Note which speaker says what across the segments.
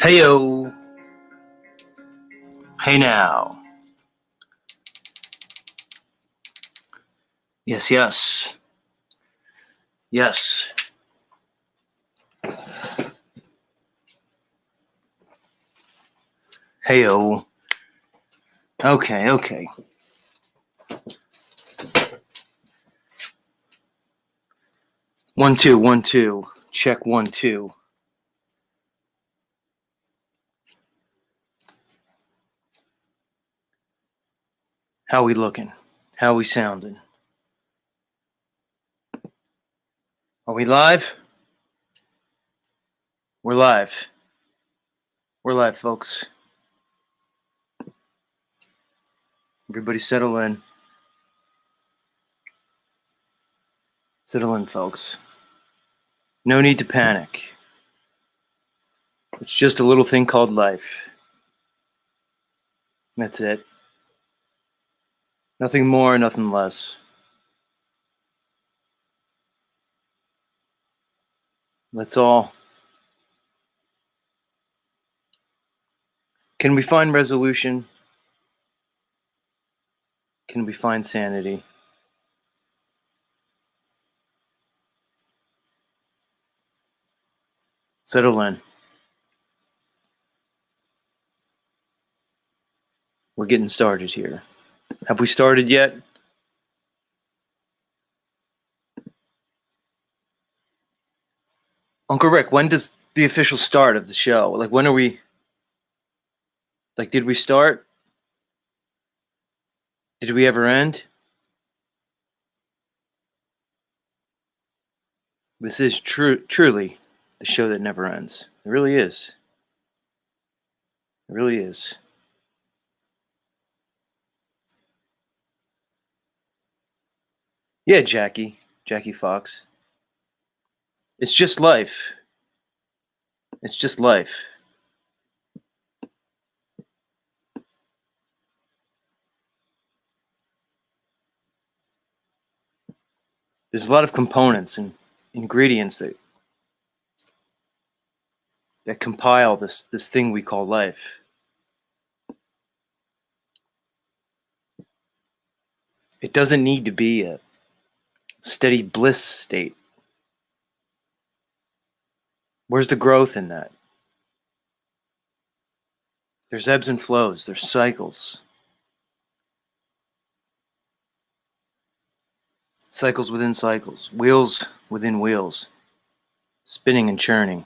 Speaker 1: Heyo. Hey now. Yes, yes. Yes. Heyo. Okay. 1 2 1 2. Check 1 2. How we looking? How we sounding? Are we live? We're live. We're live, folks. Everybody settle in. Settle in, folks. No need to panic. It's just a little thing called life. That's it. Nothing more, nothing less. That's all. Can we find resolution? Can we find sanity? Settle in. We're getting started here. Have we started yet? Uncle Rick, when does the official start of the show? Like, when are we? Like, did we start? Did we ever end? This is truly the show that never ends. It really is. It really is. Yeah, Jackie Fox. It's just life. It's just life. There's a lot of components and ingredients that compile this thing we call life. It doesn't need to be a steady bliss state. Where's the growth in that? There's ebbs and flows. There's cycles. Cycles within cycles. Wheels within wheels. Spinning and churning.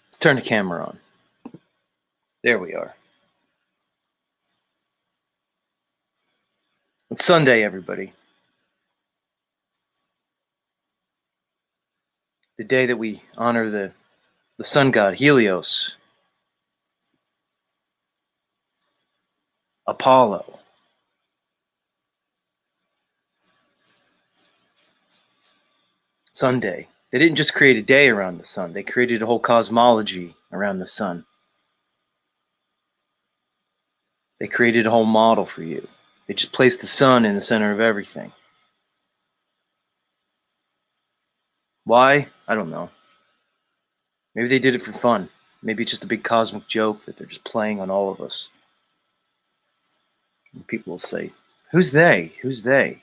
Speaker 1: Let's turn the camera on. There we are. It's Sunday, everybody. The day that we honor the sun god, Helios, Apollo. Sunday. They didn't just create a day around the sun. They created a whole cosmology around the sun. They created a whole model for you. They just placed the sun in the center of everything. Why? I don't know. Maybe they did it for fun. Maybe it's just a big cosmic joke that they're just playing on all of us. And people will say, who's they? Who's they?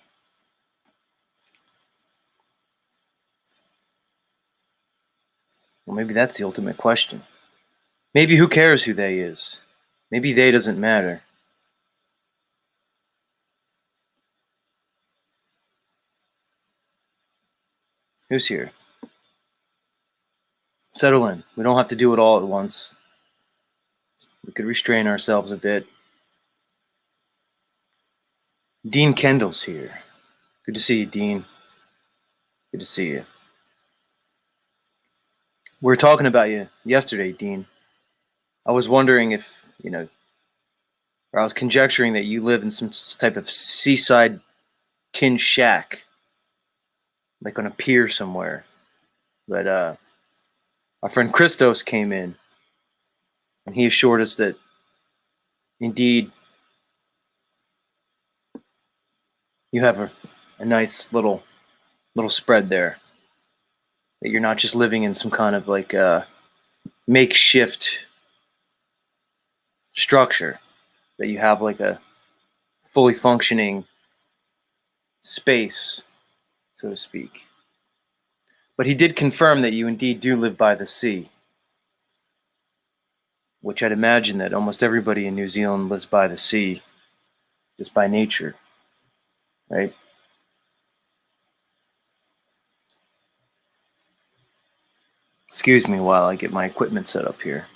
Speaker 1: Well, maybe that's the ultimate question. Maybe who cares who they is? Maybe they doesn't matter. Who's here? Settle in. We don't have to do it all at once. We could restrain ourselves a bit. Dean Kendall's here. Good to see you, Dean. Good to see you. We were talking about you yesterday, Dean. I was wondering if, or I was conjecturing that you live in some type of seaside tin shack, like on a pier somewhere. But our friend Christos came in, and he assured us that, indeed, you have a nice little spread there. That you're not just living in some kind of like makeshift structure. That you have like a fully functioning space, so to speak. But he did confirm that you indeed do live by the sea, which I'd imagine that almost everybody in New Zealand lives by the sea, just by nature, right? Excuse me while I get my equipment set up here.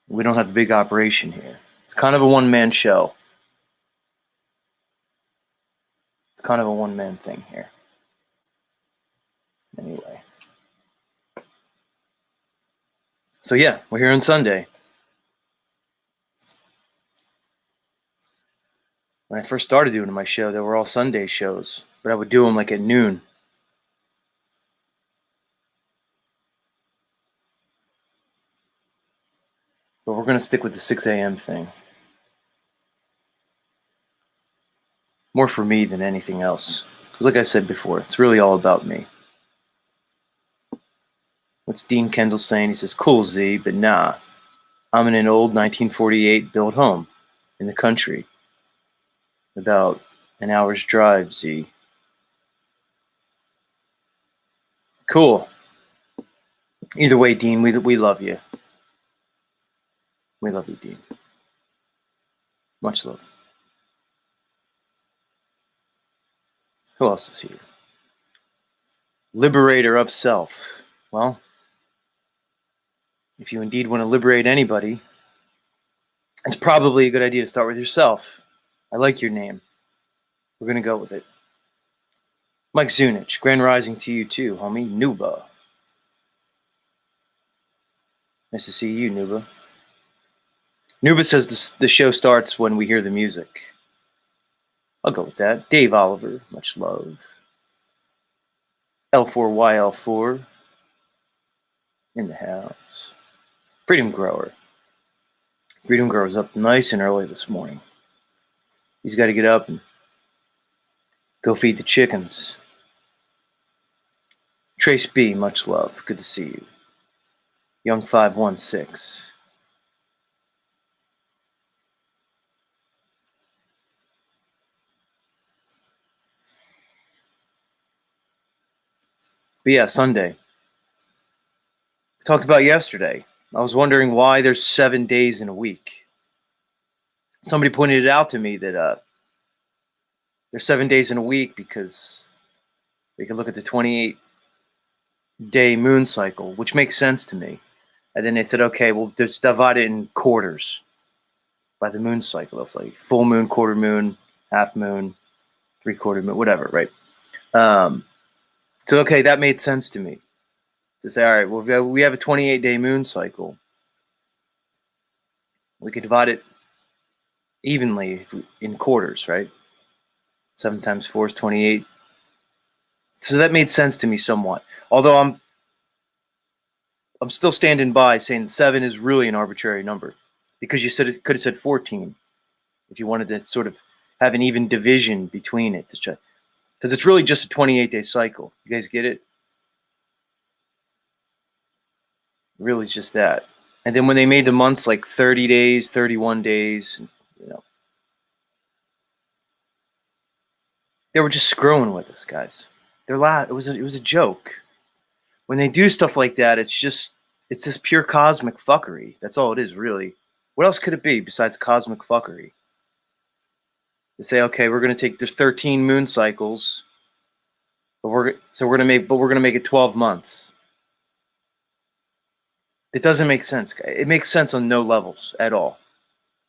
Speaker 1: We don't have a big operation here. It's kind of a one-man show. It's kind of a one-man thing here. Anyway. So yeah, we're here on Sunday. When I first started doing my show, they were all Sunday shows, but I would do them like at noon. But we're going to stick with the 6 a.m. thing. More for me than anything else. Because like I said before, it's really all about me. What's Dean Kendall saying? He says, cool, Z, but nah. I'm in an old 1948 built home in the country. About an hour's drive, Z. Cool. Either way, Dean, we love you. We love you, Dean. Much love. Who else is here? Liberator of self. Well, if you indeed want to liberate anybody, it's probably a good idea to start with yourself. I like your name. We're going to go with it. Mike Zunich, Grand Rising to you too, homie. Nuba. Nice to see you, Nuba. Nuba says the show starts when we hear the music. I'll go with that. Dave Oliver, much love. L4YL4 in the house. Freedom Grower. Freedom Grower's up nice and early this morning. He's got to get up and go feed the chickens. Trace B, much love. Good to see you. Young 516. But yeah, Sunday. We talked about yesterday. I was wondering why there's 7 days in a week. Somebody pointed it out to me that there's 7 days in a week because we can look at the 28-day moon cycle, which makes sense to me. And then they said, okay, we'll just divide it in quarters by the moon cycle. It's like full moon, quarter moon, half moon, three-quarter moon, whatever, right? So, okay, that made sense to me. To say, all right, well, we have a 28-day moon cycle. We could divide it evenly in quarters, right? 7 times 4 is 28. So that made sense to me somewhat. Although I'm still standing by saying 7 is really an arbitrary number because you said it could have said 14 if you wanted to sort of have an even division between it. Because it's really just a 28-day cycle. You guys get it? Really, it's just that. And then when they made the months like 30 days, 31 days, you know, they were just screwing with us, guys. It was a joke. When they do stuff like that, it's just pure cosmic fuckery. That's all it is, really. What else could it be besides cosmic fuckery? To say, okay, we're going to take there's 13 moon cycles, but we're going to make it 12 months. It doesn't make sense. It makes sense on no levels at all.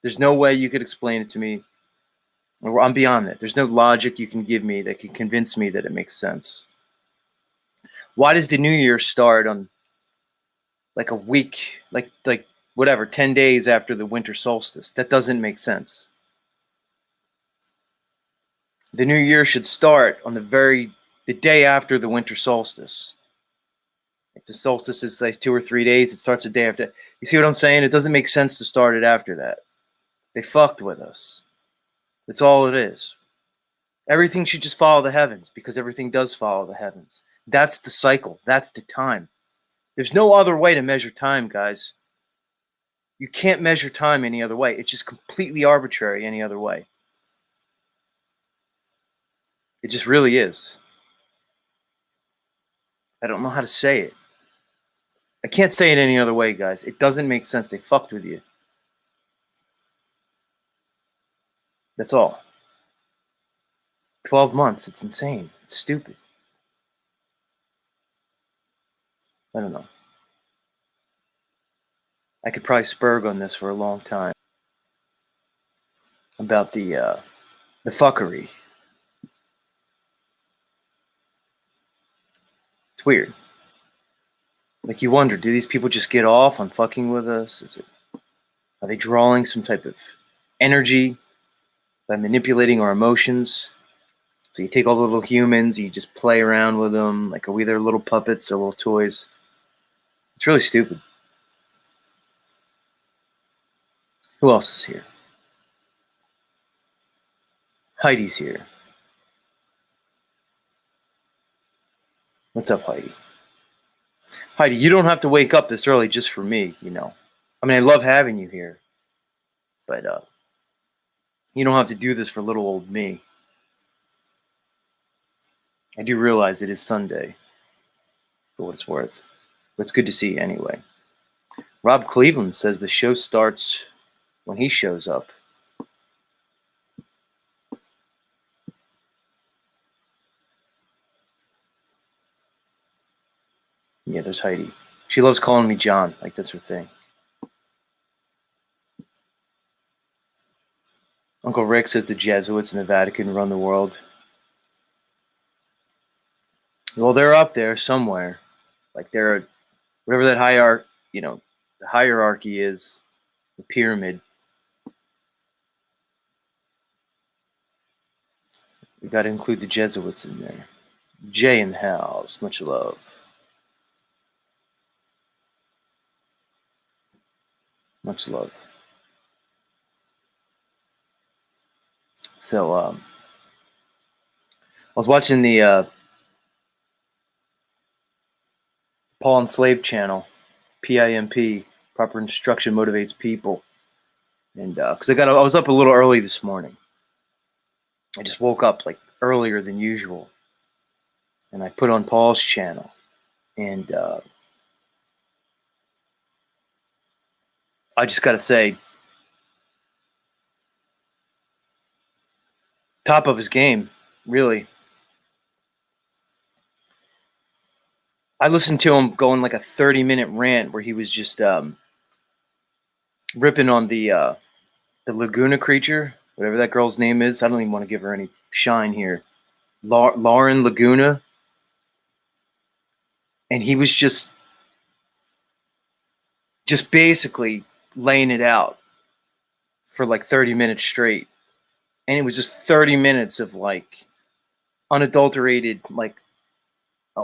Speaker 1: There's no way you could explain it to me. I'm beyond that. There's no logic you can give me that can convince me that it makes sense. Why does the new year start on like a week, like whatever, 10 days after the winter solstice? That doesn't make sense. The new year should start on the day after the winter solstice. If the solstice is like 2 or 3 days, it starts a day after. You see what I'm saying? It doesn't make sense to start it after that. They fucked with us. That's all it is. Everything should just follow the heavens because everything does follow the heavens. That's the cycle. That's the time. There's no other way to measure time, guys. You can't measure time any other way. It's just completely arbitrary any other way. It just really is. I don't know how to say it. I can't say it any other way, guys. It doesn't make sense. They fucked with you. That's all. 12 months. It's insane. It's stupid. I don't know. I could probably spurg on this for a long time about the fuckery. It's weird. Like you wonder, do these people just get off on fucking with us? Are they drawing some type of energy by manipulating our emotions? So you take all the little humans, you just play around with them. Like, are we their little puppets or little toys? It's really stupid. Who else is here? Heidi's here. What's up, Heidi? Heidi, you don't have to wake up this early just for me, you know. I mean, I love having you here, but you don't have to do this for little old me. I do realize it is Sunday, for what it's worth. But it's good to see you anyway. Rob Cleveland says the show starts when he shows up. Yeah, there's Heidi. She loves calling me John, like that's her thing. Uncle Rick says the Jesuits and the Vatican run the world. Well, they're up there somewhere. Like they're whatever that hierarchy, the hierarchy is, the pyramid. We got to include the Jesuits in there. Jay in the house, much love. Much love. So, I was watching the Paul and Slave channel, PIMP, Proper Instruction Motivates People. And because I was up a little early this morning. I just woke up like earlier than usual. And I put on Paul's channel. And I just got to say, top of his game, really. I listened to him going like a 30-minute rant where he was just ripping on the Laguna creature, whatever that girl's name is. I don't even want to give her any shine here. Lauren Laguna. And he was just basically laying it out for like 30 minutes straight. And it was just 30 minutes of like unadulterated, like a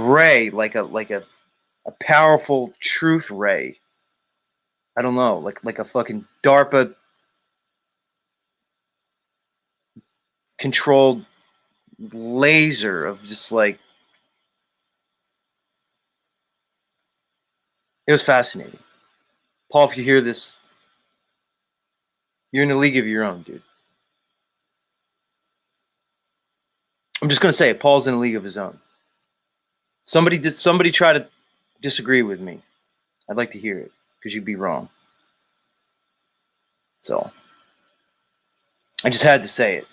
Speaker 1: ray, like a powerful truth ray. I don't know, like a fucking DARPA controlled laser of just like, it was fascinating. Paul, if you hear this, you're in a league of your own, dude. I'm just gonna say it. Paul's in a league of his own. Somebody try to disagree with me. I'd like to hear it because you'd be wrong. So I just had to say it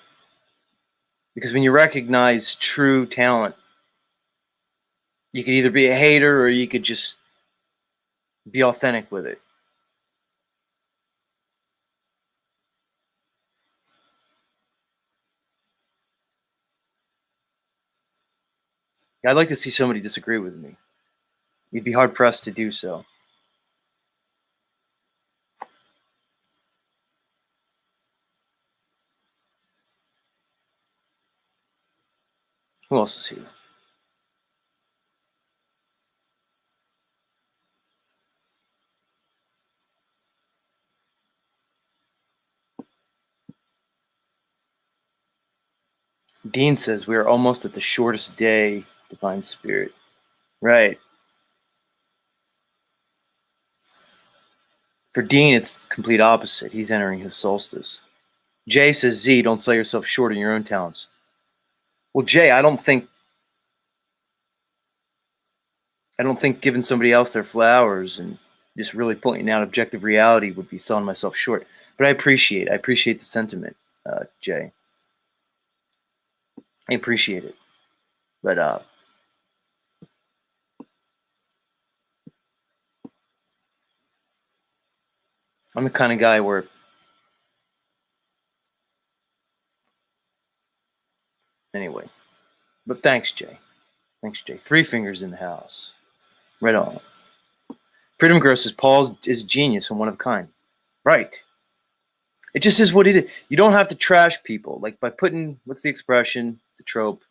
Speaker 1: because when you recognize true talent, you could either be a hater or you could just be authentic with it. I'd like to see somebody disagree with me. You'd be hard pressed to do so. Who else is here? Dean says we are almost at the shortest day, Divine Spirit. Right. For Dean, it's the complete opposite. He's entering his solstice. Jay says, Z, don't sell yourself short in your own talents. Well, Jay, I don't think giving somebody else their flowers and just really pointing out objective reality would be selling myself short. But I appreciate the sentiment, Jay. I appreciate it. But I'm the kind of guy where anyway. But thanks, Jay. Thanks, Jay. Three fingers in the house. Right on. Freedom Girl says Paul is genius and one of a kind. Right. It just is what it is. You don't have to trash people. Like by putting, what's the expression, the trope?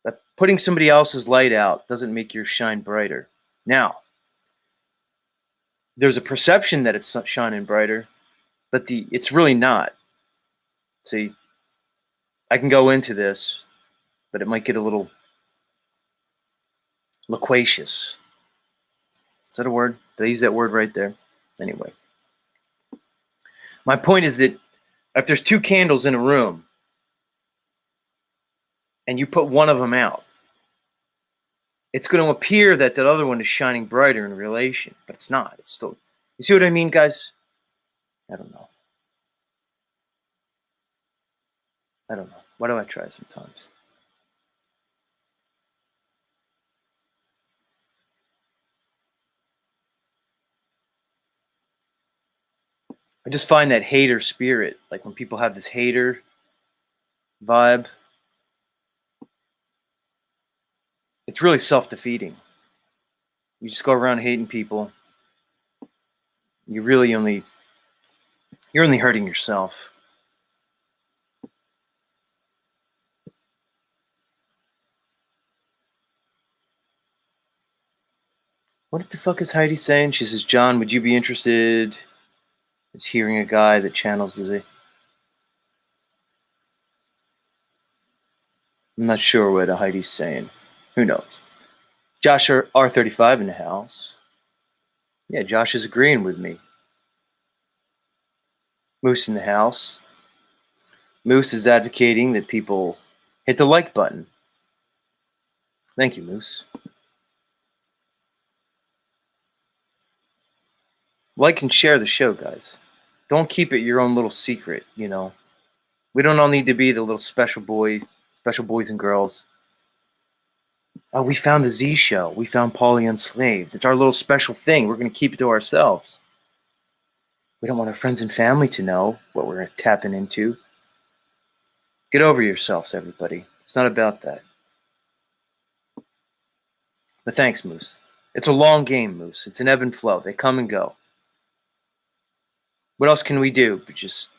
Speaker 1: That putting somebody else's light out doesn't make your shine brighter. Now, there's a perception that it's shining brighter, but it's really not. See, I can go into this, but it might get a little loquacious. Is that a word? Did I use that word right there? Anyway. My point is that if there's two candles in a room and you put one of them out, it's going to appear that that other one is shining brighter in relation, but it's not. It's still, you see what I mean, guys? I don't know. Why do I try sometimes? I just find that hater spirit, like when people have this hater vibe, it's really self-defeating. You just go around hating people. You're only hurting yourself. What the fuck is Heidi saying? She says, John, would you be interested in hearing a guy that channels the Z? I'm not sure what Heidi's saying. Who knows? Josh R35 in the house. Yeah, Josh is agreeing with me. Moose in the house. Moose is advocating that people hit the like button. Thank you, Moose. Like and share the show, guys. Don't keep it your own little secret, you know. We don't all need to be the little special boys and girls. Oh, we found the Z show. We found Paulie Enslaved. It's our little special thing. We're going to keep it to ourselves. We don't want our friends and family to know what we're tapping into. Get over yourselves, everybody. It's not about that. But thanks, Moose. It's a long game, Moose. It's an ebb and flow. They come and go. What else can we do but just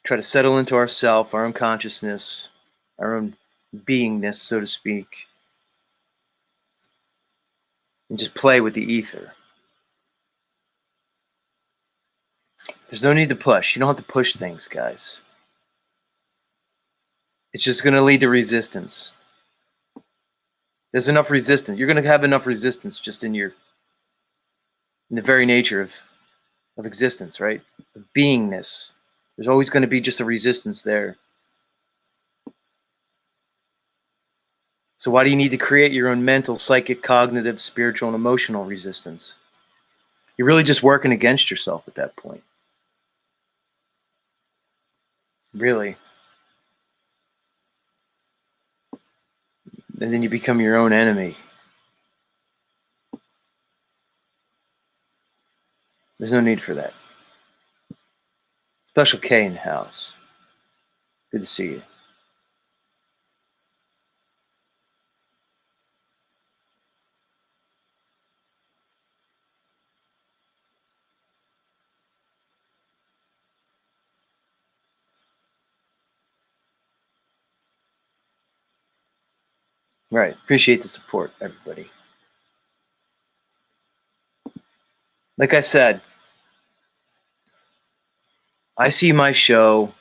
Speaker 1: try to settle into ourself, our own consciousness, our own beingness, so to speak, and just play with the ether? There's no need to push. You don't have to push things, guys. It's just going to lead to resistance. There's enough resistance. You're going to have enough resistance just in the very nature of existence, right? Of beingness. There's always going to be just a resistance there. So why do you need to create your own mental, psychic, cognitive, spiritual, and emotional resistance? You're really just working against yourself at that point. Really. And then you become your own enemy. There's no need for that. Special K in the house. Good to see you. Right. Appreciate the support, everybody. Like I said, I see my show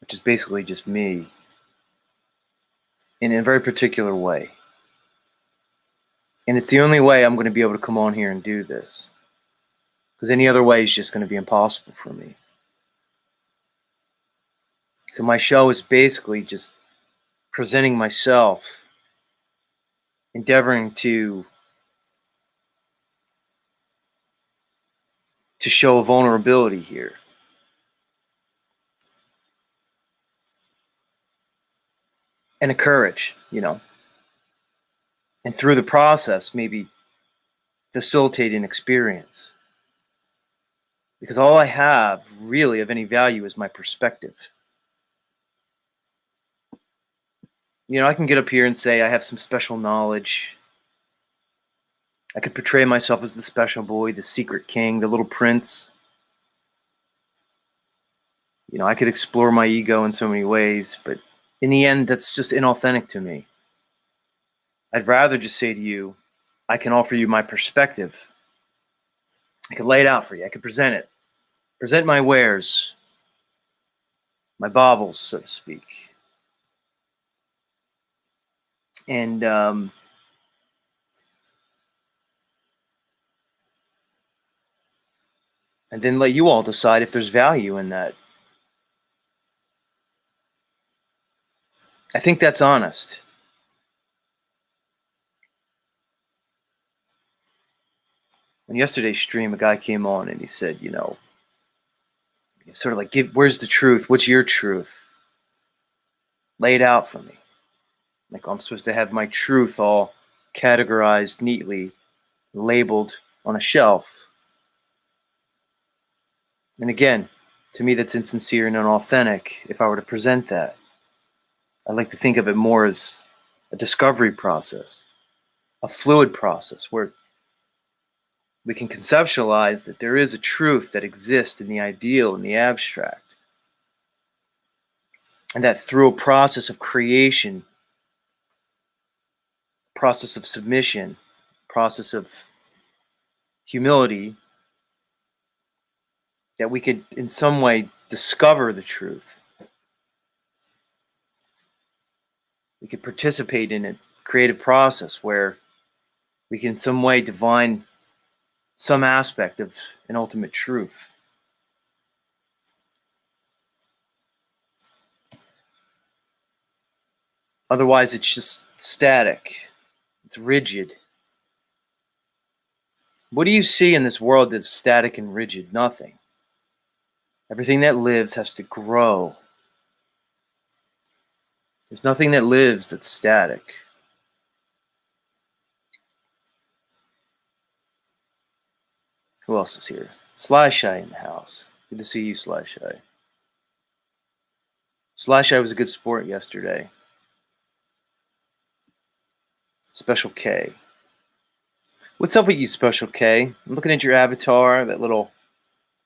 Speaker 1: which is basically just me, in a very particular way. And it's the only way I'm going to be able to come on here and do this. Because any other way is just going to be impossible for me. So my show is basically just presenting myself, endeavoring to show a vulnerability here. And a courage, And through the process, maybe facilitate an experience. Because all I have really of any value is my perspective. I can get up here and say I have some special knowledge. I could portray myself as the special boy, the secret king, the little prince. I could explore my ego in so many ways, but in the end, that's just inauthentic to me. I'd rather just say to you, I can offer you my perspective. I could lay it out for you. I could present it. Present my wares, my baubles, so to speak. And then let you all decide if there's value in that. I think that's honest. On yesterday's stream, a guy came on and he said, sort of like, where's the truth? What's your truth? Lay it out for me. Like I'm supposed to have my truth all categorized neatly, labeled on a shelf. And again, to me, that's insincere and unauthentic if I were to present that. I like to think of it more as a discovery process, a fluid process where we can conceptualize that there is a truth that exists in the ideal and the abstract. And that through a process of creation, process of submission, process of humility, that we could in some way discover the truth. We could participate in a creative process where we can in some way divine some aspect of an ultimate truth. Otherwise, it's just static. It's rigid. What do you see in this world that's static and rigid? Nothing. Everything that lives has to grow. There's nothing that lives that's static. Who else is here? Sly Shy in the house. Good to see you, Sly Shy. Sly Shy was a good sport yesterday. Special K. What's up with you, Special K? I'm looking at your avatar, that little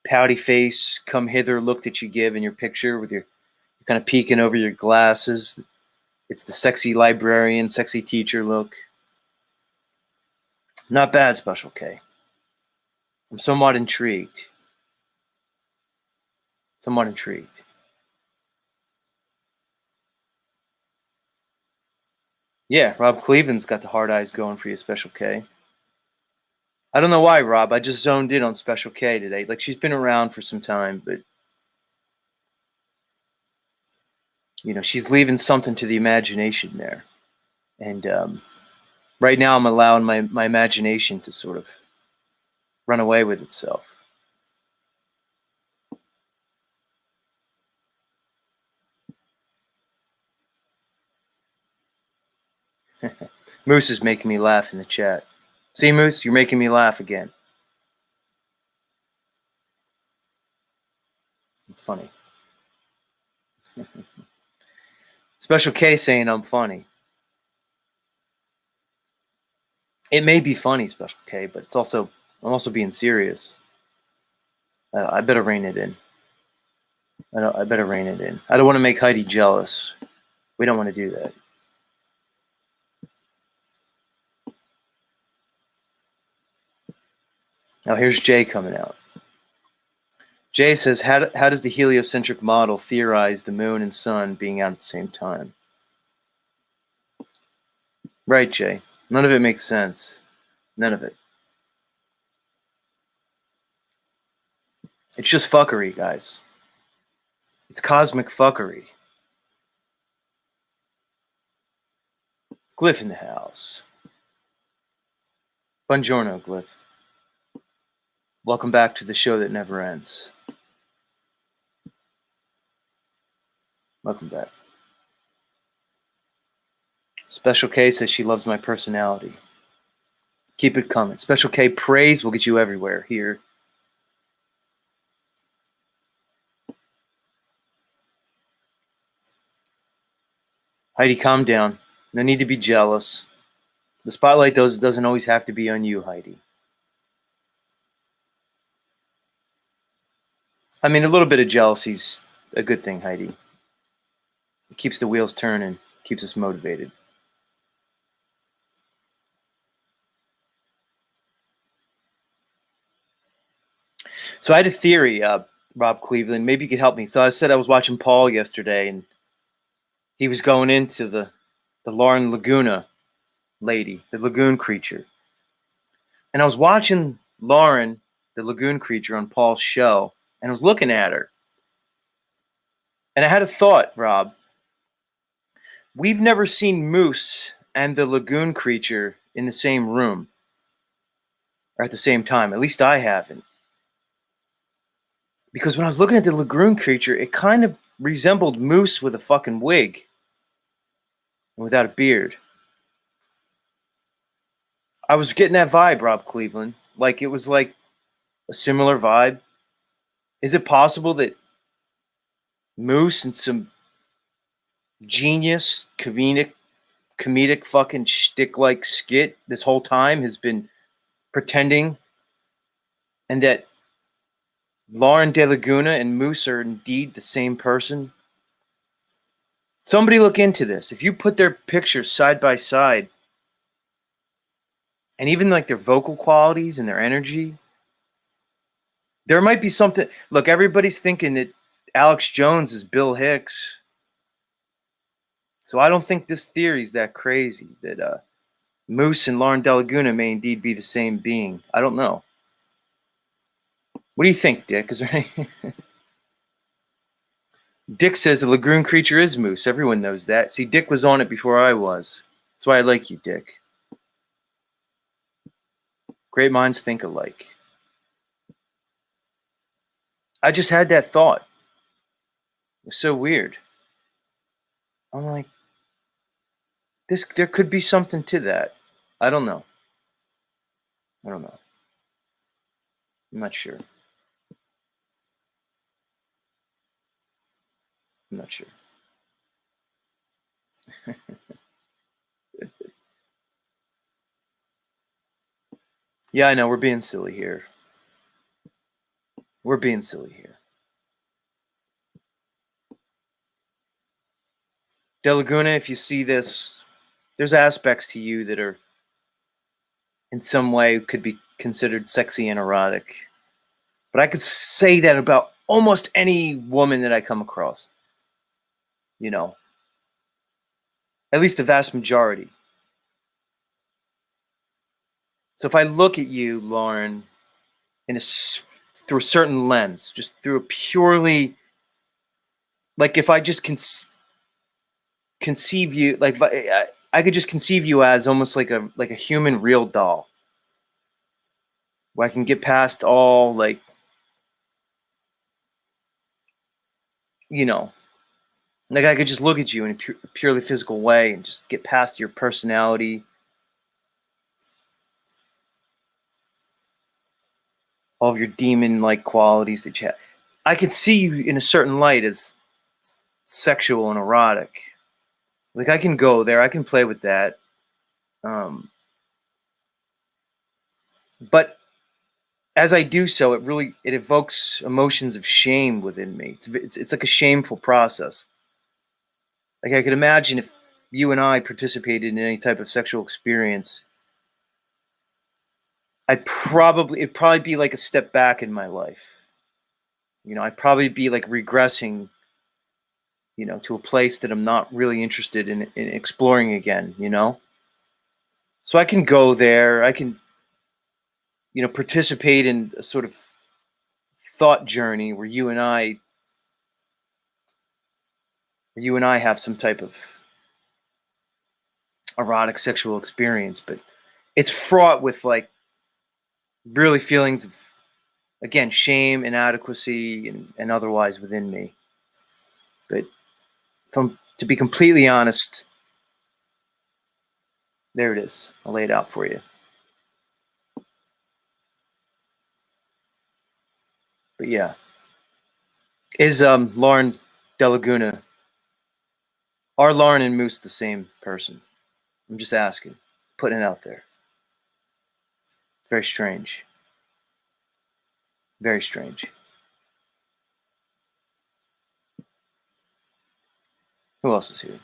Speaker 1: pouty face, come hither look that you give in your picture with your kind of peeking over your glasses. It's the sexy librarian, sexy teacher look. Not bad, Special K. I'm somewhat intrigued. Somewhat intrigued. Yeah, Rob Cleveland's got the hard eyes going for you, Special K. I don't know why, Rob. I just zoned in on Special K today. Like, she's been around for some time, but she's leaving something to the imagination there. And right now I'm allowing my imagination to sort of run away with itself. Moose is making me laugh in the chat. See, Moose, you're making me laugh again. It's funny. Special K saying I'm funny. It may be funny, Special K, but I'm also being serious. I better rein it in. I better rein it in. I don't want to make Heidi jealous. We don't want to do that. Now here's Jay coming out. Jay says, how does the heliocentric model theorize the moon and sun being out at the same time? Right, Jay. None of it makes sense. None of it. It's just fuckery, guys. It's cosmic fuckery. Glyph in the house. Buongiorno, Glyph. Welcome back to the show that never ends. Welcome back. Special K says she loves my personality. Keep it coming. Special K praise will get you everywhere here. Heidi, calm down. No need to be jealous. The spotlight doesn't always have to be on you, Heidi. I mean, a little bit of jealousy's a good thing, Heidi. It keeps the wheels turning, keeps us motivated. So I had a theory, Rob Cleveland. Maybe you could help me. So I said I was watching Paul yesterday, and he was going into the Lauren Laguna lady, the lagoon creature. And I was watching Lauren, the lagoon creature, on Paul's show, and I was looking at her. And I had a thought, Rob. We've never seen Moose and the lagoon creature in the same room or at the same time. At least I haven't. Because when I was looking at the lagoon creature, it kind of resembled Moose with a fucking wig and without a beard. I was getting that vibe, Rob Cleveland. Like, it was like a similar vibe. Is it possible that Moose and some genius comedic fucking shtick-like skit this whole time has been pretending, and that Lauren De Laguna and Moose are indeed the same person? Somebody look into this. If you put their pictures side by side, and even like their vocal qualities and their energy, there might be something. Look, everybody's thinking that Alex Jones is Bill Hicks. So I don't think this theory is that crazy, that Moose and Lauren De Laguna may indeed be the same being. I don't know. What do you think, Dick? Is there any... Dick says the lagoon creature is Moose. Everyone knows that. See, Dick was on it before I was. That's why I like you, Dick. Great minds think alike. I just had that thought. It was so weird. I'm like, there could be something to that. I don't know. I'm not sure. I'm not sure. Yeah, I know. We're being silly here. We're being silly here. De Laguna, if you see this, there's aspects to you that are in some way could be considered sexy and erotic. But I could say that about almost any woman that I come across. You know, at least the vast majority. So if I look at you, Lauren, through a certain lens, just through a purely, like if I just conceive you, like I could just conceive you as almost like a human real doll, where I can get past all, like, you know, like I could just look at you in a purely physical way and just get past your personality, all of your demon-like qualities that you have. I could see you in a certain light as sexual and erotic. Like, I can go there, I can play with that. But as I do so, it evokes emotions of shame within me. It's like a shameful process. Like, I could imagine if you and I participated in any type of sexual experience, it'd probably be like a step back in my life. I'd probably be like regressing, to a place that I'm not really interested in exploring again. So I can go there. I can, participate in a sort of thought journey where you and I have some type of erotic sexual experience, but it's fraught with like really feelings of, again, shame, inadequacy, and otherwise within me. But to be completely honest, there it is. I'll lay it out for you. But yeah, is Lauren De Laguna, are Lauren and Moose the same person? I'm just asking, putting it out there. Very strange. Very strange. Who else is here?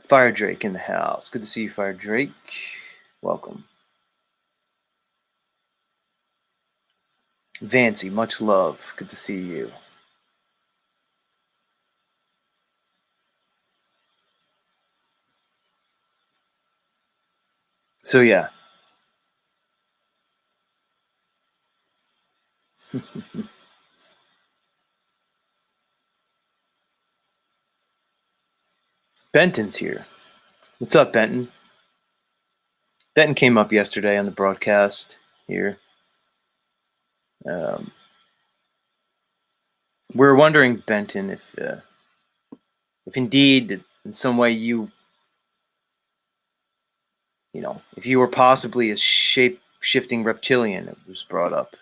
Speaker 1: Fire Drake in the house. Good to see you, Fire Drake. Welcome. Vancy, much love. Good to see you. So yeah. Benton's here. What's up, Benton? Benton came up yesterday on the broadcast here. We were wondering, Benton, if indeed in some way if you were possibly a shape-shifting reptilian. It was brought up.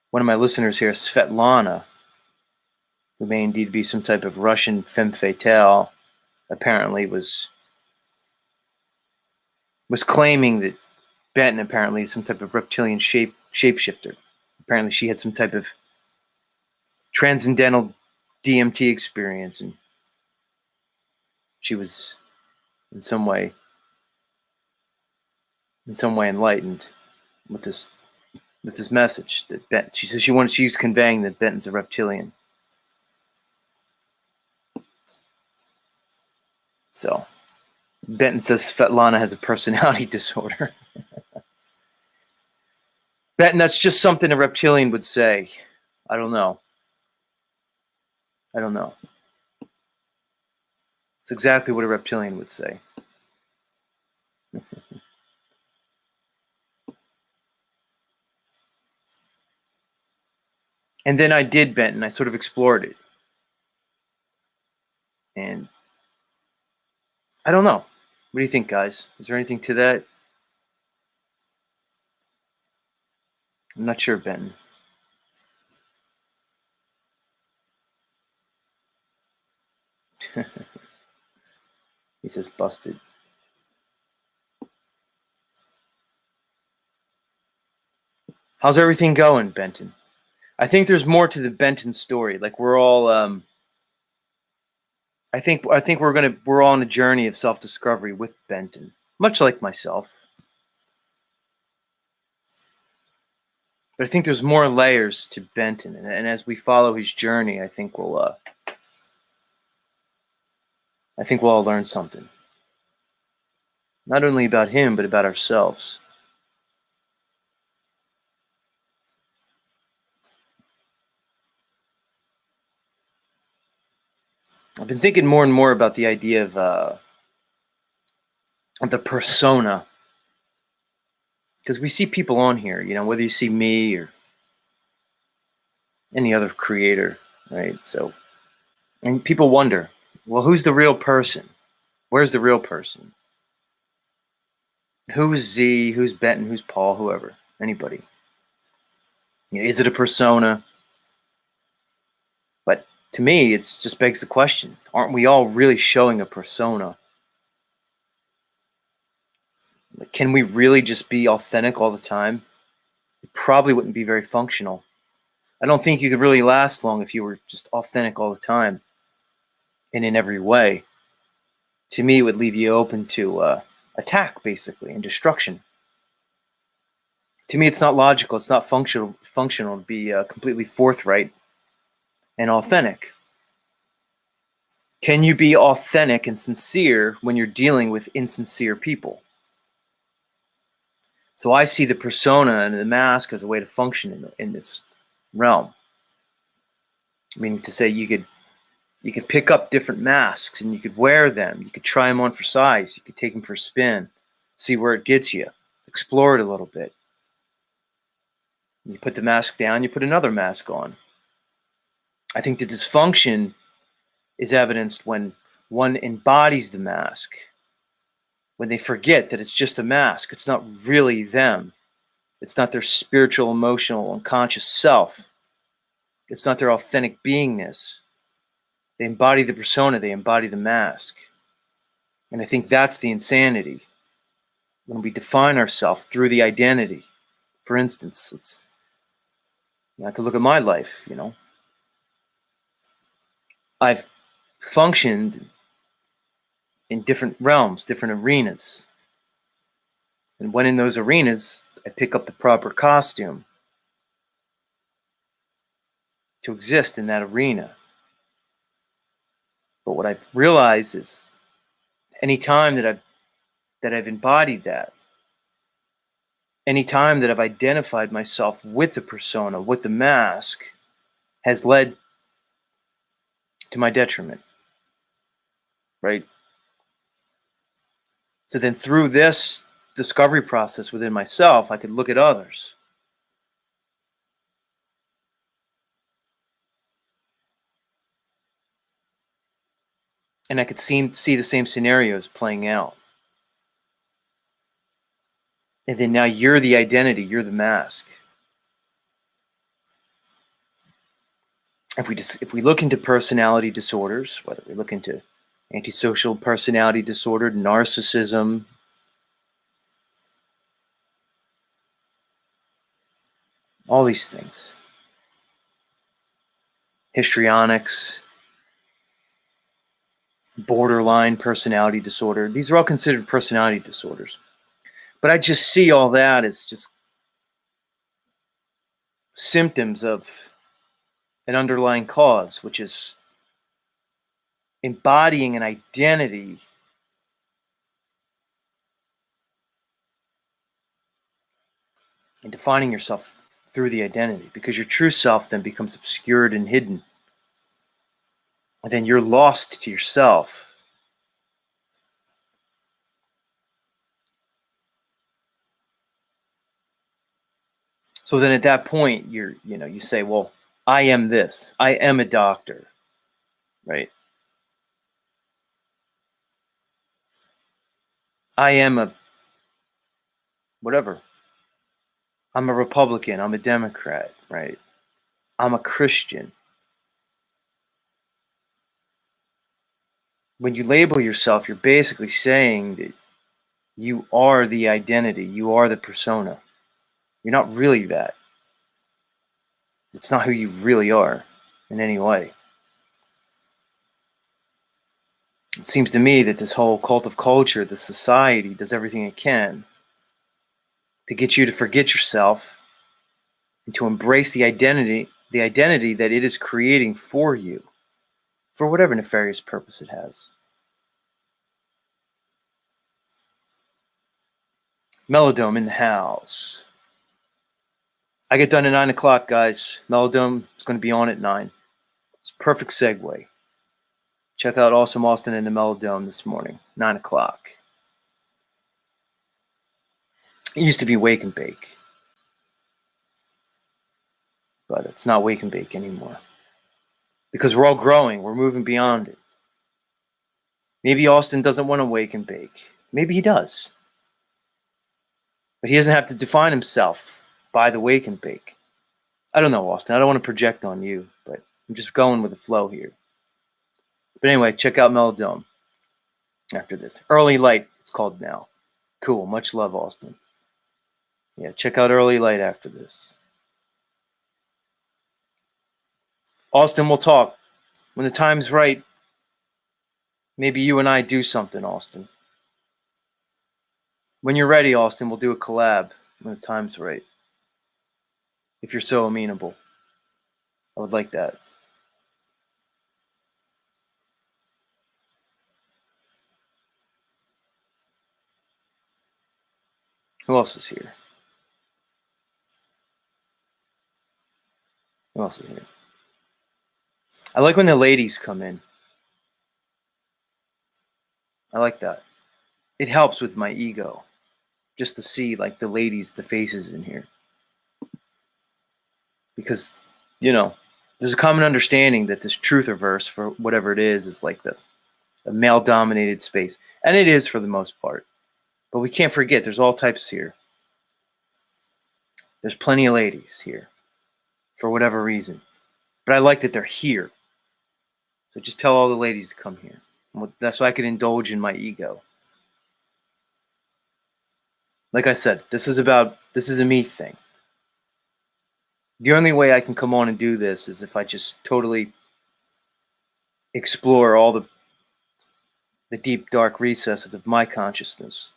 Speaker 1: One of my listeners here, Svetlana, who may indeed be some type of Russian femme fatale, apparently was claiming that Benton apparently is some type of reptilian shapeshifter. Apparently she had some type of transcendental DMT experience, and she was in some way enlightened with this message that she says she's conveying that Benton's a reptilian. So Benton says Svetlana has a personality disorder. Benton, that's just something a reptilian would say. I don't know. It's exactly what a reptilian would say. And then I did, Benton. I sort of explored it. And I don't know. What do you think, guys? Is there anything to that? I'm not sure, Benton. He says busted. How's everything going, Benton? I think there's more to the Benton story. Like we're all I think we're all on a journey of self-discovery with Benton, much like myself. But I think there's more layers to Benton, and as we follow his journey, I think we'll all learn something. Not only about him, but about ourselves. I've been thinking more and more about the idea of the persona, because we see people on here, whether you see me or any other creator, right? So, and people wonder, well, who's the real person? Where's the real person? Who's Z? Who's Benton? Who's Paul? Whoever, anybody. Is it a persona? But to me, it's just begs the question: aren't we all really showing a persona? Can we really just be authentic all the time? It probably wouldn't be very functional. I don't think you could really last long if you were just authentic all the time and in every way. To me, it would leave you open to attack, basically, and destruction. To me, it's not logical. It's not functional to be completely forthright and authentic. Can you be authentic and sincere when you're dealing with insincere people? So I see the persona and the mask as a way to function in this realm. Meaning to say you could pick up different masks and you could wear them. You could try them on for size. You could take them for a spin, see where it gets you, explore it a little bit. You put the mask down, you put another mask on. I think the dysfunction is evidenced when one embodies the mask, when they forget that it's just a mask. It's not really them. It's not their spiritual, emotional, unconscious self. It's not their authentic beingness. They embody the persona, they embody the mask. And I think that's the insanity. When we define ourselves through the identity. For instance, I could look at my life, I've functioned in different realms, different arenas. And when in those arenas, I pick up the proper costume to exist in that arena. But what I've realized is any time that I've embodied that, any time that I've identified myself with the persona, with the mask, has led to my detriment, right? So then through this discovery process within myself, I could look at others. And I could see the same scenarios playing out. And then now you're the identity, you're the mask. If we look into personality disorders, whether we look into antisocial personality disorder, narcissism, all these things, histrionics, borderline personality disorder, these are all considered personality disorders. But I just see all that as just symptoms of an underlying cause, which is embodying an identity and defining yourself through the identity, because your true self then becomes obscured and hidden. And then you're lost to yourself. So then at that point, you say, well, I am this. I am a doctor, right? I am a whatever. I'm a Republican. I'm a Democrat, right? I'm a Christian. When you label yourself, you're basically saying that you are the identity. You are the persona. You're not really that. It's not who you really are in any way. It seems to me that this whole cult of culture, this society, does everything it can to get you to forget yourself and to embrace the identity that it is creating for you, for whatever nefarious purpose it has. Melodome in the house. I get done at 9 o'clock, guys. Melodome is going to be on at 9. It's a perfect segue. Check out Awesome Austin in the Melodome this morning, 9 o'clock. It used to be Wake and Bake, but it's not Wake and Bake anymore. Because we're all growing, we're moving beyond it. Maybe Austin doesn't want to wake and bake. Maybe he does. But he doesn't have to define himself by the wake and bake. I don't know, Austin. I don't want to project on you, but I'm just going with the flow here. But anyway, check out Melodome after this. Early Light, it's called now. Cool. Much love, Austin. Yeah, check out Early Light after this. Austin, we'll talk. When the time's right, maybe you and I do something, Austin. When you're ready, Austin, we'll do a collab when the time's right. if you're so amenable. I would like that. Who else is here? Who else is here? I like when the ladies come in. I like that. It helps with my ego just to see like the ladies, the faces in here. Because, there's a common understanding that this truthiverse, for whatever it is like a male dominated space. And it is for the most part. But we can't forget there's all types here. There's plenty of ladies here for whatever reason. But I like that they're here. So just tell all the ladies to come here. That's so I can indulge in my ego. Like I said, this is a me thing. The only way I can come on and do this is if I just totally explore all the deep, dark recesses of my consciousness.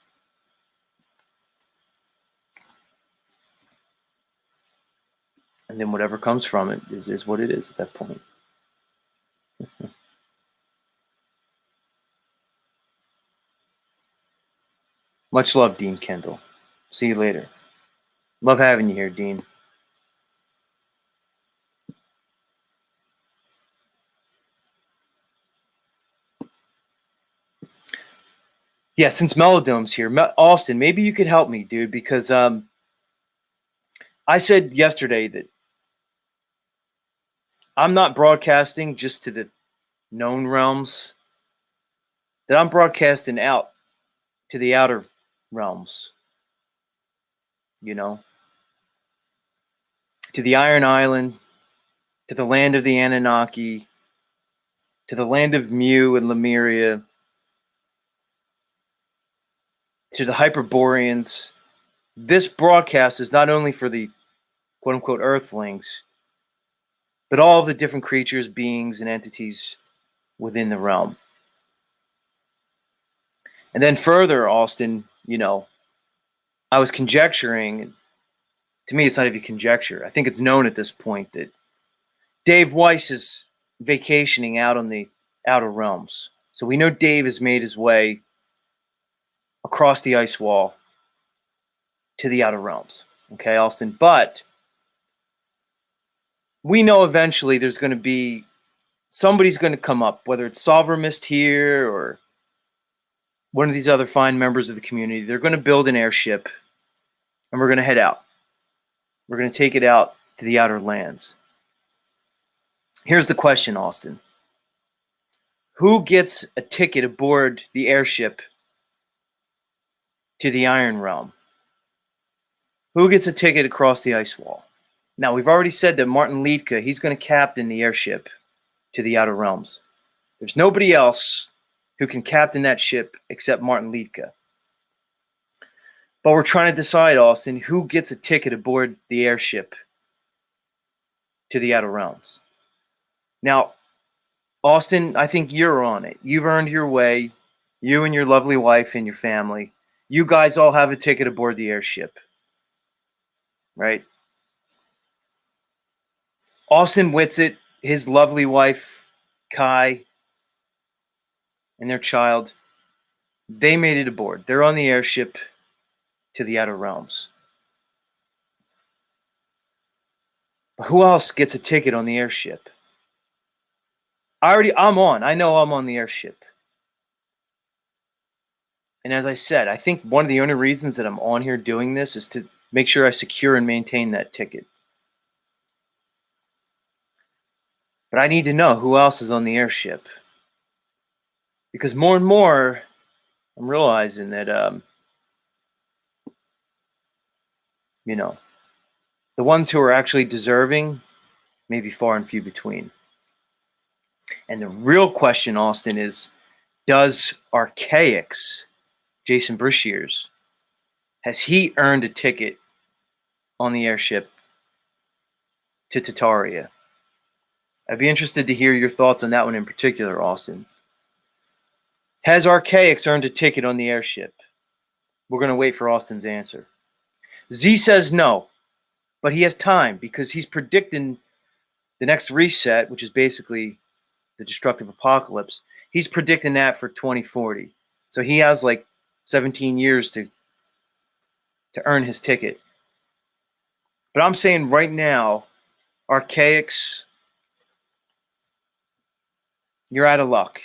Speaker 1: And then whatever comes from it is what it is at that point. Much love, Dean Kendall. See you later. Love having you here, Dean. Yeah, since Melodome's here, Austin, maybe you could help me, dude, because I said yesterday that I'm not broadcasting just to the known realms, that I'm broadcasting out to the outer realms, to the Iron Island, to the land of the Anunnaki, to the land of Mu and Lemuria, to the Hyperboreans. This broadcast is not only for the quote-unquote earthlings, but all of the different creatures, beings, and entities within the realm. And then further, Austin, I was conjecturing, to me it's not even conjecture, I think it's known at this point that Dave Weiss is vacationing out on the outer realms. So we know Dave has made his way across the ice wall to the outer realms. Okay, Austin? But we know eventually there's going to be, somebody's going to come up, whether it's Sovereign here or one of these other fine members of the community. They're going to build an airship and we're going to head out. We're going to take it out to the outer lands. Here's the question, Austin. Who gets a ticket aboard the airship to the Iron Realm? Who gets a ticket across the ice wall? Now, we've already said that Martin Liedtke, he's going to captain the airship to the outer realms. There's nobody else who can captain that ship except Martin Liedtke. But we're trying to decide, Austin, who gets a ticket aboard the airship to the outer realms. Now, Austin, I think you're on it. You've earned your way. You and your lovely wife and your family. You guys all have a ticket aboard the airship. Right? Austin Whitsitt, his lovely wife, Kai, and their child, they made it aboard. They're on the airship to the outer realms. But who else gets a ticket on the airship? I know I'm on the airship. And as I said, I think one of the only reasons that I'm on here doing this is to make sure I secure and maintain that ticket. But I need to know who else is on the airship. Because more and more, I'm realizing that, the ones who are actually deserving may be far and few between. And the real question, Austin, is, does Archaics, Jason Brashears, has he earned a ticket on the airship to Tataria? I'd be interested to hear your thoughts on that one in particular, Austin. Has Archaics earned a ticket on the airship? We're going to wait for Austin's answer. Z says no, But he has time because he's predicting the next reset, which is basically the destructive apocalypse. He's predicting that for 2040. So he has like 17 years to earn his ticket. But I'm saying right now, archaics, you're out of luck.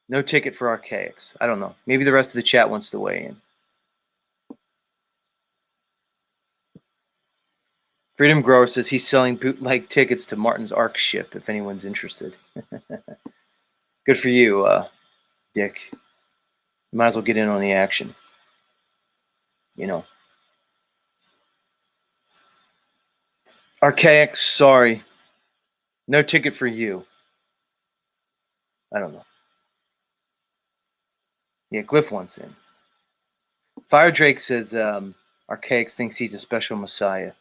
Speaker 1: No ticket for archaics. I don't know. Maybe the rest of the chat wants to weigh in. Freedom Grower says he's selling bootleg tickets to Martin's Ark ship if anyone's interested. Good for you, Dick. You might as well get in on the action. You know. Archaics, sorry. No ticket for you. I don't know. Yeah, Glyph wants in. Fire Drake says Archaics thinks he's a special messiah.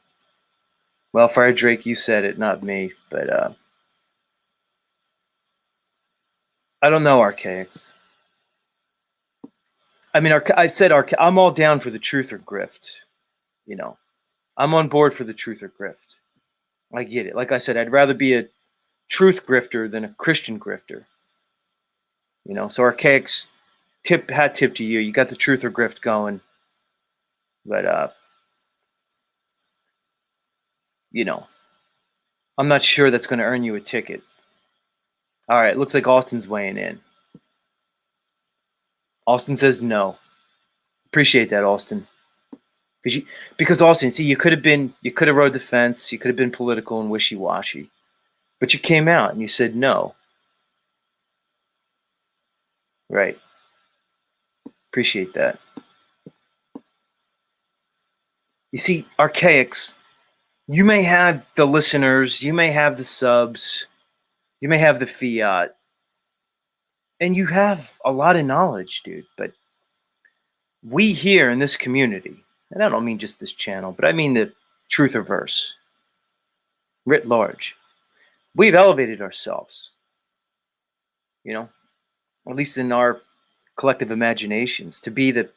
Speaker 1: Well, Fire Drake, you said it, not me. But I don't know, Archaics. I mean, I said I'm all down for the truth or grift. You know, I'm on board for the truth or grift. I get it. Like I said, I'd rather be a truth grifter than a Christian grifter. You know, so Archaics, hat tip to you. You got the truth or grift going. But you know, I'm not sure that's going to earn you a ticket. All right, looks like Austin's weighing in. Austin says no. Appreciate that, Austin. Because Austin, see, you could have rode the fence, you could have been political and wishy-washy, but you came out and you said no. Right. Appreciate that. You see, Archaics, you may have the listeners, you may have the subs, you may have the fiat, and you have a lot of knowledge, dude, but we here in this community, and I don't mean just this channel, but I mean the Trutherverse, writ large, we've elevated ourselves, you know, at least in our collective imaginations, to be the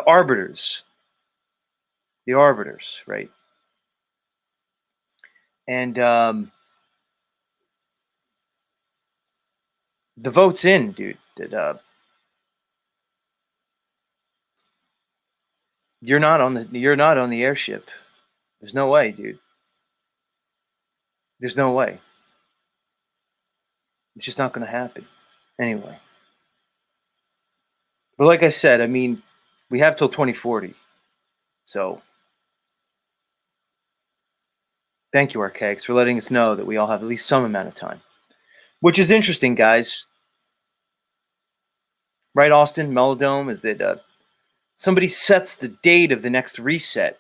Speaker 1: arbiters, right? And the vote's in, dude. That you're not on the airship. There's no way, dude. There's no way. It's just not going to happen. Anyway. But like I said, I mean, we have till 2040. So thank you, Archaics, for letting us know that we all have at least some amount of time. Which is interesting, guys. Right, Austin? Melodome is that somebody sets the date of the next reset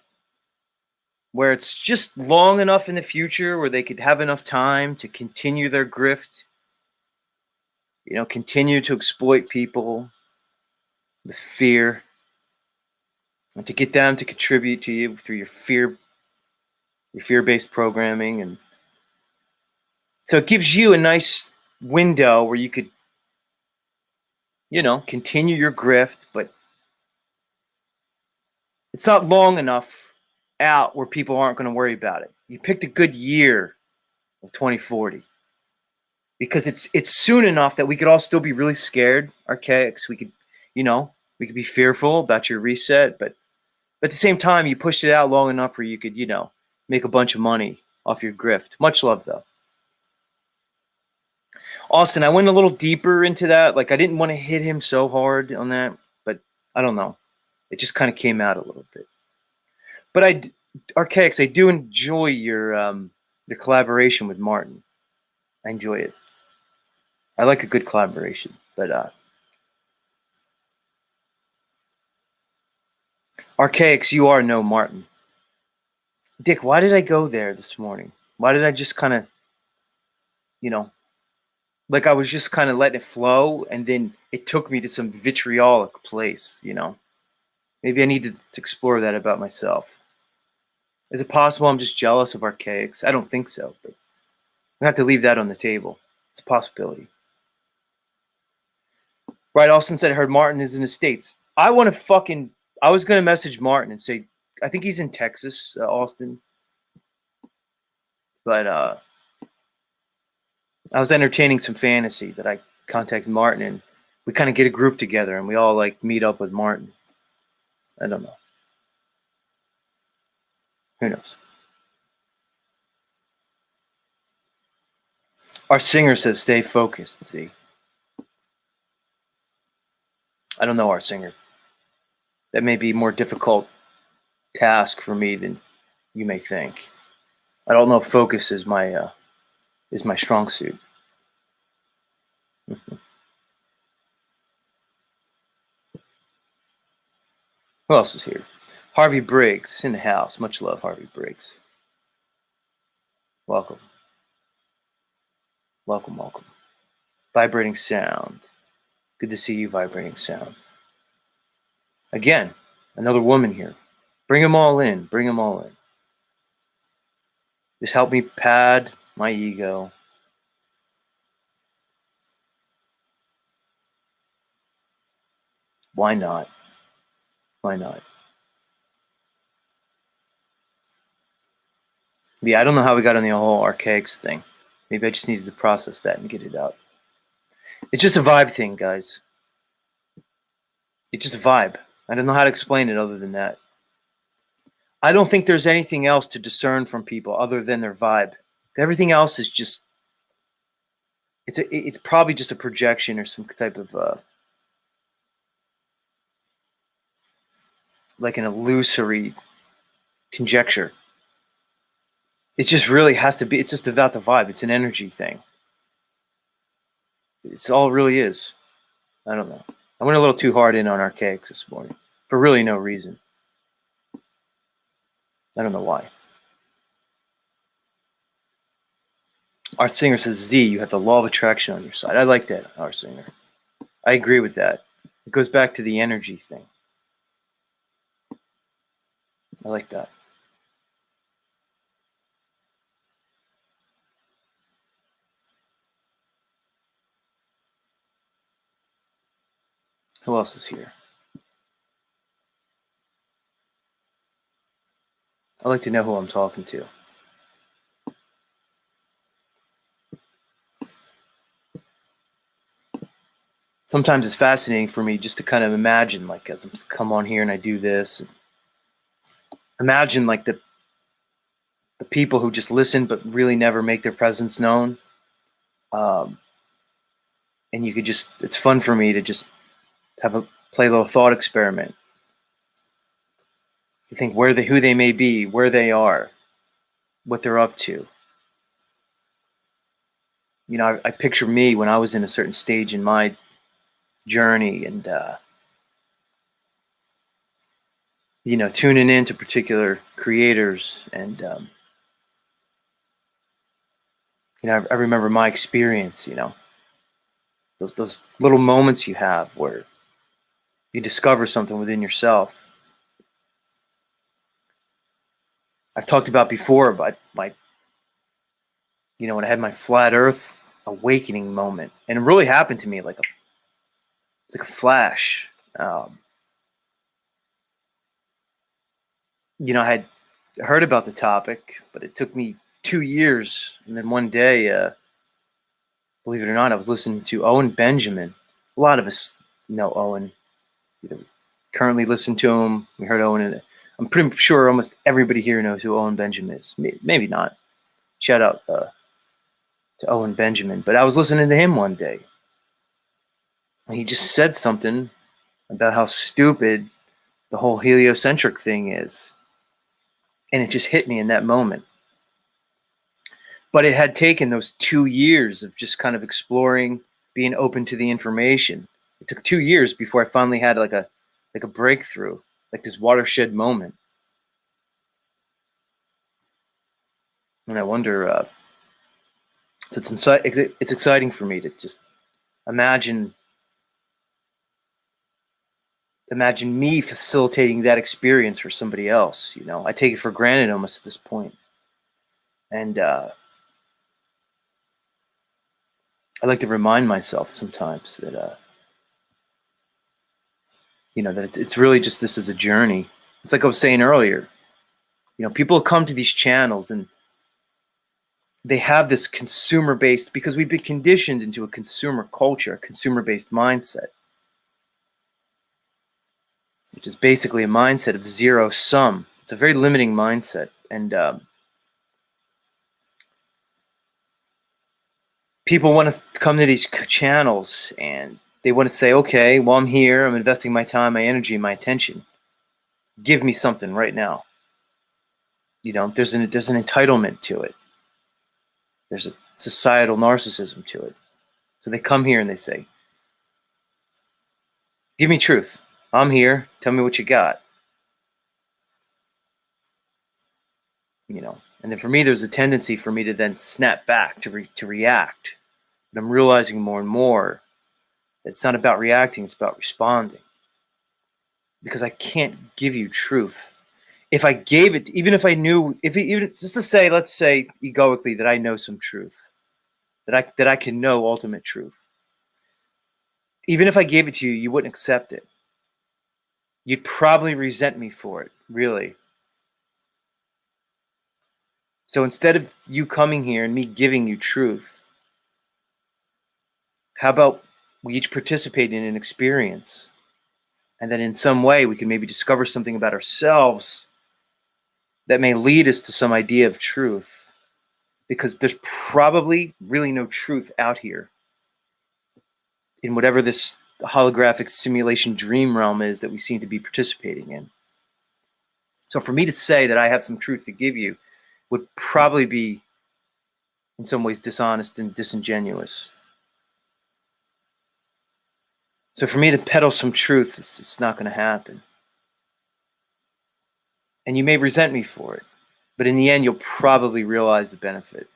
Speaker 1: where it's just long enough in the future where they could have enough time to continue their grift, you know, continue to exploit people with fear, and to get them to contribute to you through your fear-based programming. And so it gives you a nice window where you could, you know, continue your grift, but it's not long enough out where people aren't going to worry about it. You picked a good year of 2040 because it's soon enough that we could all still be really scared, Archaics. We could, you know, we could be fearful about your reset, but at the same time, you pushed it out long enough where you could, you know, make a bunch of money off your grift. Much love, though. Austin, I went a little deeper into that. Like, I didn't want to hit him so hard on that, but I don't know. It just kind of came out a little bit. But Archaics, I do enjoy your collaboration with Martin. I enjoy it. I like a good collaboration, but Archaics, you are no Martin. Dick, why did I go there this morning? Why did I just kind of, you know, like I was just kind of letting it flow, and then it took me to some vitriolic place, you know? Maybe I needed to explore that about myself. Is it possible I'm just jealous of Archaics? I don't think so, but we have to leave that on the table. It's a possibility. Right, Austin said I heard Martin is in the States. I was going to message Martin and say, I think he's in Texas, Austin. But I was entertaining some fantasy that I contact Martin, and we kind of get a group together and we all like meet up with Martin. I don't know. Who knows? Our singer says stay focused. See, I don't know our singer. That may be a more difficult task for me than you may think. I don't know if focus is my strong suit. Who else is here? Harvey Briggs in the house. Much love, Harvey Briggs. Welcome. Welcome, welcome. Vibrating sound. Good to see you, vibrating sound. Again, another woman here. Bring them all in. Bring them all in. Just help me pad my ego. Why not? Why not? Yeah, I don't know how we got on the whole archaics thing. Maybe I just needed to process that and get it out. It's just a vibe thing, guys. It's just a vibe. I don't know how to explain it other than that. I don't think there's anything else to discern from people other than their vibe. Everything else is just it's probably just a projection or some type of like an illusory conjecture. It just really has to be. It's just about the vibe. It's an energy thing. It's all it really is. I don't know. I went a little too hard in on archaics this morning for really no reason. I don't know why. Our singer says, Z, you have the law of attraction on your side. I like that, our singer. I agree with that. It goes back to the energy thing. I like that. Who else is here? I like to know who I'm talking to. Sometimes it's fascinating for me just to kind of imagine, like, as I come on here and I do this, imagine like the people who just listen but really never make their presence known. Um, and you could just, it's fun for me to just play a little thought experiment. You think who they may be, where they are, what they're up to. You know, I picture me when I was in a certain stage in my journey, and you know, tuning into particular creators, and you know, I remember my experience. You know, those little moments you have where you discover something within yourself. I've talked about before about my, you know, when I had my flat Earth awakening moment, and it really happened to me it's like a flash. You know, I had heard about the topic, but it took me 2 years, and then one day, believe it or not, I was listening to Owen Benjamin. A lot of us know Owen. Either currently listen to him. We heard Owen, and I'm pretty sure almost everybody here knows who Owen Benjamin is. Maybe not. Shout out to Owen Benjamin. But I was listening to him one day, and he just said something about how stupid the whole heliocentric thing is, and it just hit me in that moment. But it had taken those 2 years of just kind of exploring, being open to the information. It took 2 years before I finally had like a breakthrough, like this watershed moment. And I wonder, so it's exciting for me to just imagine me facilitating that experience for somebody else. You know, I take it for granted almost at this point. And I like to remind myself sometimes that you know, that it's really just, this is a journey. It's like I was saying earlier. You know, people come to these channels and they have this consumer-based, because we've been conditioned into a consumer culture, a consumer-based mindset, which is basically a mindset of zero sum. It's a very limiting mindset. And people want to come to these channels and they want to say, okay, well, I'm here, I'm investing my time, my energy, my attention. Give me something right now. There's an entitlement to it. There's a societal narcissism to it. So they come here and they say, give me truth. I'm here. Tell me what you got. And then for me, there's a tendency for me to then snap back, to react. But I'm realizing more and more that it's not about reacting, it's about responding. Because I can't give you truth. If I gave it, even if I knew, even just to say, let's say egoically that I know some truth, that I can know ultimate truth. Even if I gave it to you, you wouldn't accept it. You'd probably resent me for it, really. So instead of you coming here and me giving you truth, how about we each participate in an experience, and then in some way we can maybe discover something about ourselves that may lead us to some idea of truth, because there's probably really no truth out here in whatever this holographic simulation dream realm is that we seem to be participating in. So for me to say that I have some truth to give you would probably be in some ways dishonest and disingenuous. So for me to peddle some truth, it's not going to happen. And you may resent me for it, but in the end, you'll probably realize the benefit.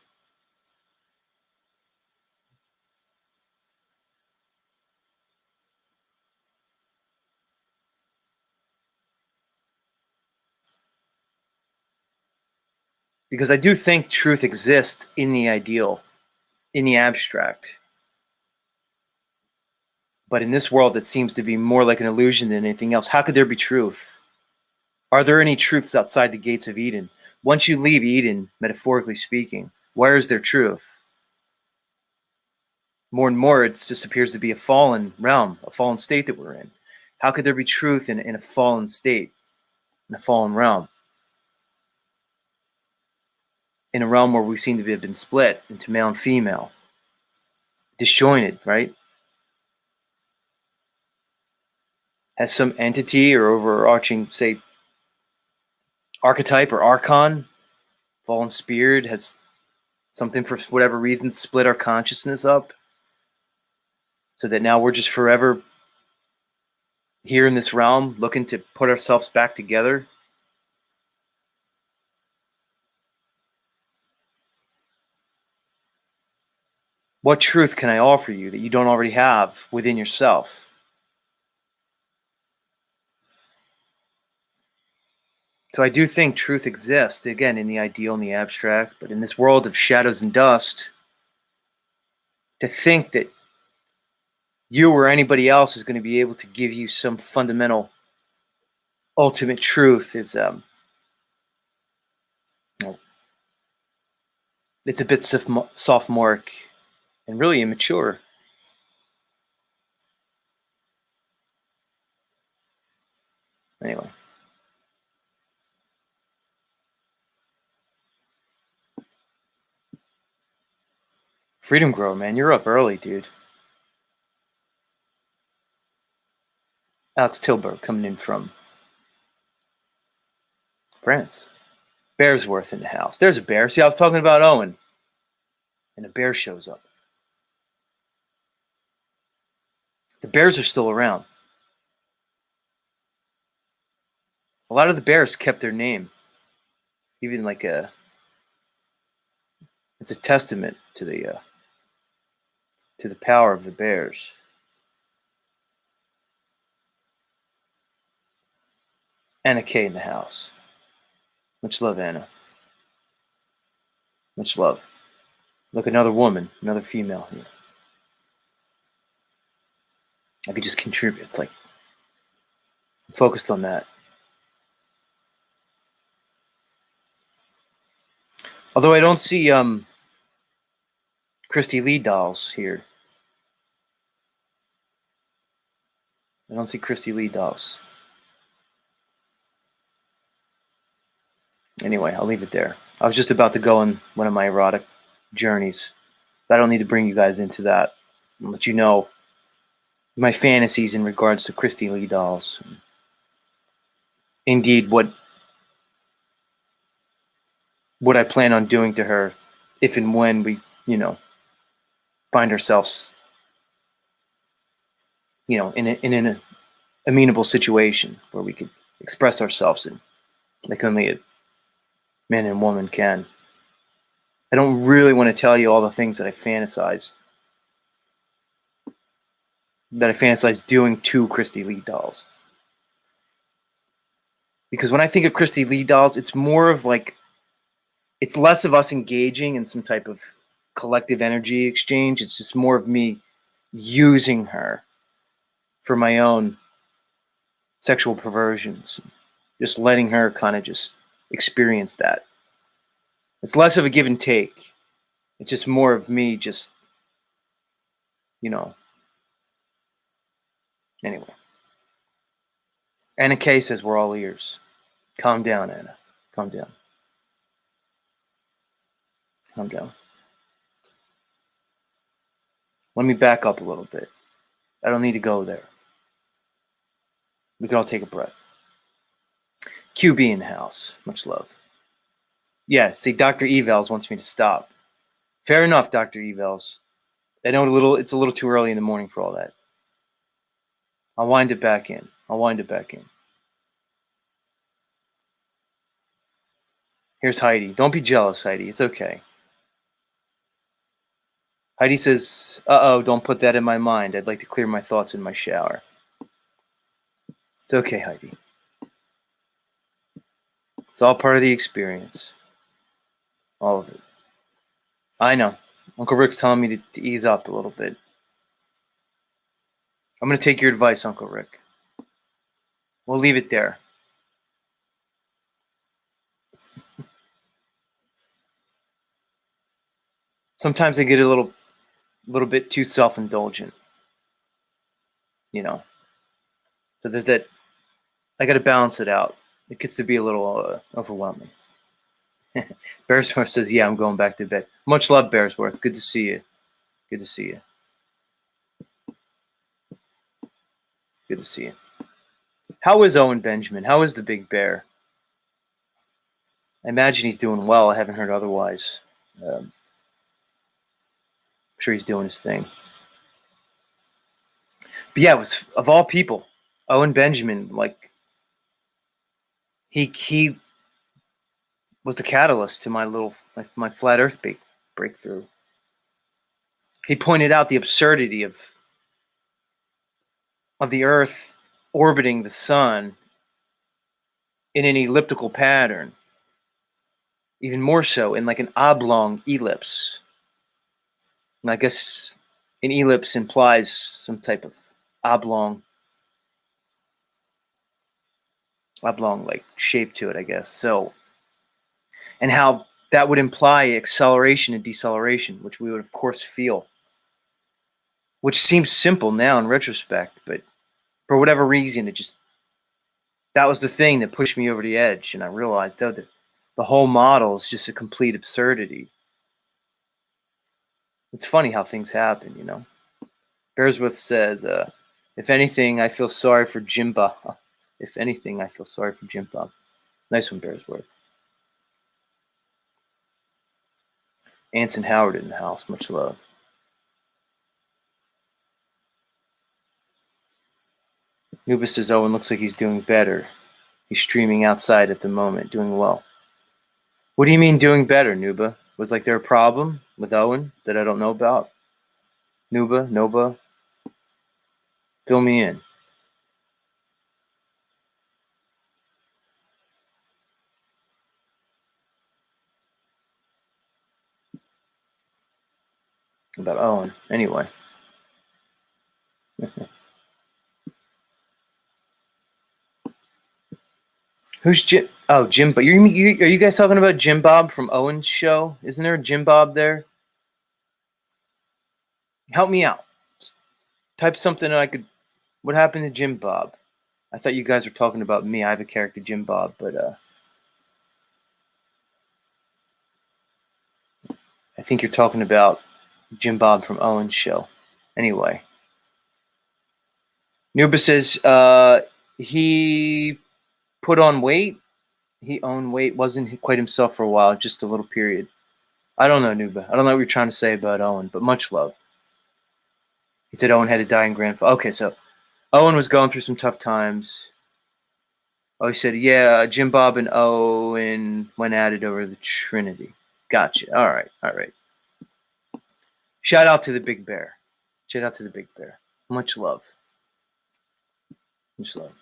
Speaker 1: Because I do think truth exists in the ideal, in the abstract. But in this world that seems to be more like an illusion than anything else, how could there be truth? Are there any truths outside the gates of Eden? Once you leave Eden, metaphorically speaking, where is there truth? More and more, it just appears to be a fallen realm, a fallen state that we're in. How could there be truth in a fallen state, in a fallen realm? In a realm where we seem to have been split into male and female, disjointed, right? Has some entity or overarching, say, archetype or archon, fallen spirit, has something for whatever reason split our consciousness up so that now we're just forever here in this realm looking to put ourselves back together? What truth can I offer you that you don't already have within yourself? So I do think truth exists, again, in the ideal and the abstract, but in this world of shadows and dust, to think that you or anybody else is going to be able to give you some fundamental ultimate truth is you know, it's a bit sophomoric and really immature. Anyway, Freedom Grow, man, you're up early, dude. Alex Tilburg coming in from France. Bearsworth in the house. There's a bear. See, I was talking about Owen, and a bear shows up. The bears are still around. A lot of the bears kept their name. Even like it's a testament to the power of the bears. Anna K in the house. Much love, Anna. Much love. Look, another woman, another female here. I could just contribute. It's like I'm focused on that. Although I don't see Christy Lee dolls here. I don't see Christy Lee dolls. Anyway, I'll leave it there. I was just about to go on one of my erotic journeys. But I don't need to bring you guys into that. I'll let you know my fantasies in regards to Christy Lee dolls. Indeed, what I plan on doing to her if and when we, find ourselves, in an amenable situation where we could express ourselves in like only a man and woman can. I don't really want to tell you all the things that I fantasize doing to Christy Lee dolls. Because when I think of Christy Lee dolls, it's more of like, it's less of us engaging in some type of collective energy exchange. It's just more of me using her for my own sexual perversions, just letting her kind of just experience that. It's less of a give and take. It's just more of me just, anyway. Anna Kay says we're all ears. Calm down, Anna. Calm down. Calm down. Let me back up a little bit. I don't need to go there. We can all take a breath. QB in the house. Much love. Yeah, see, Dr. Evels wants me to stop. Fair enough, Dr. Evels. I know it's a little too early in the morning for all that. I'll wind it back in. Here's Heidi. Don't be jealous, Heidi. It's okay. Heidi says, uh-oh, don't put that in my mind. I'd like to clear my thoughts in my shower. It's okay, Heidi. It's all part of the experience. All of it. I know. Uncle Rick's telling me to ease up a little bit. I'm going to take your advice, Uncle Rick. We'll leave it there. Sometimes I get a little bit too self-indulgent. So there's that. I got to balance it out. It gets to be a little overwhelming. Bearsworth says, yeah, I'm going back to bed. Much love, Bearsworth. Good to see you. Good to see you. How is Owen Benjamin? How is the big bear? I imagine he's doing well. I haven't heard otherwise. I'm sure he's doing his thing. But yeah, it was, of all people, Owen Benjamin, like, he was the catalyst to my flat earth breakthrough. He pointed out the absurdity of the earth orbiting the sun in an elliptical pattern, even more so in like an oblong ellipse. And I guess an ellipse implies some type of oblong like shape to it, I guess. So, and how that would imply acceleration and deceleration, which we would of course feel, which seems simple now in retrospect, but for whatever reason, that was the thing that pushed me over the edge. And I realized that the whole model is just a complete absurdity. It's funny how things happen, Bearsworth says, if anything, I feel sorry for Jimba. If anything, I feel sorry for Jimba. Nice one, Bearsworth. Anson Howard in the house. Much love. Nuba says, Owen looks like he's doing better. He's streaming outside at the moment, doing well. What do you mean doing better, Nuba? Was like there a problem with Owen that I don't know about? Nuba, fill me in. About Owen, anyway. Who's Jim? Oh, Jim. But are you guys talking about Jim Bob from Owen's show? Isn't there a Jim Bob there? Help me out. Type something I could. What happened to Jim Bob? I thought you guys were talking about me. I have a character, Jim Bob, but I think you're talking about Jim Bob from Owen's show. Anyway, Nuba says he put on weight. He owned weight, wasn't quite himself for a while, just a little period. I don't know, Nuba. I don't know what you're trying to say about Owen, but much love. He said Owen had a dying grandfather. Okay, so Owen was going through some tough times. Oh, he said, yeah, Jim Bob and Owen went at it over the Trinity. Gotcha. All right, all right. Shout out to the Big Bear. Shout out to the Big Bear. Much love. Much love.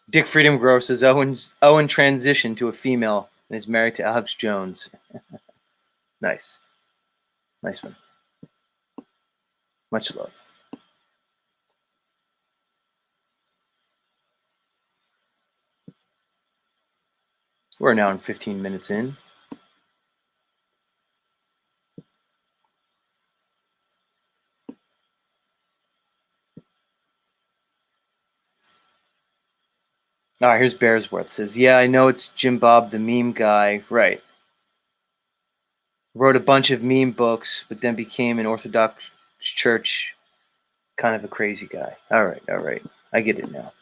Speaker 1: Dick Freedom Grow says Owen transitioned to a female and is married to Alex Jones. Nice. Nice one. Much love. We're now in 15 minutes in. All right, here's Bearsworth. Says, yeah, I know it's Jim Bob, the meme guy. Right. Wrote a bunch of meme books, but then became an Orthodox church kind of a crazy guy. All right, all right. I get it now.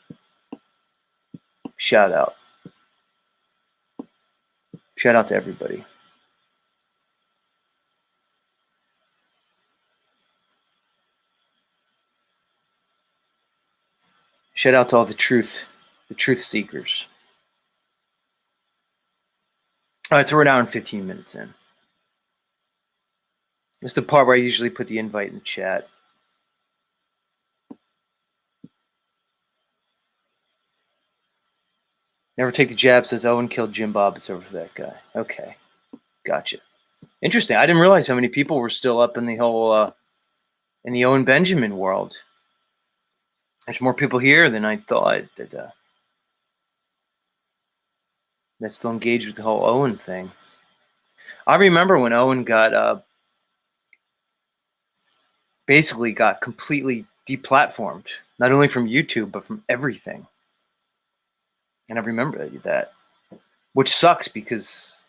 Speaker 1: Shout out. Shout out to everybody. Shout out to all the truth seekers. All right, so we're now in 15 minutes in. It's the part where I usually put the invite in the chat. Never take the jab says Owen killed Jim Bob. It's over for that guy. Okay, gotcha. Interesting. I didn't realize how many people were still up in the whole in the Owen Benjamin world. There's more people here than I thought that still engaged with the whole Owen thing. I remember when Owen got basically got completely deplatformed, not only from YouTube but from everything. And I remember that, which sucks because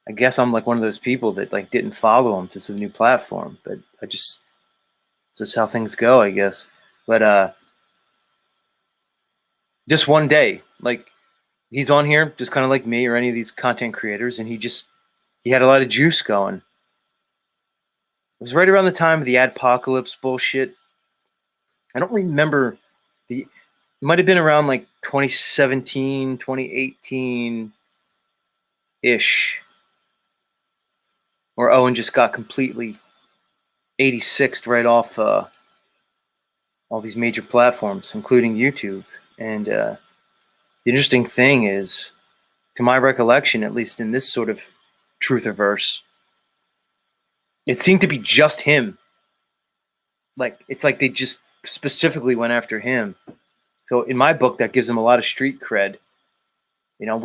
Speaker 1: I guess I'm like one of those people that like didn't follow him to some new platform, but I just that's how things go, I guess. But just one day, like he's on here, just kind of like me or any of these content creators, and he had a lot of juice going. It was right around the time of the adpocalypse bullshit. I don't remember it might have been around like 2017, 2018 ish, where Owen just got completely 86th right off all these major platforms, including YouTube. And the interesting thing is, to my recollection, at least in this sort of truthiverse, it seemed to be just him. Like it's like they just specifically went after him. So in my book, that gives him a lot of street cred. You know,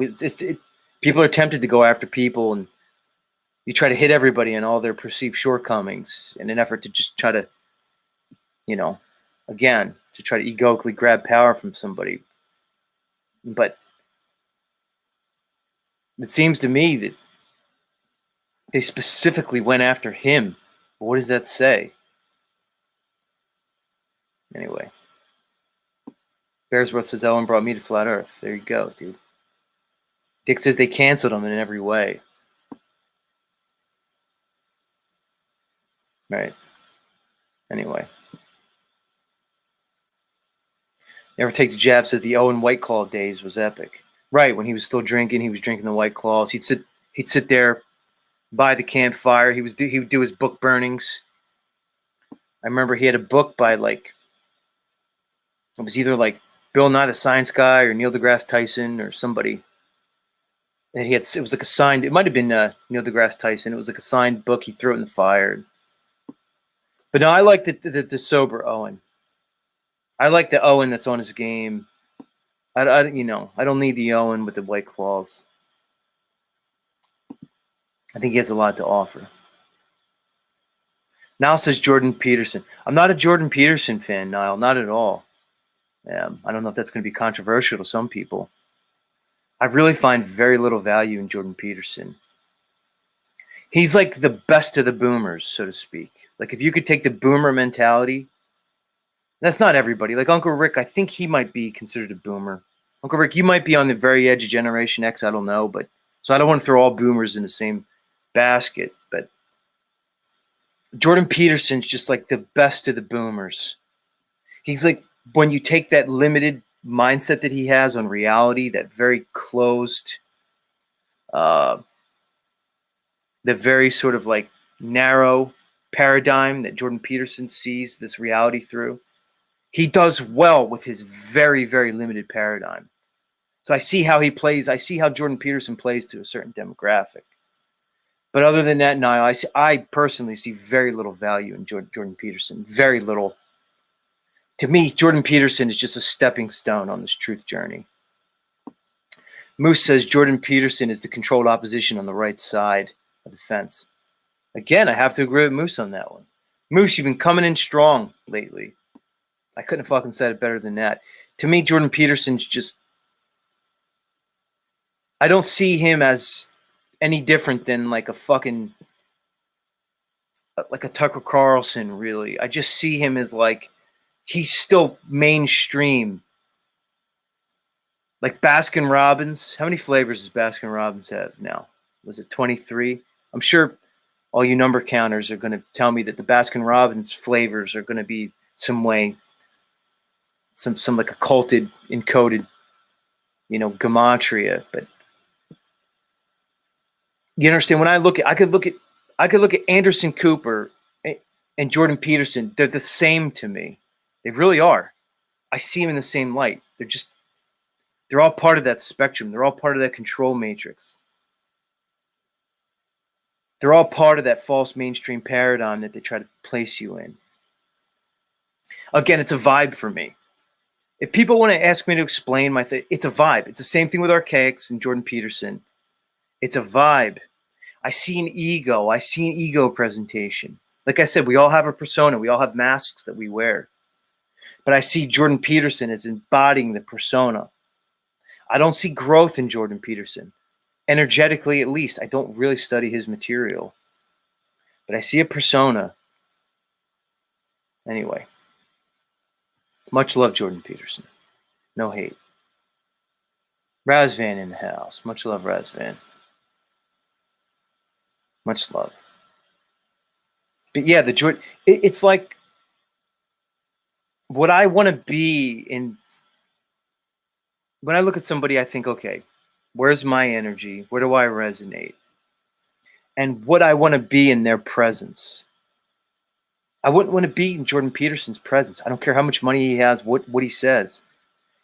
Speaker 1: people are tempted to go after people, and you try to hit everybody and all their perceived shortcomings in an effort to just try to, you know, again, to try to egoically grab power from somebody. But it seems to me that they specifically went after him. What does that say? Anyway, Bearsworth says Owen brought me to flat Earth. There you go, dude. Dick says they canceled him in every way. Right. Anyway. Never takes a jab says the Owen White Claw days was epic. Right, when he was still drinking, he was drinking the White Claws. He'd sit there by the campfire. He would do his book burnings. I remember he had a book by like it was either like Bill Nye the Science Guy or Neil deGrasse Tyson or somebody. And it was like a signed. It might have been Neil deGrasse Tyson. It was like a signed book. He threw it in the fire. But no, I like the sober Owen. I like the Owen that's on his game. I don't need the Owen with the White Claws. I think he has a lot to offer. Now says Jordan Peterson. I'm not a Jordan Peterson fan, Niall, not at all. I don't know if that's going to be controversial to some people. I really find very little value in Jordan Peterson. He's like the best of the boomers, so to speak. Like if you could take the boomer mentality, that's not everybody. Like Uncle Rick, I think he might be considered a boomer. Uncle Rick, you might be on the very edge of Generation X. I don't know, but so I don't want to throw all boomers in the same basket. But Jordan Peterson's just like the best of the boomers. He's like when you take that limited mindset that he has on reality, that very closed, the very sort of like narrow paradigm that Jordan Peterson sees this reality through. He does well with his very, very limited paradigm. So I see how he plays. I see how Jordan Peterson plays to a certain demographic. But other than that, Niall, I personally see very little value in Jordan Peterson. Very little. To me, Jordan Peterson is just a stepping stone on this truth journey. Moose says Jordan Peterson is the controlled opposition on the right side of the fence. Again, I have to agree with Moose on that one. Moose, you've been coming in strong lately. I couldn't have fucking said it better than that. To me, Jordan Peterson's just, I don't see him as any different than like a fucking, like a Tucker Carlson, really. I just see him as like, he's still mainstream. Like Baskin Robbins. How many flavors does Baskin Robbins have now? Was it 23? I'm sure all you number counters are going to tell me that the Baskin Robbins flavors are going to be some way, some like occulted, encoded, gematria. But you understand when I could look at Anderson Cooper and Jordan Peterson. They're the same to me. They really are. I see them in the same light. They're all part of that spectrum. They're all part of that control matrix. They're all part of that false mainstream paradigm that they try to place you in. Again, it's a vibe for me. If people want to ask me to explain my thing, it's a vibe. It's the same thing with Archaics and Jordan Peterson. It's a vibe. I see an ego. I see an ego presentation. Like I said, we all have a persona. We all have masks that we wear. But I see Jordan Peterson as embodying the persona. I don't see growth in Jordan Peterson. Energetically, at least. I don't really study his material. But I see a persona. Anyway. Much love, Jordan Peterson. No hate. Razvan in the house. Much love, Razvan. Much love. But yeah, the Jordan, it's like what I want to be in. When I look at somebody, I think, okay, where's my energy? Where do I resonate? And what I want to be in their presence. I wouldn't want to be in Jordan Peterson's presence. I don't care how much money he has, what he says.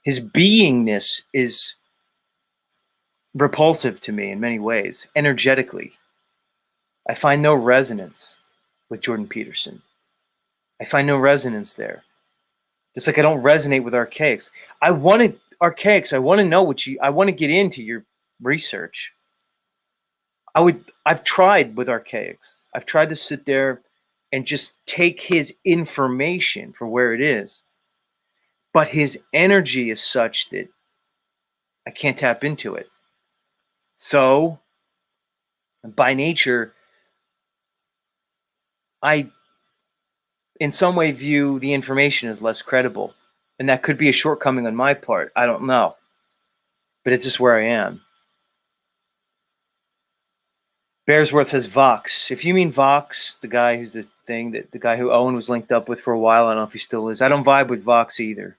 Speaker 1: His beingness is repulsive to me in many ways, energetically. I find no resonance with Jordan Peterson. I find no resonance there. Just like I don't resonate with Archaics. Archaics, I want to know I want to get into your research. I've tried with Archaics. I've tried to sit there and just take his information for where it is. But his energy is such that I can't tap into it. So, by nature, I, in some way, view the information as less credible. And that could be a shortcoming on my part. I don't know. But it's just where I am. Bearsworth says Vox. If you mean Vox, the guy who's the guy who Owen was linked up with for a while, I don't know if he still is. I don't vibe with Vox either.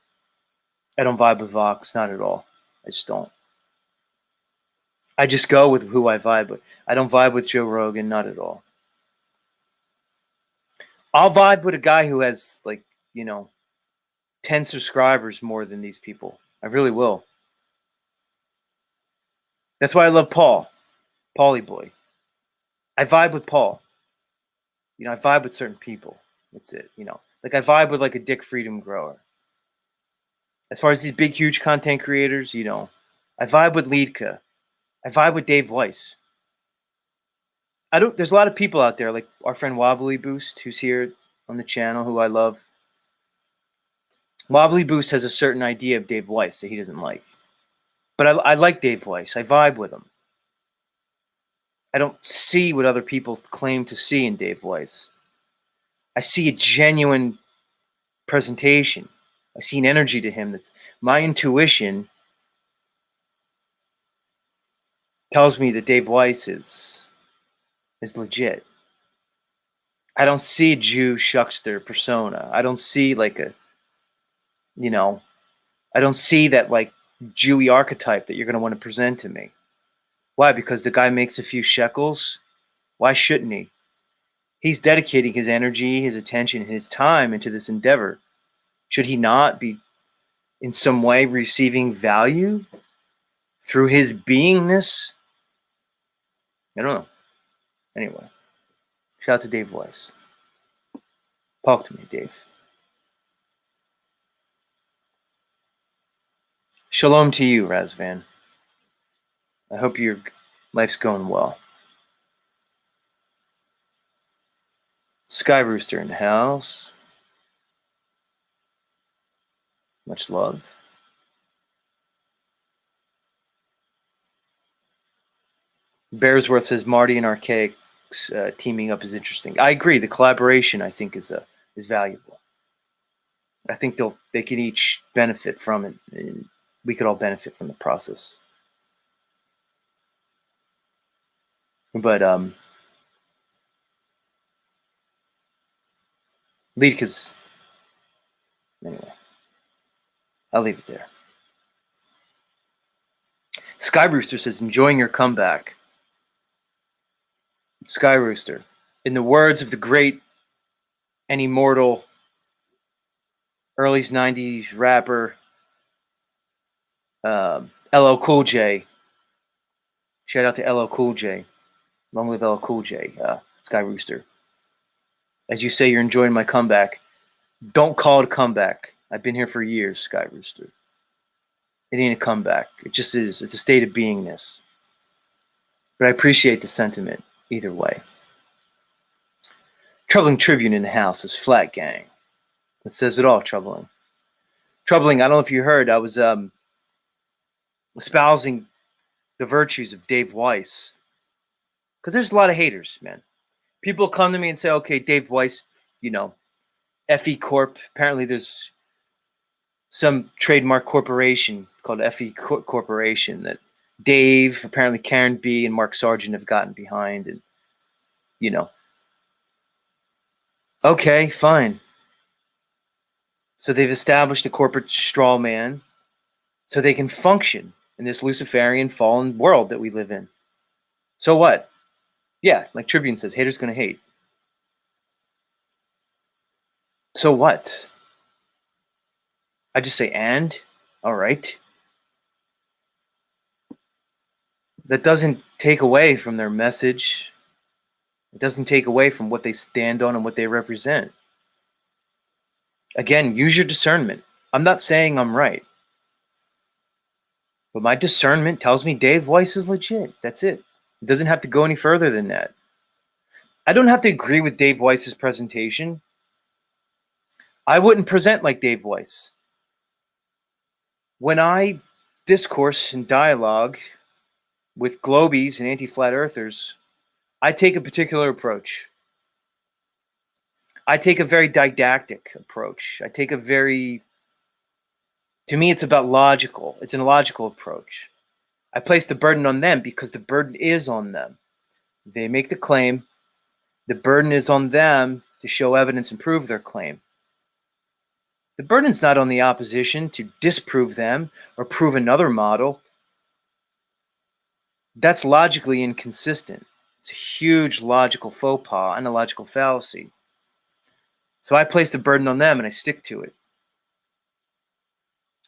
Speaker 1: I don't vibe with Vox, not at all. I just don't. I just go with who I vibe with. I don't vibe with Joe Rogan, not at all. I'll vibe with a guy who has 10 subscribers more than these people. I really will. That's why I love Paul. Paulie boy. I vibe with Paul. I vibe with certain people. That's it. Like I vibe with like a Dick Freedom grower. As far as these big, huge content creators, I vibe with Liedke. I vibe with Dave Weiss. There's a lot of people out there, like our friend Wobbly Boost, who's here on the channel, who I love. Wobbly Boost has a certain idea of Dave Weiss that he doesn't like. But I like Dave Weiss. I vibe with him. I don't see what other people claim to see in Dave Weiss. I see a genuine presentation. I see an energy to him that's my intuition tells me that Dave Weiss is legit. I don't see a Jew shuckster persona. I don't see like a, I don't see that like Jewy archetype that you're going to want to present to me. Why? Because the guy makes a few shekels? Why shouldn't he? He's dedicating his energy, his attention, his time into this endeavor. Should he not be in some way receiving value through his beingness? I don't know. Anyway, shout out to Dave Weiss. Talk to me, Dave. Shalom to you, Razvan. I hope your life's going well. Sky Rooster in the house. Much love. Bearsworth says Marty and Archaic teaming up is interesting. I agree. The collaboration, I think, is valuable. I think they can each benefit from it, and we could all benefit from the process. But Lidka's anyway. I'll leave it there. Sky Rooster says, enjoying your comeback. Sky Rooster, in the words of the great and immortal early 90s rapper LL Cool J. Shout out to LL Cool J. Long live LL Cool J, Sky Rooster. As you say, you're enjoying my comeback. Don't call it a comeback. I've been here for years, Sky Rooster. It ain't a comeback. It just is. It's a state of beingness. But I appreciate the sentiment either way. Troubling Tribune in the house is Flat Gang. That says it all, Troubling. Troubling, I don't know if you heard, I was espousing the virtues of Dave Weiss. Because there's a lot of haters, man. People come to me and say, okay, Dave Weiss, FE Corp. Apparently there's some trademark corporation called FE Corporation that Dave, apparently Karen B, and Mark Sargent have gotten behind. And, okay, fine. So they've established a corporate straw man so they can function in this Luciferian fallen world that we live in. So what? Yeah, like Tribune says, haters gonna hate. So what? I just say, and? All right. That doesn't take away from their message. It doesn't take away from what they stand on and what they represent. Again, use your discernment. I'm not saying I'm right. But my discernment tells me Dave Weiss is legit. That's it. It doesn't have to go any further than that. I don't have to agree with Dave Weiss's presentation. I wouldn't present like Dave Weiss. When I discourse and dialogue with globies and anti-flat earthers, I take a particular approach. I take a very didactic approach. To me, it's about logical. It's an illogical approach. I place the burden on them because the burden is on them. They make the claim. The burden is on them to show evidence and prove their claim. The burden's not on the opposition to disprove them or prove another model. That's logically inconsistent. It's a huge logical faux pas and a logical fallacy. So I place the burden on them and I stick to it.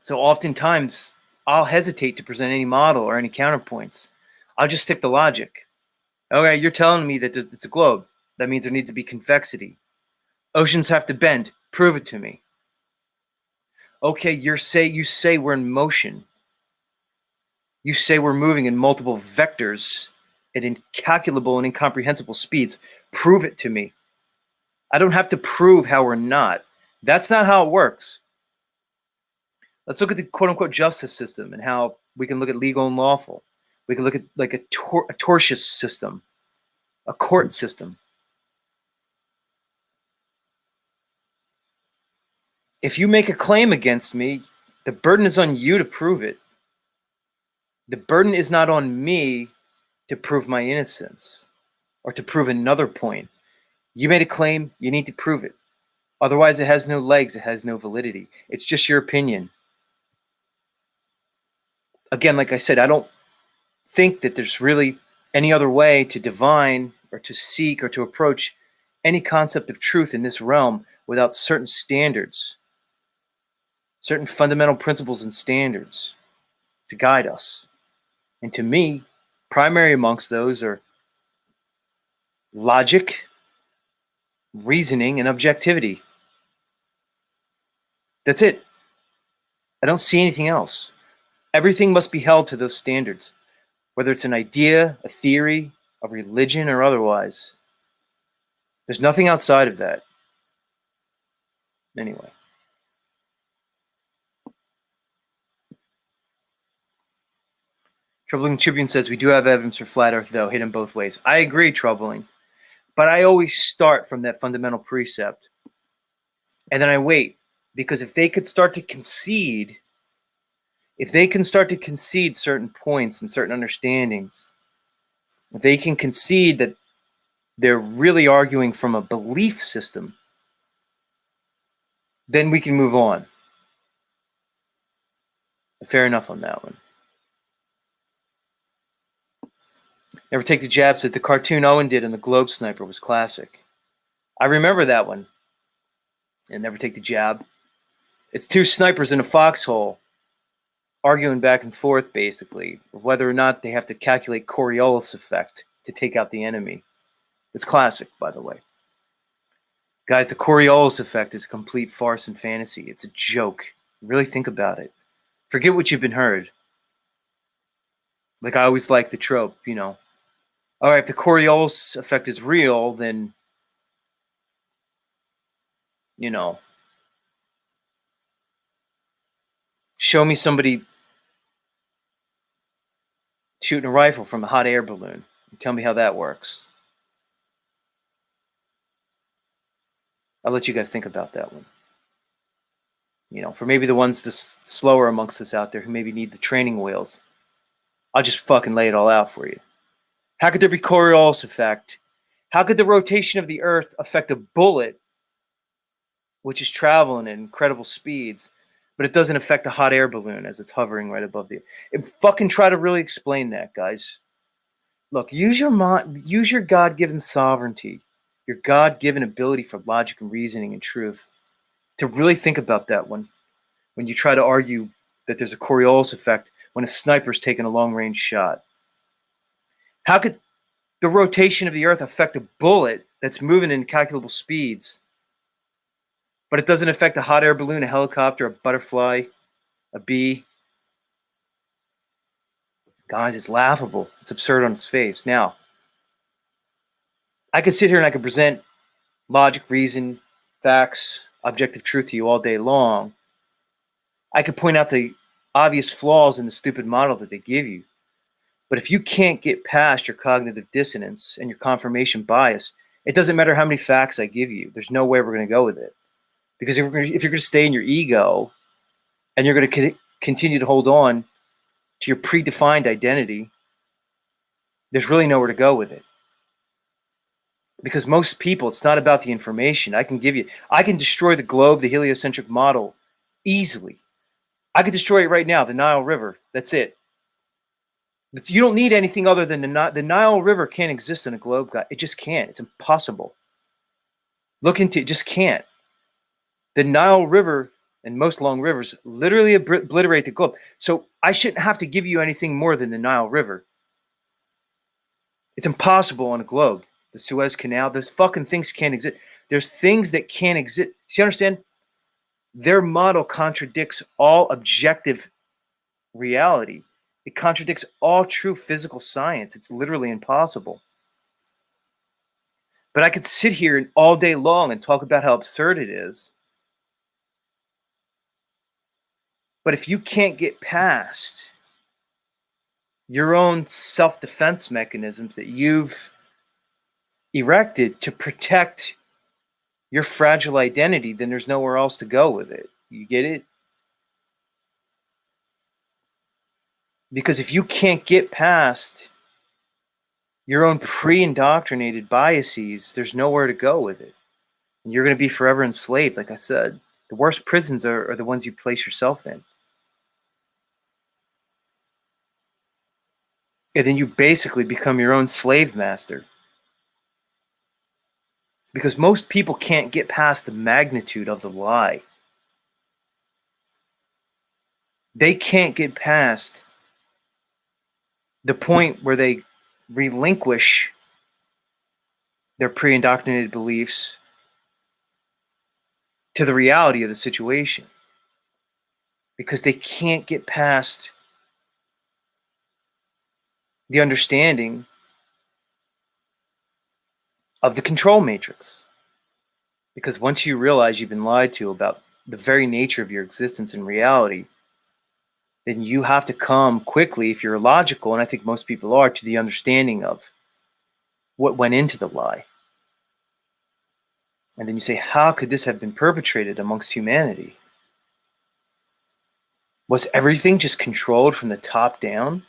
Speaker 1: So oftentimes I'll hesitate to present any model or any counterpoints. I'll just stick to logic. Okay, you're telling me that it's a globe. That means there needs to be convexity. Oceans have to bend. Prove it to me. Okay, you say we're in motion. You say we're moving in multiple vectors at incalculable and incomprehensible speeds. Prove it to me. I don't have to prove how we're not. That's not how it works. Let's look at the quote-unquote justice system and how we can look at legal and lawful. We can look at like a tortious system, a court system. If you make a claim against me, the burden is on you to prove it. The burden is not on me to prove my innocence or to prove another point. You made a claim, you need to prove it. Otherwise, it has no legs, it has no validity. It's just your opinion. Again, like I said, I don't think that there's really any other way to divine or to seek or to approach any concept of truth in this realm without certain standards, certain fundamental principles and standards to guide us. And to me, primary amongst those are logic, reasoning, and objectivity. That's it. I don't see anything else. Everything must be held to those standards, whether it's an idea, a theory, a religion, or otherwise. There's nothing outside of that. Anyway. Troubling Tribune says, we do have evidence for flat earth, though, hidden both ways. I agree, Troubling. But I always start from that fundamental precept. And then I wait. Because if they could start to concede, if they can start to concede certain points and certain understandings, if they can concede that they're really arguing from a belief system, then we can move on. Fair enough on that one. Never Take the Jab said the cartoon Owen did in the Globe Sniper was classic. I remember that one. And Never Take the Jab. It's two snipers in a foxhole arguing back and forth, basically, whether or not they have to calculate Coriolis effect to take out the enemy. It's classic, by the way. Guys, the Coriolis effect is a complete farce and fantasy. It's a joke. Really think about it. Forget what you've been heard. Like I always like the trope, you know. All right, if the Coriolis effect is real, then, you know, show me somebody shooting a rifle from a hot air balloon. Tell me how that works. I'll let you guys think about that one. You know, for maybe the ones that's slower amongst us out there who maybe need the training wheels, I'll just fucking lay it all out for you. How could there be Coriolis effect? How could the rotation of the Earth affect a bullet, which is traveling at incredible speeds, but it doesn't affect a hot air balloon as it's hovering right above the... Fucking try to really explain that, guys. Look, use your mind, use your God-given sovereignty, your God-given ability for logic and reasoning and truth to really think about that one when you try to argue that there's a Coriolis effect when a sniper's taking a long-range shot. How could the rotation of the Earth affect a bullet that's moving in incalculable speeds, but it doesn't affect a hot air balloon, a helicopter, a butterfly, a bee? Guys, it's laughable. It's absurd on its face. Now, I could sit here and I could present logic, reason, facts, objective truth to you all day long. I could point out the obvious flaws in the stupid model that they give you. But if you can't get past your cognitive dissonance and your confirmation bias, it doesn't matter how many facts I give you. There's no way we're going to go with it. Because if you're going to stay in your ego and you're going to continue to hold on to your predefined identity, there's really nowhere to go with it. Because most people, it's not about the information. I can destroy the globe, the heliocentric model, easily. I could destroy it right now, the Nile River. That's it. You don't need anything other than the Nile River can't exist in a globe, guy. It just can't. It's impossible. Look into it. Just can't. The Nile River and most long rivers literally obliterate the globe. So I shouldn't have to give you anything more than the Nile River. It's impossible on a globe. The Suez Canal, those fucking things can't exist. There's things that can't exist. See, you understand? Their model contradicts all objective reality. It contradicts all true physical science. It's literally impossible. But I could sit here all day long and talk about how absurd it is. But if you can't get past your own self-defense mechanisms that you've erected to protect your fragile identity, then there's nowhere else to go with it. You get it? Because if you can't get past your own pre-indoctrinated biases, there's nowhere to go with it. And you're going to be forever enslaved, like I said. The worst prisons are the ones you place yourself in. And then you basically become your own slave master. Because most people can't get past the magnitude of the lie. They can't get past the point where they relinquish their pre-indoctrinated beliefs to the reality of the situation. Because they can't get past the understanding of the control matrix. Because once you realize you've been lied to about the very nature of your existence and reality, then you have to come quickly, if you're logical, and I think most people are, to the understanding of what went into the lie. And then you say, how could this have been perpetrated amongst humanity? Was everything just controlled from the top down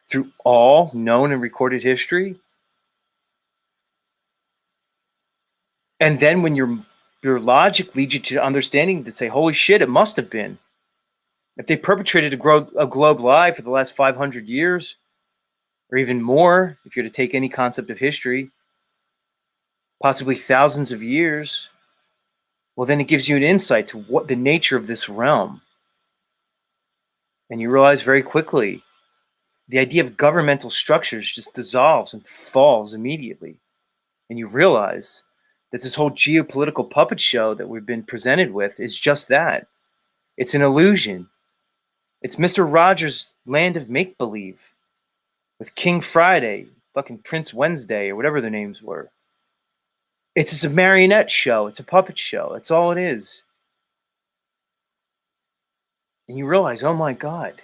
Speaker 1: through all known and recorded history? And then when your logic leads you to understanding to say, holy shit, it must have been. If they perpetrated a globe lie for the last 500 years, or even more, if you're to take any concept of history, possibly thousands of years, well, then it gives you an insight to what the nature of this realm. And you realize very quickly the idea of governmental structures just dissolves and falls immediately. And you realize that this whole geopolitical puppet show that we've been presented with is just that. It's an illusion. It's Mr. Rogers' land of make-believe with King Friday, fucking Prince Wednesday, or whatever their names were. It's just a marionette show. It's a puppet show. That's all it is. And you realize, oh my God.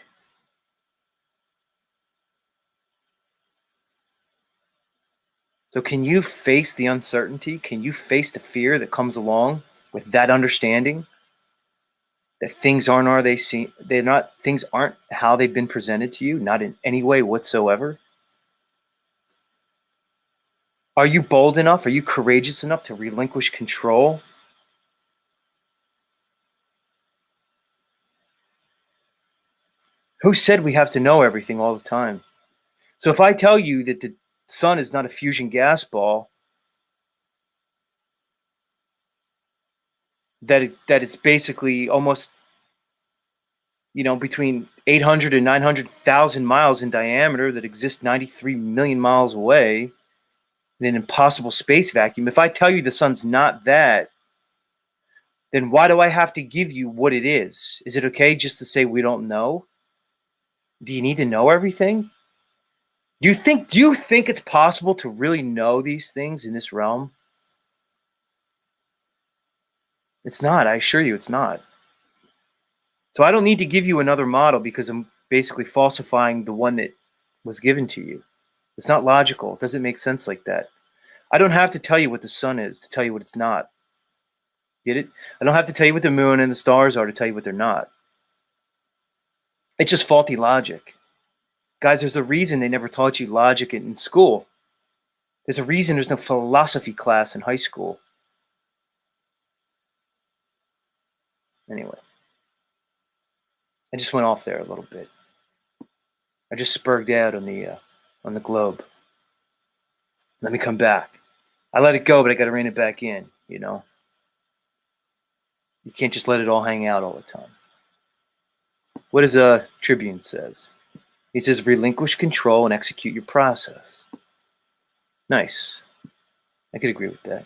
Speaker 1: So can you face the uncertainty? Can you face the fear that comes along with that understanding that things aren't things aren't how they've been presented to you, not in any way whatsoever? Are you bold enough? Are you courageous enough to relinquish control? Who said we have to know everything all the time? So if I tell you that the sun is not a fusion gas ball, that it's basically almost, between 800 and 900,000 miles in diameter, that exists 93 million miles away in an impossible space vacuum. If I tell you the sun's not that, then why do I have to give you what it is? Is it okay just to say we don't know? Do you need to know everything? Do you think it's possible to really know these things in this realm? It's not. I assure you it's not. So I don't need to give you another model because I'm basically falsifying the one that was given to you. It's not logical. It doesn't make sense like that. I don't have to tell you what the sun is to tell you what it's not. Get it? I don't have to tell you what the moon and the stars are to tell you what they're not. It's just faulty logic. Guys, there's a reason they never taught you logic in school. There's a reason there's no philosophy class in high school. Anyway, I just went off there a little bit. I just spurred out on the globe. Let me come back. I let it go, but I got to rein it back in. You can't just let it all hang out all the time. What does Tribune says? He says, relinquish control and execute your process. Nice. I could agree with that.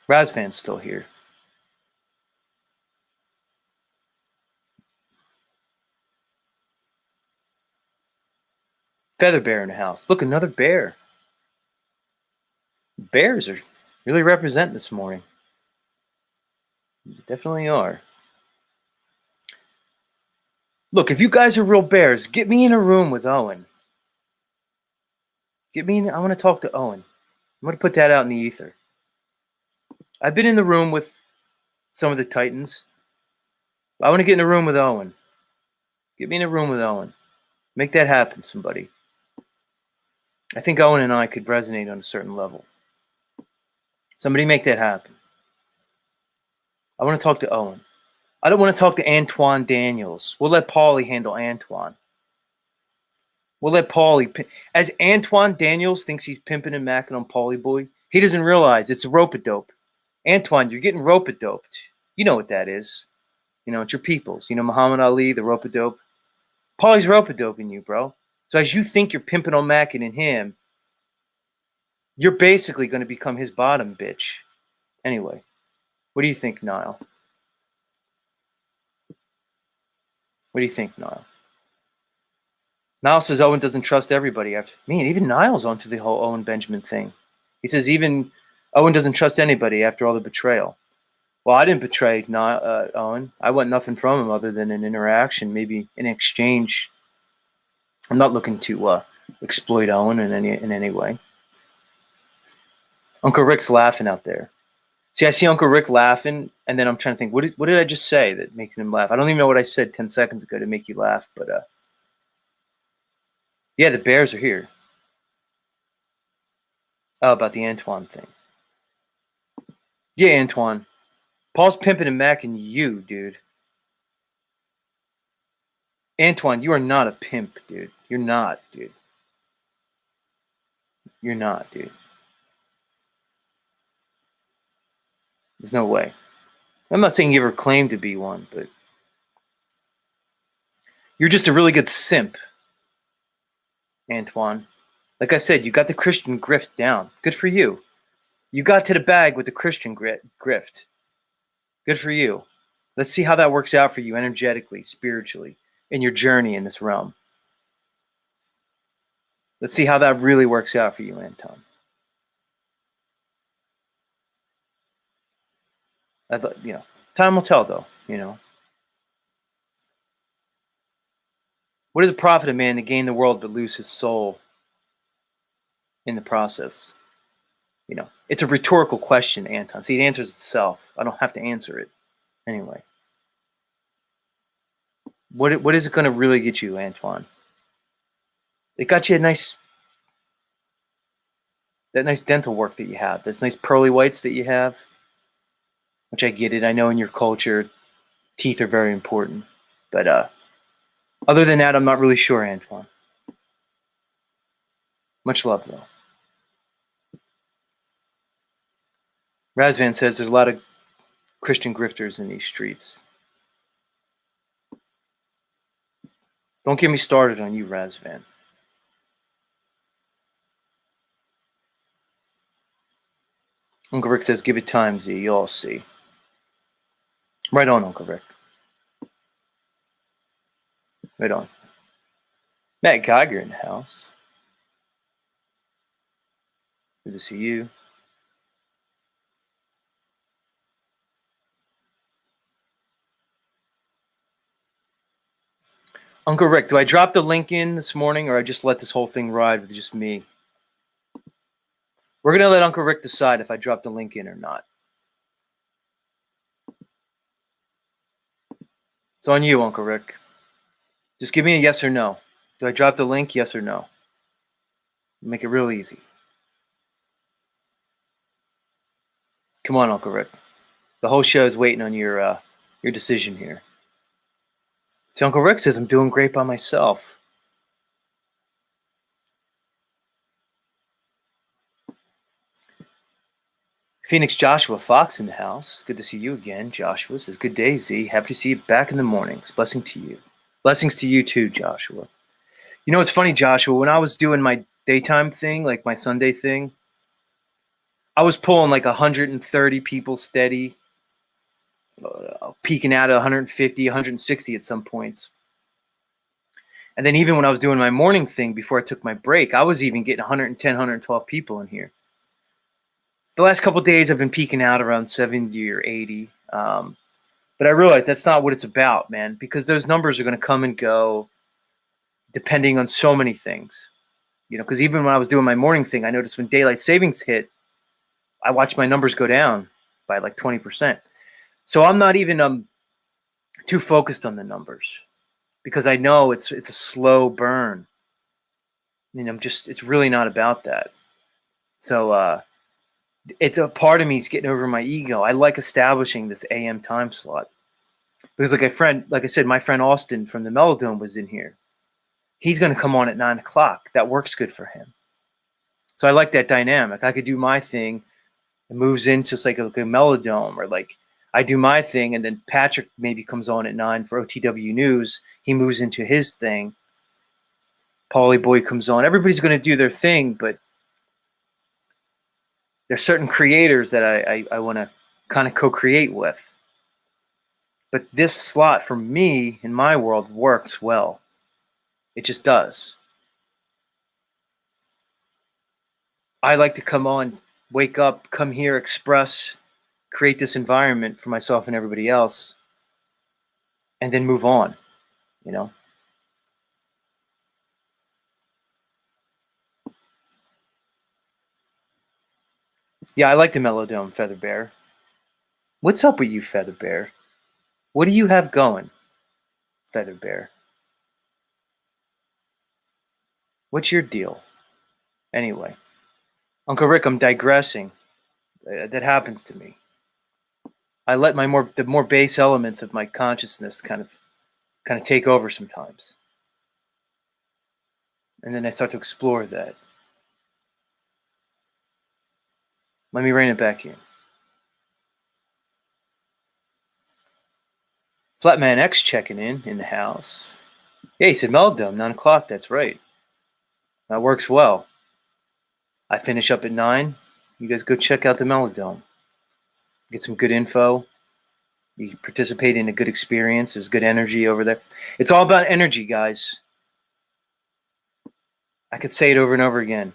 Speaker 1: Razvan's still here. Feather bear in the house. Look, another bear. Bears are really representing this morning. You definitely are. Look, if you guys are real bears, get me in a room with Owen. I want to talk to Owen. I'm going to put that out in the ether. I've been in the room with some of the Titans. I want to get in a room with Owen. Get me in a room with Owen. Make that happen, somebody. I think Owen and I could resonate on a certain level. Somebody make that happen. I want to talk to Owen. I don't want to talk to Antoine Daniels. We'll let Paulie handle Antoine. We'll let Paulie. As Antoine Daniels thinks he's pimping and macking on Paulie boy, he doesn't realize it's a rope-a-dope. Antoine, you're getting rope-a-doped. You know what that is. You know, it's your peoples. You know Muhammad Ali, the rope-a-dope. Paulie's rope-a-doping you, bro. So as you think you're pimping on macking in him, you're basically going to become his bottom bitch. Anyway, what do you think, Niall? What do you think, Niall? Niall says Owen doesn't trust everybody. Man, even Niall's onto the whole Owen Benjamin thing. He says even Owen doesn't trust anybody after all the betrayal. Well, I didn't betray Owen. I want nothing from him other than an interaction, maybe an exchange. I'm not looking to exploit Owen in any way. Uncle Rick's laughing out there. See, I see Uncle Rick laughing, and then I'm trying to think, what did I just say that makes him laugh? I don't even know what I said 10 seconds ago to make you laugh, but yeah, the Bears are here. Oh, about the Antoine thing. Yeah, Antoine. Paul's pimping and macking you, dude. Antoine, you are not a pimp, dude. You're not, dude. You're not, dude. There's no way. I'm not saying you ever claimed to be one, but you're just a really good simp, Antoine. Like I said, you got the Christian grift down. Good for you. You got to the bag with the Christian grift. Good for you. Let's see how that works out for you energetically, spiritually, in your journey in this realm. Let's see how that really works out for you, Anton. I thought, time will tell, though, What does it profit a man to gain the world but lose his soul in the process? It's a rhetorical question, Anton. See, it answers itself. I don't have to answer it. Anyway. What is it going to really get you, Antoine? It got you that nice dental work that you have, those nice pearly whites that you have, which I get it. I know in your culture, teeth are very important. But other than that, I'm not really sure, Antoine. Much love, though. Razvan says there's a lot of Christian grifters in these streets. Don't get me started on you, Razvan. Uncle Rick says, give it time, Z. You'll all see. Right on, Uncle Rick. Right on. Matt Geiger in the house. Good to see you. Uncle Rick, do I drop the link in this morning or I just let this whole thing ride with just me? We're going to let Uncle Rick decide if I drop the link in or not. It's on you, Uncle Rick. Just give me a yes or no. Do I drop the link, yes or no? Make it real easy. Come on, Uncle Rick. The whole show is waiting on your decision here. See, Uncle Rick says I'm doing great by myself. Phoenix Joshua Fox in the house. Good to see you again. Joshua says, good day, Z. Happy to see you back in the mornings. Blessing to you. Blessings to you too, Joshua. You know, it's funny, Joshua, when I was doing my daytime thing, like my Sunday thing, I was pulling like 130 people steady, peaking out at 150, 160 at some points. And then even when I was doing my morning thing before I took my break, I was even getting 110, 112 people in here. The last couple of days I've been peaking out around 70 or 80. But I realized that's not what it's about, man, because those numbers are going to come and go depending on so many things. Because even when I was doing my morning thing, I noticed when daylight savings hit, I watched my numbers go down by like 20%. So I'm not even too focused on the numbers because I know it's a slow burn. It's really not about that. So it's a part of me is getting over my ego. I like establishing this AM time slot because like I said, my friend Austin from the Melodome was in here. He's going to come on at 9 o'clock. That works good for him. So I like that dynamic. I could do my thing and moves into like a Melodome, or like I do my thing and then Patrick maybe comes on at 9 for OTW News. He moves into his thing. Paulie Boy comes on. Everybody's going to do their thing, but there's certain creators that I want to kind of co-create with. But this slot for me in my world works well. It just does. I like to come on, wake up, come here, express, create this environment for myself and everybody else, and then move on, you know? Yeah, I like the Melodome, Feather Bear. What's up with you, Feather Bear? What do you have going, Feather Bear? What's your deal? Anyway, Uncle Rick, I'm digressing. That happens to me. I let the more base elements of my consciousness kind of take over sometimes. And then I start to explore that. Let me rein it back in. Flatman X checking in the house. Yeah, he said Melodome, 9 o'clock, that's right. That works well. I finish up at 9. You guys go check out the Melodome. Get some good info. You participate in a good experience. There's good energy over there. It's all about energy, guys. I could say it over and over again.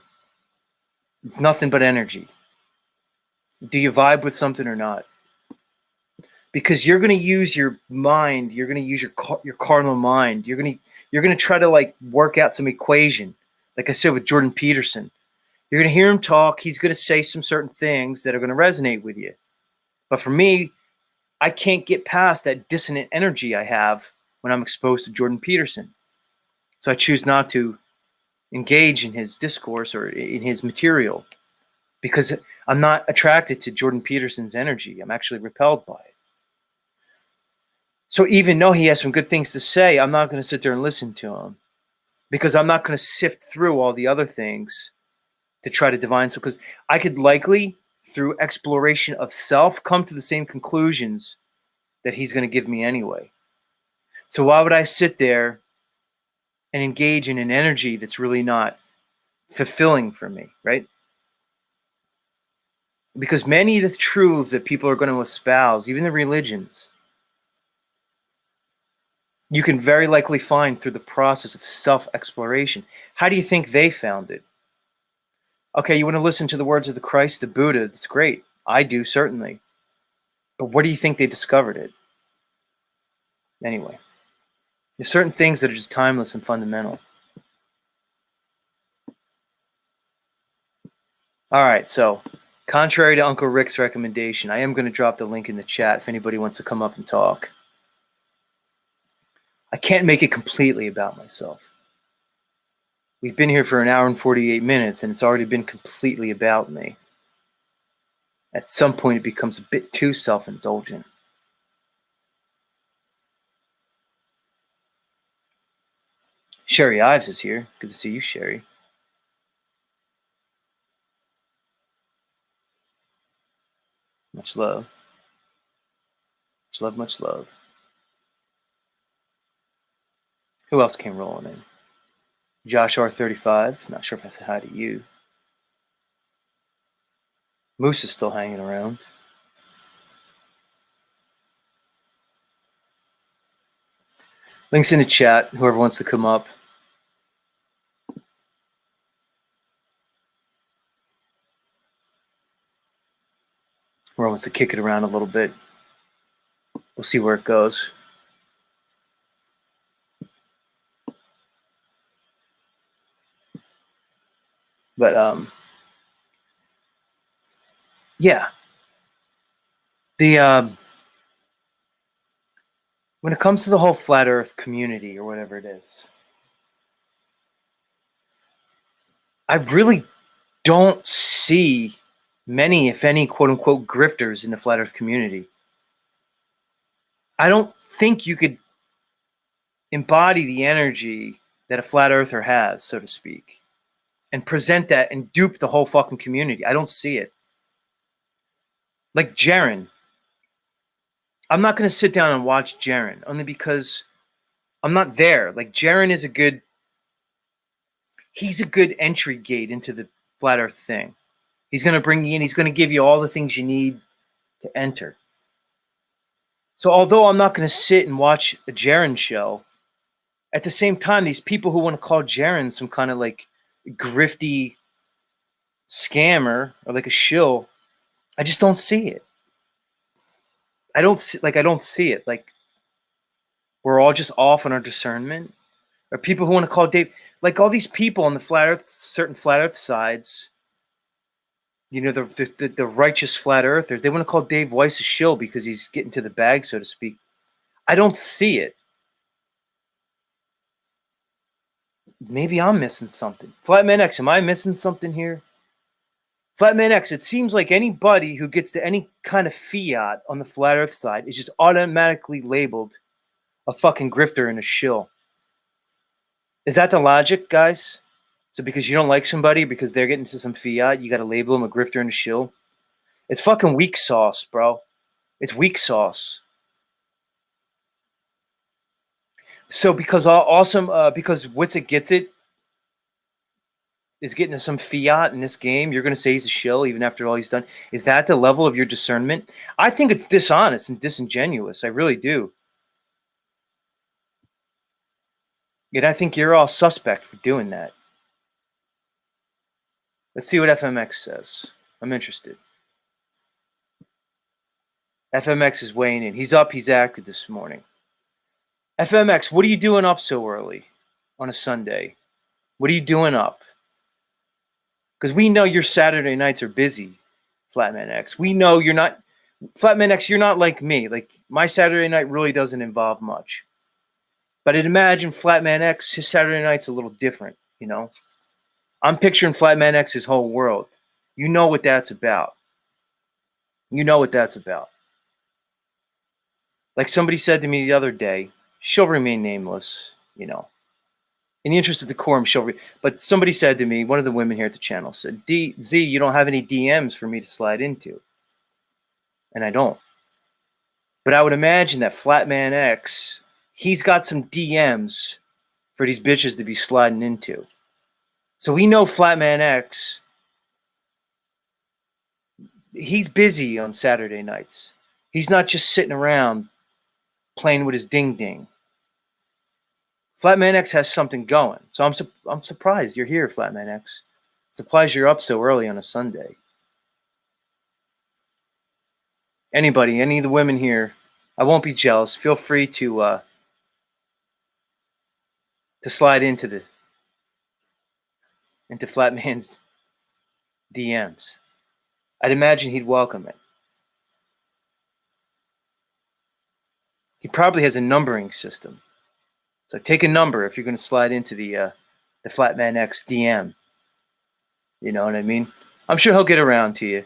Speaker 1: It's nothing but energy. Do you vibe with something or not? Because you're going to use your mind. You're going to use your cardinal mind. You're going to try to like work out some equation. Like I said with Jordan Peterson, you're going to hear him talk. He's going to say some certain things that are going to resonate with you. But for me, I can't get past that dissonant energy I have when I'm exposed to Jordan Peterson. So I choose not to engage in his discourse or in his material because I'm not attracted to Jordan Peterson's energy. I'm actually repelled by it. So even though he has some good things to say, I'm not going to sit there and listen to him because I'm not going to sift through all the other things to try to divine. So because I could likely, through exploration of self, come to the same conclusions that he's going to give me anyway. So why would I sit there and engage in an energy that's really not fulfilling for me, right? Because many of the truths that people are going to espouse, even the religions, you can very likely find through the process of self-exploration. How do you think they found it? Okay, you want to listen to the words of the Christ, the Buddha, that's great. I do, certainly. But where do you think they discovered it? Anyway, there's certain things that are just timeless and fundamental. All right, so contrary to Uncle Rick's recommendation, I am going to drop the link in the chat if anybody wants to come up and talk. I can't make it completely about myself. We've been here for an hour and 48 minutes, and it's already been completely about me. At some point, it becomes a bit too self-indulgent. Sherry Ives is here. Good to see you, Sherry. Much love. Much love, much love. Who else came rolling in? Josh R35. Not sure if I said hi to you. Moose is still hanging around. Links in the chat, whoever wants to come up. Roy wants to kick it around a little bit. We'll see where it goes. But yeah. The when it comes to the whole flat Earth community or whatever it is, I really don't see many, if any, quote unquote grifters in the flat Earth community. I don't think you could embody the energy that a flat earther has, so to speak, and present that and dupe the whole fucking community. I don't see it. Like Jaren, I'm not going to sit down and watch Jaren only because I'm not there. Like Jaren is he's a good entry gate into the flat earth thing. He's going to bring you in. He's going to give you all the things you need to enter. So although I'm not going to sit and watch a Jaren show, at the same time, these people who want to call Jaren some kind of like grifty scammer or like a shill, I just don't see it. I don't see it. Like we're all just off on our discernment. Or people who want to call Dave, like all these people on the flat earth, certain flat earth sides, you know, the righteous flat earthers, they want to call Dave Weiss a shill because he's getting to the bag, so to speak. I don't see it. Maybe I'm missing something. Flatman X, am I missing something here? Flatman X, it seems like anybody who gets to any kind of fiat on the flat earth side is just automatically labeled a fucking grifter and a shill. Is that the logic, guys? So because you don't like somebody because they're getting to some fiat, you got to label them a grifter and a shill? It's fucking weak sauce, bro. It's weak sauce. So because because Witsit gets it, is getting to some fiat in this game, you're going to say he's a shill even after all he's done? Is that the level of your discernment? I think it's dishonest and disingenuous. I really do. And I think you're all suspect for doing that. Let's see what FMX says. I'm interested. FMX is weighing in. He's up. He's active this morning. FMX, what are you doing up so early on a Sunday? What are you doing up? Because we know your Saturday nights are busy, Flatman X. We know you're not, Flatman X, you're not like me. Like, my Saturday night really doesn't involve much. But I'd imagine Flatman X, his Saturday night's a little different, you know? I'm picturing Flatman X's whole world. You know what that's about. You know what that's about. Like somebody said to me the other day, she'll remain nameless, you know. In the interest of decorum, but somebody said to me, one of the women here at the channel said, Z, you don't have any DMs for me to slide into. And I don't. But I would imagine that Flatman X, he's got some DMs for these bitches to be sliding into. So we know Flatman X, he's busy on Saturday nights. He's not just sitting around playing with his ding-ding. Flatman X has something going. So I'm surprised you're here, Flatman X. Surprised you're up so early on a Sunday. Anybody, any of the women here, I won't be jealous. Feel free to slide into Flatman's DMs. I'd imagine he'd welcome it. He probably has a numbering system. So take a number if you're going to slide into the Flatman X DM. You know what I mean? I'm sure he'll get around to you.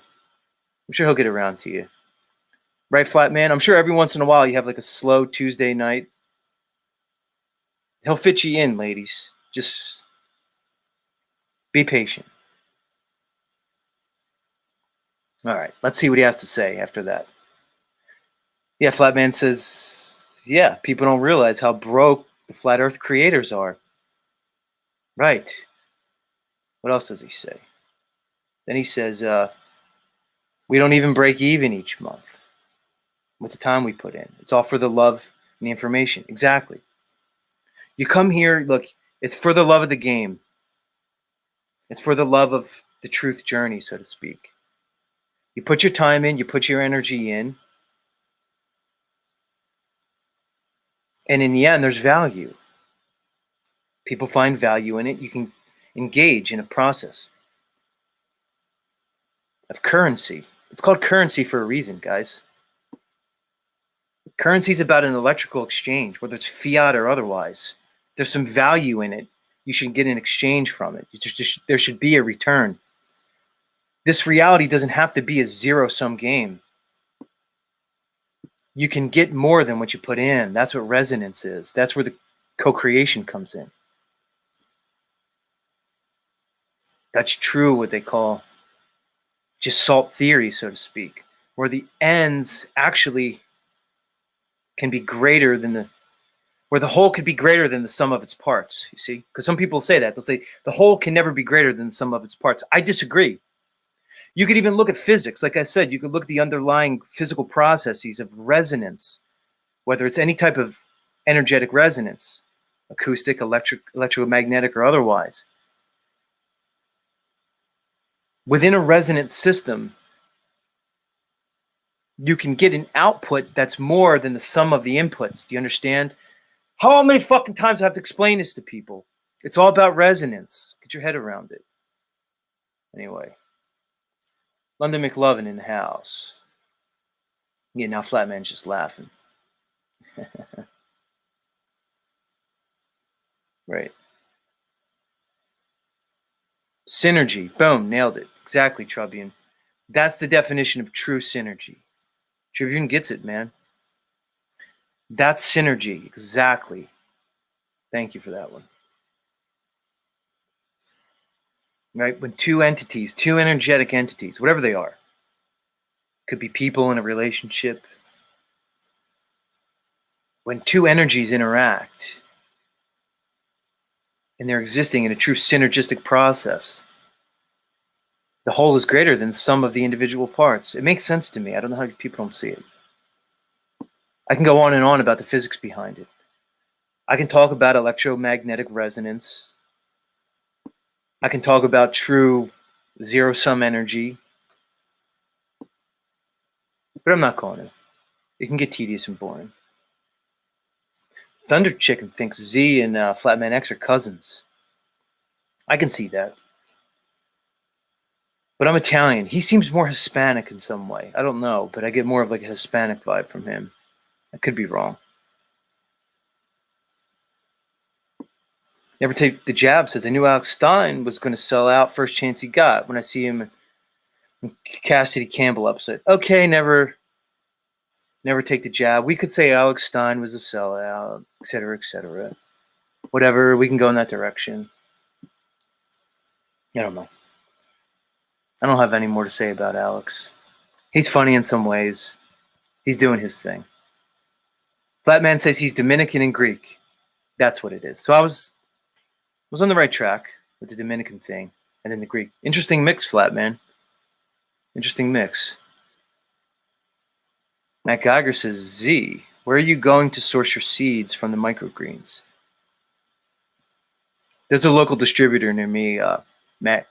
Speaker 1: Right, Flatman? I'm sure every once in a while you have like a slow Tuesday night. He'll fit you in, ladies. Just be patient. All right, let's see what he has to say after that. Yeah, Flatman says, yeah, people don't realize how broke the flat earth creators are. Right. What else does he say? Then he says, we don't even break even each month with the time we put in. It's all for the love and the information. Exactly. You come here, look, it's for the love of the game. It's for the love of the truth journey, so to speak. You put your time in, you put your energy in, and in the end, there's value. People find value in it. You can engage in a process of currency. It's called currency for a reason, guys. Currency is about an electrical exchange, whether it's fiat or otherwise. There's some value in it. You should get an exchange from it. There should be a return. This reality doesn't have to be a zero-sum game. You can get more than what you put in. That's what resonance is. That's where the co-creation comes in. That's true, what they call just salt theory, so to speak, where the ends actually can be greater than where the whole could be greater than the sum of its parts, you see? Because some people say that. They'll say the whole can never be greater than the sum of its parts. I disagree. You could even look at physics. Like I said, you could look at the underlying physical processes of resonance, whether it's any type of energetic resonance, acoustic, electromagnetic, or otherwise. Within a resonance system, you can get an output that's more than the sum of the inputs. Do you understand? How many fucking times do I have to explain this to people? It's all about resonance. Get your head around it. Anyway, London McLovin in the house. Yeah, now Flatman's just laughing. Right. Synergy. Boom. Nailed it. Exactly, Tribune. That's the definition of true synergy. Tribune gets it, man. That's synergy. Exactly. Thank you for that one. Right? When two entities, two energetic entities, whatever they are, could be people in a relationship. When two energies interact and they're existing in a true synergistic process, the whole is greater than some of the individual parts. It makes sense to me. I don't know how people don't see it. I can go on and on about the physics behind it. I can talk about electromagnetic resonance. I can talk about true zero-sum energy. But I'm not going to. It can get tedious and boring. Thunder Chicken thinks Z and Flatman X are cousins. I can see that. But I'm Italian. He seems more Hispanic in some way. I don't know, but I get more of like a Hispanic vibe from him. I could be wrong. Never Take the Jab says, I knew Alex Stein was going to sell out first chance he got. When I see him in Cassidy Campbell upset. Okay, never take the jab. We could say Alex Stein was a sellout, et cetera, et cetera. Whatever, we can go in that direction. I don't know. I don't have any more to say about Alex. He's funny in some ways. He's doing his thing. Flatman says he's Dominican and Greek. That's what it is. So I was on the right track with the Dominican thing and then the Greek. Interesting mix, Flatman. Interesting mix. Matt Geiger says, Z, where are you going to source your seeds from the microgreens? There's a local distributor near me, Matt.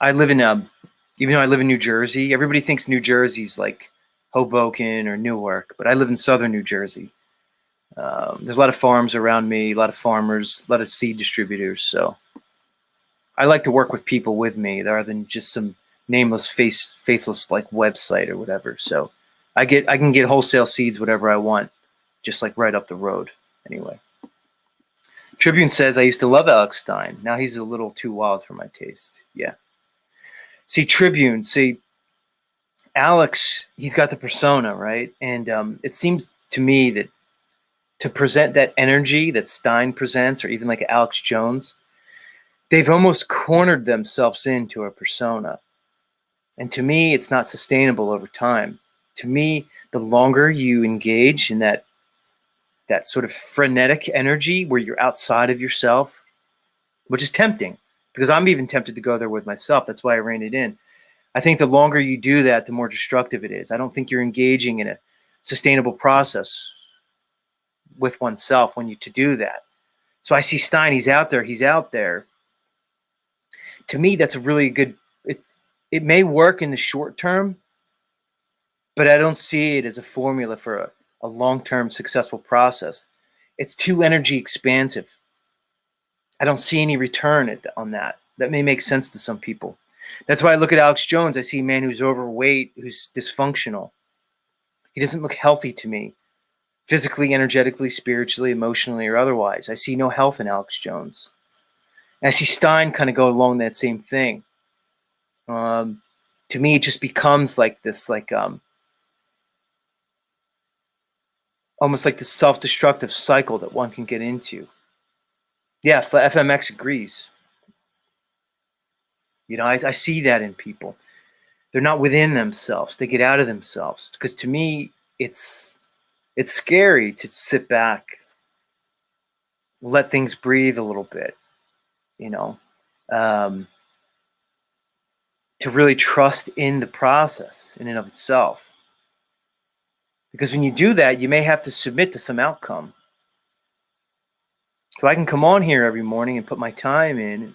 Speaker 1: I live in, even though I live in New Jersey, everybody thinks New Jersey's like Hoboken or Newark, but I live in southern New Jersey. There's a lot of farms around me, a lot of farmers, a lot of seed distributors. So I like to work with people with me rather than just some nameless, faceless like website or whatever. So I can get wholesale seeds, whatever I want, just like right up the road. Anyway, Tribune says I used to love Alex Stein. Now he's a little too wild for my taste. Yeah. See, Tribune, Alex, he's got the persona, right? And it seems to me that to present that energy that Stein presents, or even like Alex Jones, they've almost cornered themselves into a persona. And to me, it's not sustainable over time. To me, the longer you engage in that sort of frenetic energy where you're outside of yourself, which is tempting, because I'm even tempted to go there with myself. That's why I rein it in. I think the longer you do that, the more destructive it is. I don't think you're engaging in a sustainable process with oneself when you to do that. So I see Stein, he's out there. To me, that's a really good, it may work in the short term, but I don't see it as a formula for a long-term successful process. It's too energy expansive. I don't see any return on that. That may make sense to some people. That's why I look at Alex Jones. I see a man who's overweight, who's dysfunctional. He doesn't look healthy to me, physically, energetically, spiritually, emotionally, or otherwise. I see no health in Alex Jones. And I see Stein kind of go along that same thing. To me, it just becomes like this, almost like this self-destructive cycle that one can get into. Yeah, FMX agrees. I see that in people. They're not within themselves. They get out of themselves. Because to me, it's scary to sit back, let things breathe a little bit, um, to really trust in the process in and of itself. Because when you do that, you may have to submit to some outcome. So I can come on here every morning and put my time in,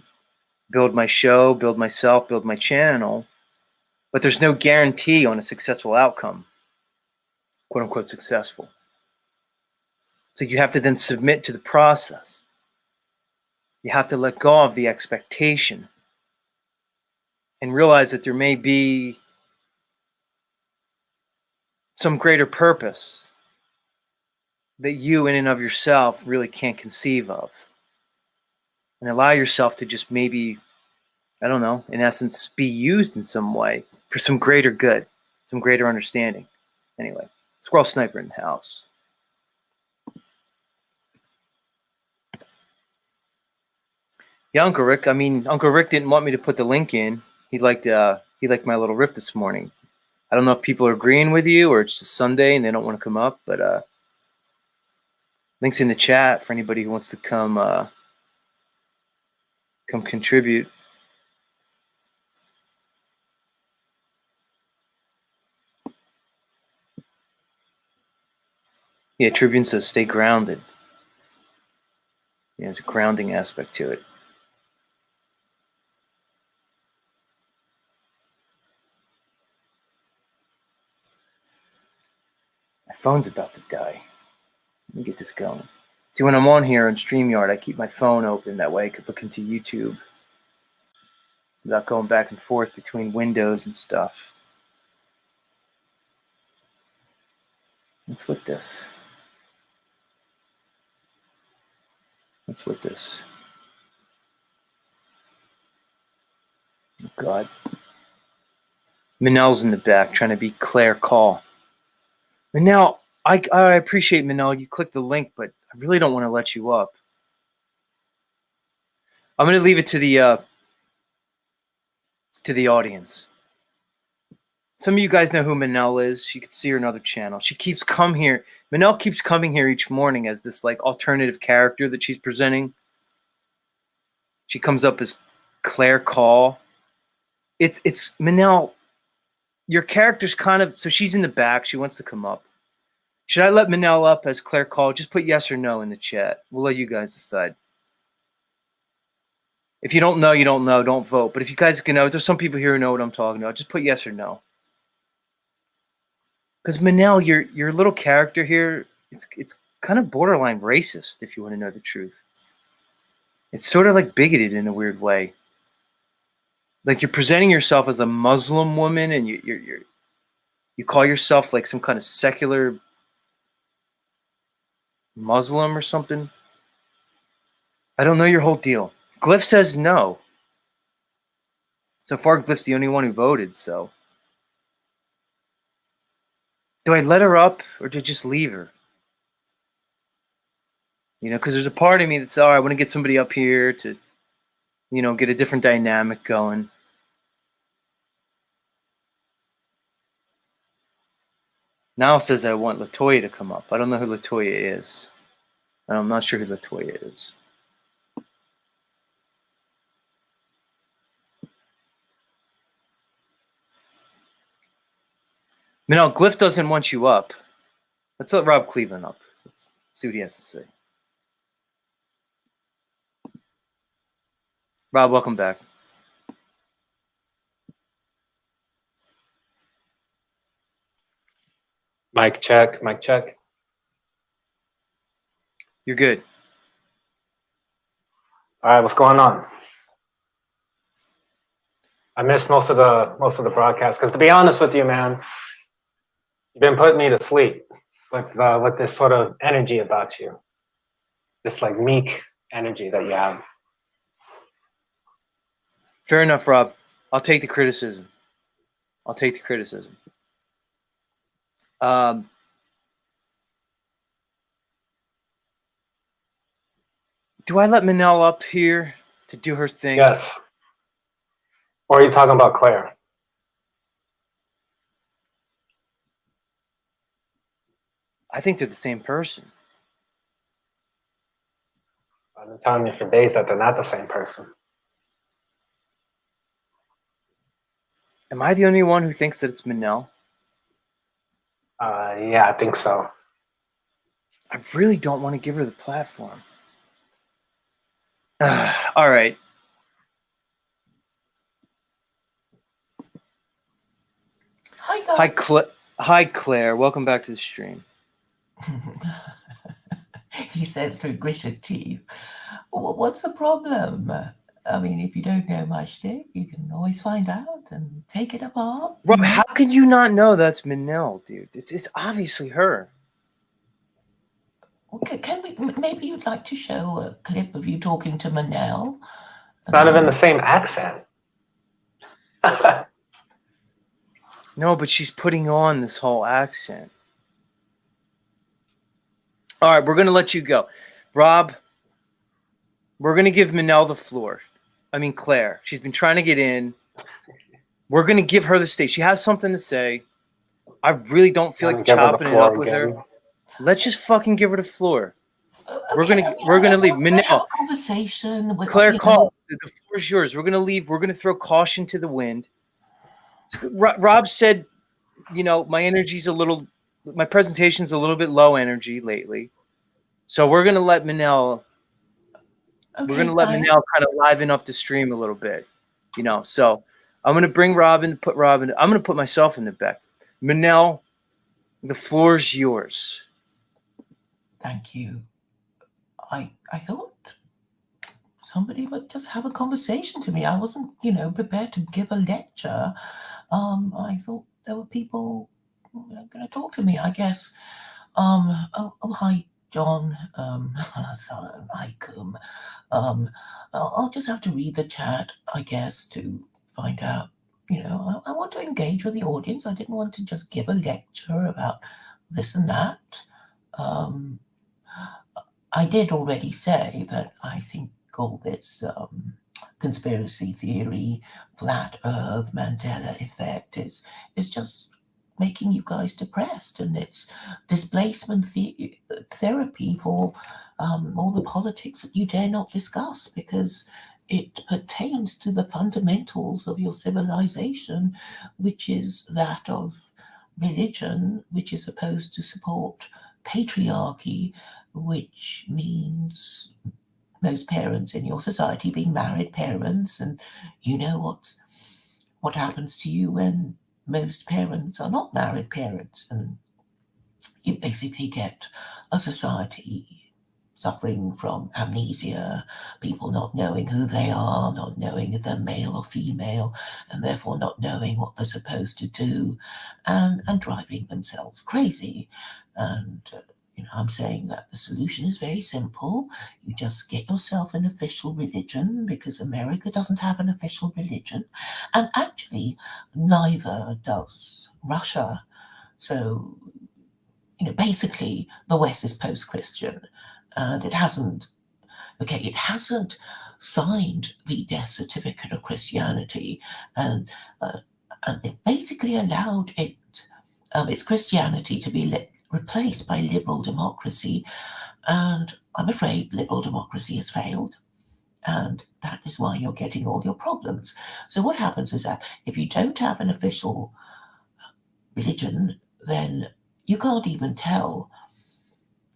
Speaker 1: build my show, build myself, build my channel, but there's no guarantee on a successful outcome, quote unquote successful. So you have to then submit to the process. You have to let go of the expectation and realize that there may be some greater purpose that you in and of yourself really can't conceive of. And allow yourself to just maybe, I don't know, in essence, be used in some way for some greater good, some greater understanding. Anyway, Squirrel Sniper in the house. Yeah, Uncle Rick. I mean, Uncle Rick didn't want me to put the link in. He liked my little riff this morning. I don't know if people are agreeing with you or it's just Sunday and they don't want to come up, but links in the chat for anybody who wants to come contribute. Yeah, Tribune says stay grounded. Yeah, there's a grounding aspect to it. My phone's about to die. Let me get this going. See, when I'm on here on StreamYard, I keep my phone open. That way I could look into YouTube without going back and forth between windows and stuff. What's with this? What's with this? Oh, God. Manel's in the back trying to be Claire Call. Manel, I appreciate, Manel, you clicked the link, but I really don't want to let you up. I'm going to leave it to the audience. Some of you guys know who Manel is. You can see her in another channel. She keeps coming here. Manel keeps coming here each morning as this like alternative character that she's presenting. She comes up as Claire Call. It's Manel. Your character's kind of, so she's in the back. She wants to come up. Should I let Manel up as Claire Call? Just put yes or no in the chat. We'll let you guys decide. If you don't know, you don't know. Don't vote. But if you guys can know, there's some people here who know what I'm talking about. Just put yes or no. Because Manel, your little character here, it's kind of borderline racist, if you want to know the truth. It's sort of like bigoted in a weird way. Like you're presenting yourself as a Muslim woman, and you call yourself like some kind of secular Muslim or something. I don't know your whole deal. Glyph says no. So far, Glyph's the only one who voted, so. Do I let her up or do I just leave her? Because there's a part of me that's, I want to get somebody up here to, get a different dynamic going. Now says I want Latoya to come up. I don't know who Latoya is. I'm not sure who Latoya is. No, Glyph doesn't want you up. Let's let Rob Cleveland up. Let's see what he has to say. Rob, welcome back.
Speaker 2: Mic check, mic check.
Speaker 1: You're good.
Speaker 2: All right, what's going on? I missed most of the broadcast because, to be honest with you, man, you've been putting me to sleep with this sort of energy about you, this like meek energy that you have.
Speaker 1: Fair enough, Rob. I'll take the criticism. Do I let Manel up here to do her thing?
Speaker 2: Yes. Or are you talking about Claire?
Speaker 1: I think they're the same person.
Speaker 2: I've been telling you for days that they're not the same person.
Speaker 1: Am I the only one who thinks that it's Manel?
Speaker 2: Yeah, I think so.
Speaker 1: I really don't want to give her the platform. All right.
Speaker 3: Hi, guys.
Speaker 1: Hi, Claire. Welcome back to the stream.
Speaker 3: He said through gritted teeth. What's the problem? I mean, if you don't know my shtick, you can always find out and take it apart.
Speaker 1: Rob, how could you not know that's Manel, dude? It's obviously her.
Speaker 3: Okay, can we? Maybe you'd like to show a clip of you talking to Manel.
Speaker 2: Not even the same accent.
Speaker 1: No, but she's putting on this whole accent. All right, we're going to let you go. Rob, we're going to give Manel the floor. I mean, Claire. She's been trying to get in. We're going to give her the stage. She has something to say. I really don't feel like chopping it up with her. Let's just fucking give her the floor.
Speaker 3: Okay,
Speaker 1: we're gonna leave.
Speaker 3: Manel, conversation with
Speaker 1: Claire, call. The floor is yours. We're gonna leave. We're gonna throw caution to the wind. Rob said, my presentation's a little bit low energy lately, so we're gonna let Manel.
Speaker 3: Okay,
Speaker 1: we're gonna let Manel kind of liven up the stream a little bit, So I'm gonna bring Robin. I'm gonna put myself in the back. Manel, the floor's yours.
Speaker 3: Thank you. I thought somebody would just have a conversation to me. I wasn't, prepared to give a lecture. I thought there were people going to talk to me, I guess. Hi, John. Assalamu alaikum. I'll just have to read the chat, I guess, to find out. I want to engage with the audience. I didn't want to just give a lecture about this and that. I did already say that I think all this conspiracy theory, flat Earth, Mandela effect is just making you guys depressed, and it's displacement therapy for all the politics that you dare not discuss because it pertains to the fundamentals of your civilization, which is that of religion, which is supposed to support patriarchy, which means most parents in your society being married parents, and what happens to you when most parents are not married parents, and you basically get a society suffering from amnesia, people not knowing who they are, not knowing if they're male or female, and therefore not knowing what they're supposed to do, and driving themselves crazy. And I'm saying that the solution is very simple. You just get yourself an official religion, because America doesn't have an official religion, and actually neither does Russia. So, basically the West is post-Christian, and it hasn't signed the death certificate of Christianity, and it basically allowed its Christianity to be replaced by liberal democracy, and I'm afraid liberal democracy has failed, and that is why you're getting all your problems. So what happens is that if you don't have an official religion, then you can't even tell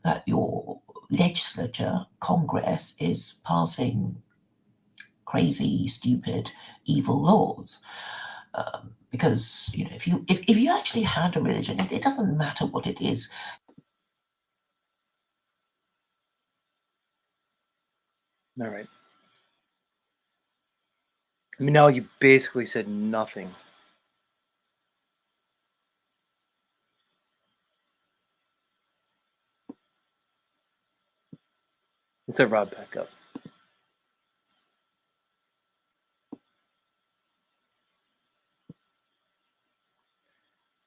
Speaker 3: that your legislature, Congress, is passing crazy, stupid, evil laws. Because if you actually had a religion, it doesn't matter what it is.
Speaker 1: All right. I mean, now you basically said nothing. Let's let Rob back up.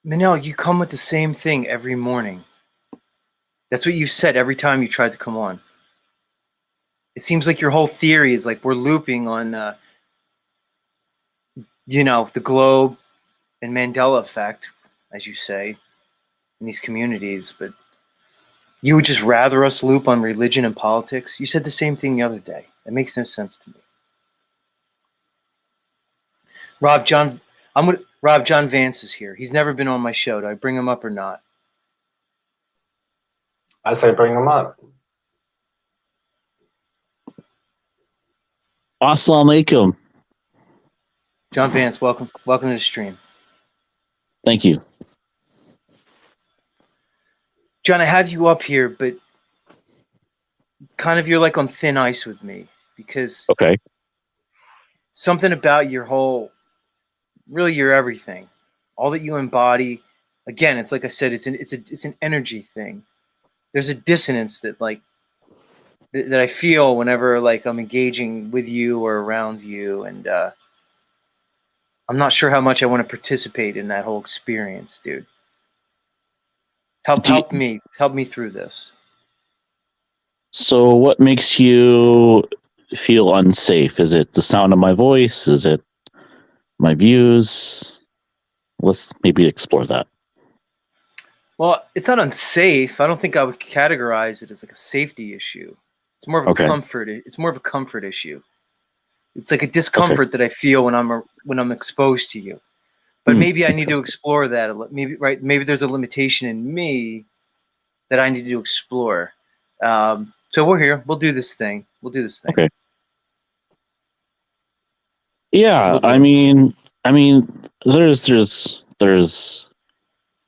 Speaker 1: Manel, you come with the same thing every morning. That's what you said every time you tried to come on. It seems like your whole theory is like we're looping on, the globe and Mandela effect, as you say, in these communities. But you would just rather us loop on religion and politics? You said the same thing the other day. That makes no sense to me. Rob John Vance is here. He's never been on my show. Do I bring him up or not?
Speaker 2: I say bring him up.
Speaker 4: Assalamu alaikum.
Speaker 1: John Vance, welcome to the stream.
Speaker 4: Thank you.
Speaker 1: John, I have you up here, but kind of you're like on thin ice with me because
Speaker 4: Okay.
Speaker 1: something about your your everything, all that you embody. Again, it's like I said, it's an energy thing. There's a dissonance that that I feel whenever I'm engaging with you or around you, and I'm not sure how much I want to participate in that whole experience, dude. Help me through this.
Speaker 4: So what makes you feel unsafe? Is it the sound of my voice? Is it my views? Let's maybe explore that.
Speaker 1: Well, it's not unsafe. I don't think I would categorize it as like a safety issue. It's more of a comfort. It's more of a comfort issue. It's like a discomfort that I feel when I'm exposed to you. But maybe I need to explore that. Maybe there's a limitation in me that I need to explore. So we're here. We'll do this thing.
Speaker 4: Okay. Yeah, I mean, there's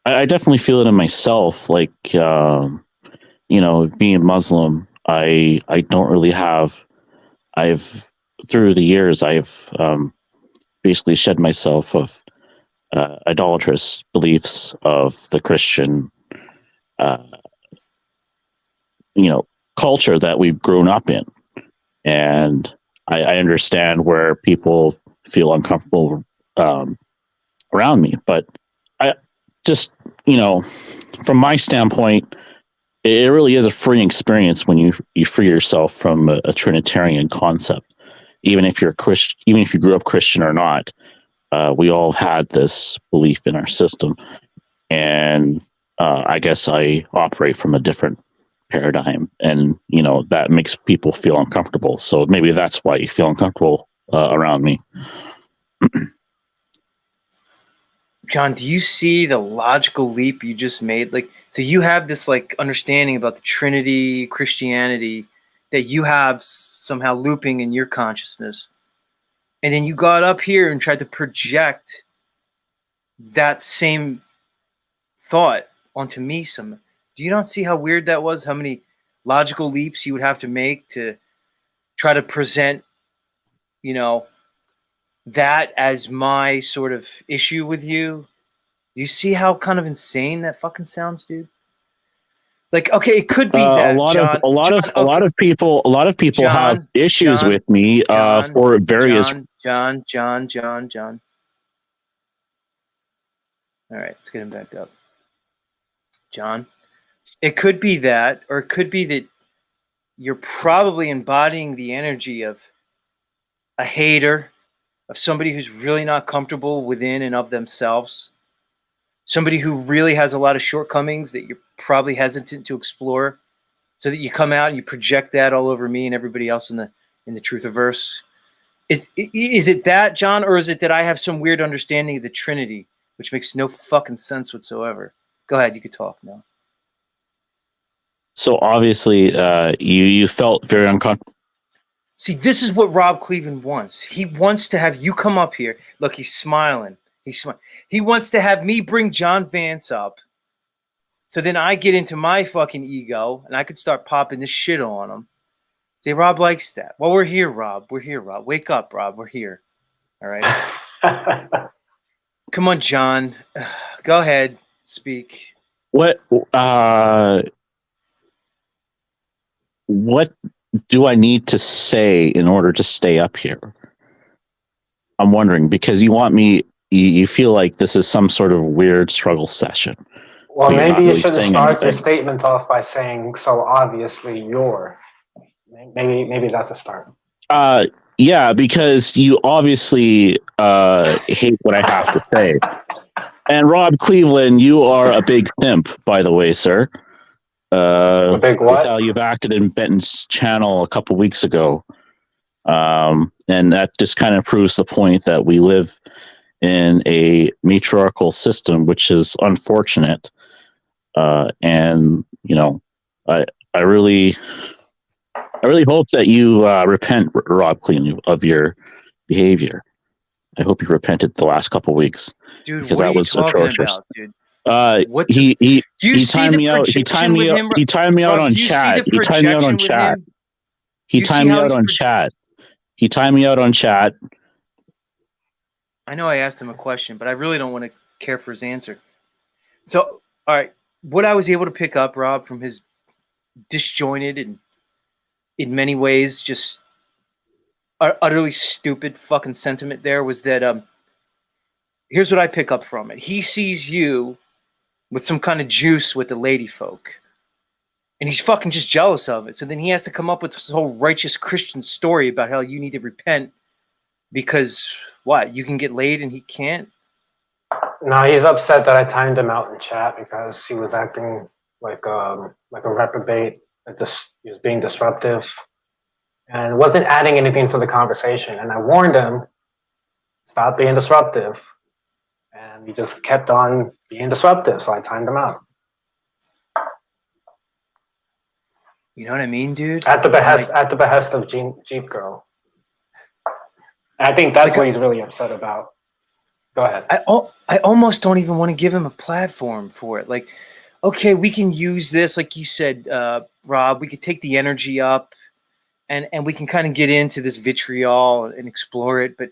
Speaker 4: I definitely feel it in myself. Like, being Muslim, I don't really have. Through the years, I've basically shed myself of idolatrous beliefs of the Christian, culture that we've grown up in, and I understand where people feel uncomfortable around me. But I just, from my standpoint, it really is a freeing experience when you free yourself from a Trinitarian concept. Even if you're Christian, even if you grew up Christian or not, we all had this belief in our system, and I guess I operate from a different paradigm, and that makes people feel uncomfortable. So maybe that's why you feel uncomfortable around me.
Speaker 1: John, do you see the logical leap you just made? So you have this understanding about the Trinity, Christianity, that you have somehow looping in your consciousness. And then you got up here and tried to project that same thought onto me. Do you not see how weird that was? How many logical leaps you would have to make to try to present, that as my sort of issue with you? Do you see how kind of insane that fucking sounds, dude? Okay, it could be that
Speaker 4: a lot of people
Speaker 1: John,
Speaker 4: have issues with me for various.
Speaker 1: John. All right, let's get him back up. John, it could be that, or it could be that you're probably embodying the energy of a hater, of somebody who's really not comfortable within and of themselves, somebody who really has a lot of shortcomings that you're probably hesitant to explore, so that you come out and you project that all over me and everybody else in the Truthiverse. Is it that, John, or is it that I have some weird understanding of the Trinity, which makes no fucking sense whatsoever? Go ahead, you could talk now.
Speaker 4: So obviously, you felt very uncomfortable.
Speaker 1: See, this is what Rob Cleveland wants. He wants to have you come up here. Look, he's smiling. He's smart. He wants to have me bring John Vance up. So then I get into my fucking ego and I could start popping this shit on him. Say, Rob likes that. Well, we're here, Rob. We're here, Rob. Wake up, Rob. We're here. All right. Come on, John. Go ahead. Speak.
Speaker 4: What do I need to say in order to stay up here? I'm wondering, because you feel like this is some sort of weird struggle session.
Speaker 2: Well, maybe you shouldn't start your
Speaker 4: anything.
Speaker 2: statement off by saying, so obviously you're. Maybe that's a start.
Speaker 4: Yeah, because you obviously hate what I have to say. And Rob Cleveland, you are a big simp, by the way, sir.
Speaker 2: A big what?
Speaker 4: How you've acted in Benton's channel a couple weeks ago. And that just kind of proves the point that we live in a matriarchal system, which is unfortunate. And you know, I really hope that you repent, Rob Cleveland, of your behavior. I hope you repented the last couple weeks,
Speaker 1: dude.
Speaker 4: because
Speaker 1: What
Speaker 4: that
Speaker 1: are you
Speaker 4: was
Speaker 1: talking
Speaker 4: atrocious.
Speaker 1: about, dude?
Speaker 4: What
Speaker 1: Do you
Speaker 4: he
Speaker 1: see
Speaker 4: timed
Speaker 1: the
Speaker 4: me out. He timed
Speaker 1: projection
Speaker 4: me
Speaker 1: with
Speaker 4: out.
Speaker 1: him?
Speaker 4: He timed me out
Speaker 1: Rob,
Speaker 4: on
Speaker 1: do you see
Speaker 4: chat.
Speaker 1: the
Speaker 4: He timed me out on
Speaker 1: projection with
Speaker 4: chat.
Speaker 1: him?
Speaker 4: He
Speaker 1: Do you see
Speaker 4: timed me
Speaker 1: how
Speaker 4: out
Speaker 1: he's
Speaker 4: on chat. He timed me out on chat.
Speaker 1: I know I asked him a question, but I really don't want to care for his answer. So, all right, what I was able to pick up, Rob, from his disjointed and in many ways just utterly stupid fucking sentiment there was that here's what I pick up from it. He sees you with some kind of juice with the lady folk. And he's fucking just jealous of it. So then he has to come up with this whole righteous Christian story about how you need to repent because what? You can get laid and he can't?
Speaker 2: No, he's upset that I timed him out in chat because he was acting like a reprobate. He was being disruptive and wasn't adding anything to the conversation. And I warned him, stop being disruptive. And he just kept on being disruptive, so I timed him out.
Speaker 1: You know what I mean, dude?
Speaker 2: At the behest of Jeep Girl. I think that's what he's really upset about. Go ahead.
Speaker 1: I almost don't even want to give him a platform for it. Like, okay, we can use this, like you said, Rob. We could take the energy up, and we can kind of get into this vitriol and explore it. But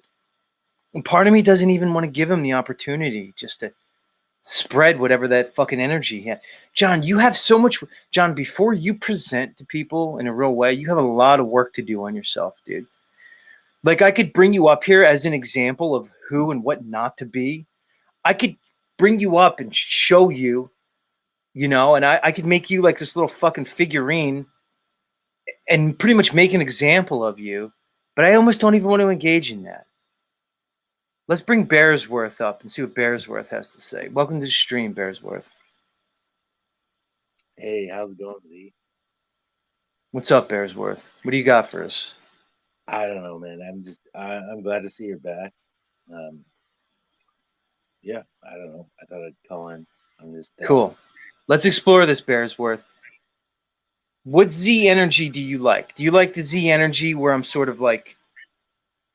Speaker 1: part of me doesn't even want to give him the opportunity just to spread whatever that fucking energy he had. John, you have so much. John, before you present to people in a real way, you have a lot of work to do on yourself, dude. Like, I could bring you up here as an example of who and what not to be. I could bring you up and show you, you know, and I could make you like this little fucking figurine and pretty much make an example of you. But I almost don't even want to engage in that. Let's bring Bearsworth up and see what Bearsworth has to say. Welcome to the stream, Bearsworth.
Speaker 5: Hey, how's it going, Z?
Speaker 1: What's up, Bearsworth? What do you got for us?
Speaker 5: I don't know, man. I'm glad to see you're back. Yeah, I don't know. I thought I'd call in. I'm just
Speaker 1: cool. Let's explore this, Bearsworth. What Z energy do you like? Do you like the Z energy where I'm sort of like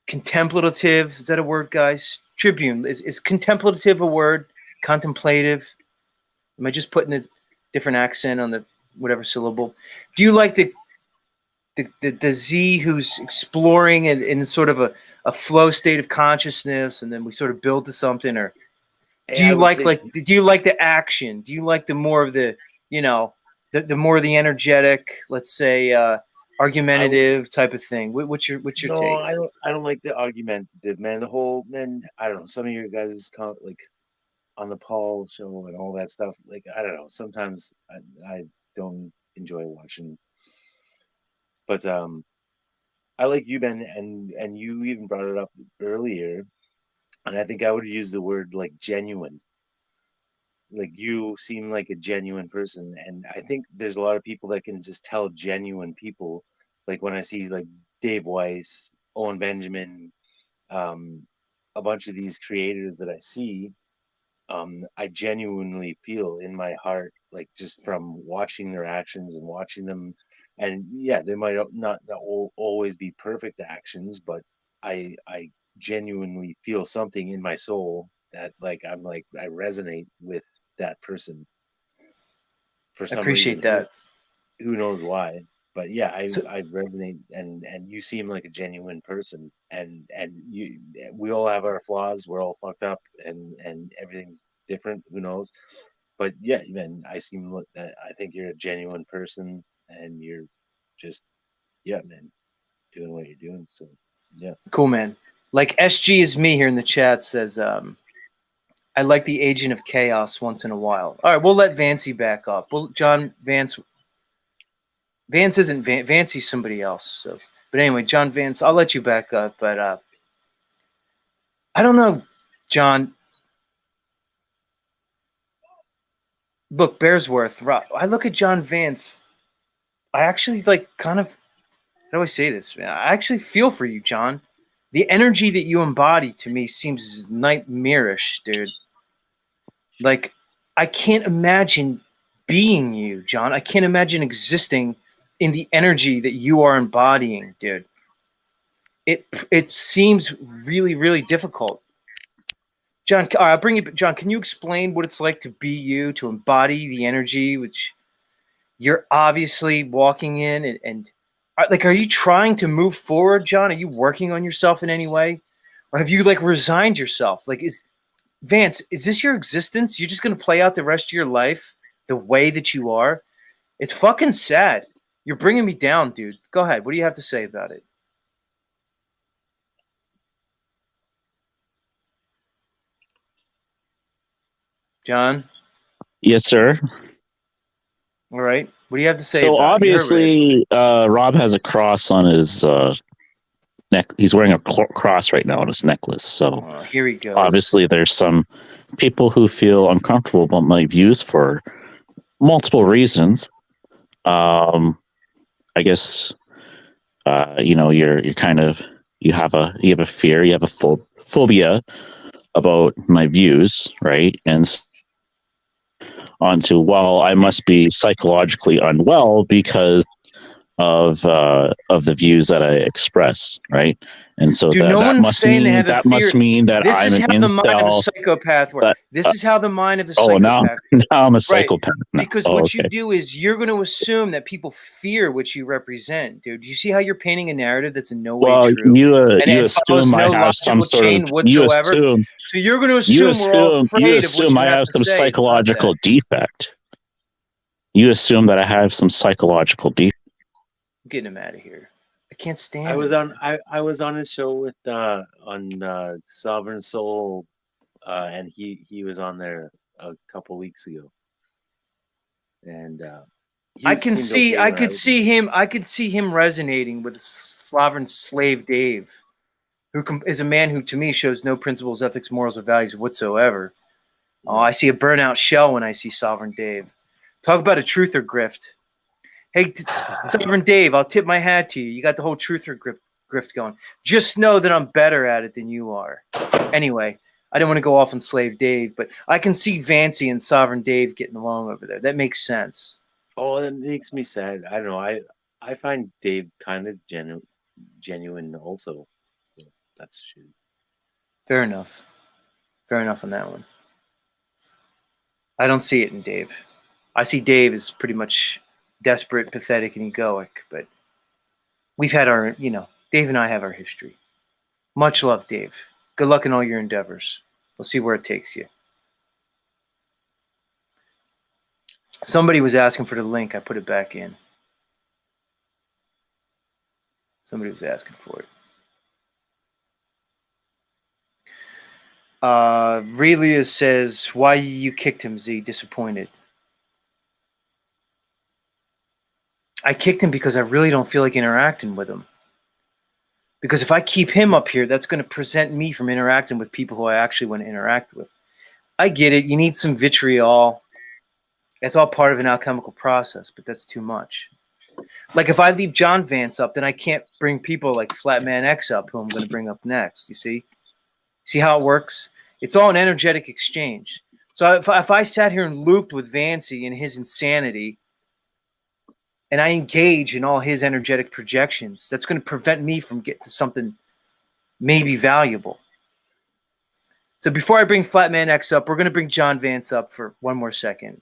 Speaker 1: contemplative? Is that a word, guys? Tribune, is contemplative a word? Contemplative? Am I just putting a different accent on the whatever syllable? Do you like the Z who's exploring in sort of a flow state of consciousness, and then we sort of build to something? Or do you do you like the action? Do you like the more of the, you know, the more of the energetic, let's say, argumentative type of thing? What's your take?
Speaker 5: No, I don't like the argumentative, man. I don't know. Some of your guys like on the Paul show and all that stuff. Like, I don't know. Sometimes I don't enjoy watching. But I like you, Ben, and you even brought it up earlier, and I think I would use the word like genuine. Like, you seem like a genuine person, and I think there's a lot of people that can just tell genuine people. Like, when I see like Dave Weiss, Owen Benjamin, a bunch of these creators that I see, I genuinely feel in my heart, like, just from watching their actions and watching them. And yeah, they might not always be perfect actions, but I genuinely feel something in my soul that like I'm like I resonate with that person for
Speaker 1: I
Speaker 5: some
Speaker 1: appreciate
Speaker 5: reason.
Speaker 1: that.
Speaker 5: Who knows why? But yeah,
Speaker 1: So,
Speaker 5: I resonate, and you seem like a genuine person, and we all have our flaws. We're all fucked up, and everything's different. Who knows? But yeah, man, I think you're a genuine person, and you're just yeah, man, doing what you're doing. So yeah.
Speaker 1: cool, man. Like SG is me here in the chat says, I like the agent of chaos once in a while. All right, we'll let Vancy back up. Well, John Vance isn't Vancy's somebody else. So, but anyway, John Vance, I'll let you back up. But I don't know, John. Look, Bearsworth. I look at John Vance. I actually like kind of. How do I say this? Man? I actually feel for you, John. The energy that you embody to me seems nightmarish, dude. Like, I can't imagine being you, John. I can't imagine existing in the energy that you are embodying, dude. It seems really, really difficult. John, I'll bring you. John, can you explain what it's like to be you, to embody the energy which you're obviously walking in, and like, are you trying to move forward, John? Are you working on yourself in any way, or have you like resigned yourself? Like, Vance, is this your existence? You're just going to play out the rest of your life the way that you are? It's fucking sad. You're bringing me down, dude. Go ahead. What do you have to say about it? John?
Speaker 4: Yes, sir.
Speaker 1: All right. What do you have to say
Speaker 4: So
Speaker 1: about it? You heard what
Speaker 4: obviously, Rob has a cross on his neck. He's wearing a cross right now on his necklace. So
Speaker 1: here he goes.
Speaker 4: obviously, there's some people who feel uncomfortable about my views for multiple reasons. I guess you're kind of you have a fear, you have a phobia about my views, right? And onto, well, I must be psychologically unwell because of the views that I express, right? And so
Speaker 1: Dude, no
Speaker 4: that
Speaker 1: one's
Speaker 4: must
Speaker 1: saying they
Speaker 4: mean
Speaker 1: have a fear.
Speaker 4: that
Speaker 1: This
Speaker 4: I'm
Speaker 1: is
Speaker 4: an
Speaker 1: how the mind of a
Speaker 4: incel.
Speaker 1: psychopath works. This is how the mind of a
Speaker 4: Oh,
Speaker 1: psychopath
Speaker 4: now I'm a
Speaker 1: Right.
Speaker 4: psychopath. Now.
Speaker 1: Because what you do is you're going to assume that people fear what you represent, dude. You see how you're painting a narrative that's in no way true?
Speaker 4: You
Speaker 1: and it follows
Speaker 4: assume I
Speaker 1: no
Speaker 4: have some
Speaker 1: logical
Speaker 4: sort of
Speaker 1: chain whatsoever. So you're going to assume we're all afraid of what you
Speaker 4: I
Speaker 1: have
Speaker 4: have
Speaker 1: to
Speaker 4: some
Speaker 1: say. It's not
Speaker 4: psychological
Speaker 1: that.
Speaker 4: defect. You assume that I have some psychological defect.
Speaker 1: I'm getting him out of here. I can't stand
Speaker 5: I was
Speaker 1: him.
Speaker 5: I was on his show with on Sovereign Soul, and he was on there a couple weeks ago, and
Speaker 1: I
Speaker 5: he
Speaker 1: can
Speaker 5: seemed
Speaker 1: see
Speaker 5: okay
Speaker 1: I
Speaker 5: when I
Speaker 1: could
Speaker 5: was.
Speaker 1: see him I could see him resonating with Sovereign Slave Dave, who is a man who to me shows no principles, ethics, morals, or values whatsoever. Oh, I see a burnout shell when I see Sovereign Dave. Talk about a truther grift. Hey, Sovereign Dave, I'll tip my hat to you. You got the whole truther grift going. Just know that I'm better at it than you are. Anyway, I didn't want to go off on Slave Dave, but I can see Vancy and Sovereign Dave getting along over there. That makes sense.
Speaker 5: Oh, that makes me sad. I don't know. I find Dave kind of genuine also. So that's true.
Speaker 1: Fair enough. Fair enough on that one. I don't see it in Dave. I see Dave as pretty much desperate, pathetic, and egoic, but we've had our, Dave and I have our history. Much love, Dave. Good luck in all your endeavors. We'll see where it takes you. Somebody was asking for the link. I put it back in. Somebody was asking for it. Relia says, why you kicked him, Z? Disappointed. I kicked him because I really don't feel like interacting with him. Because if I keep him up here, that's going to prevent me from interacting with people who I actually want to interact with. I get it. You need some vitriol. That's all part of an alchemical process, but that's too much. Like if I leave John Vance up, then I can't bring people like Flatman X up, who I'm going to bring up next. You see? See how it works? It's all an energetic exchange. So if I sat here and looped with Vancy and his insanity, and I engage in all his energetic projections, that's going to prevent me from getting to something maybe valuable. So before I bring Flatman X up, we're going to bring John Vance up for one more second,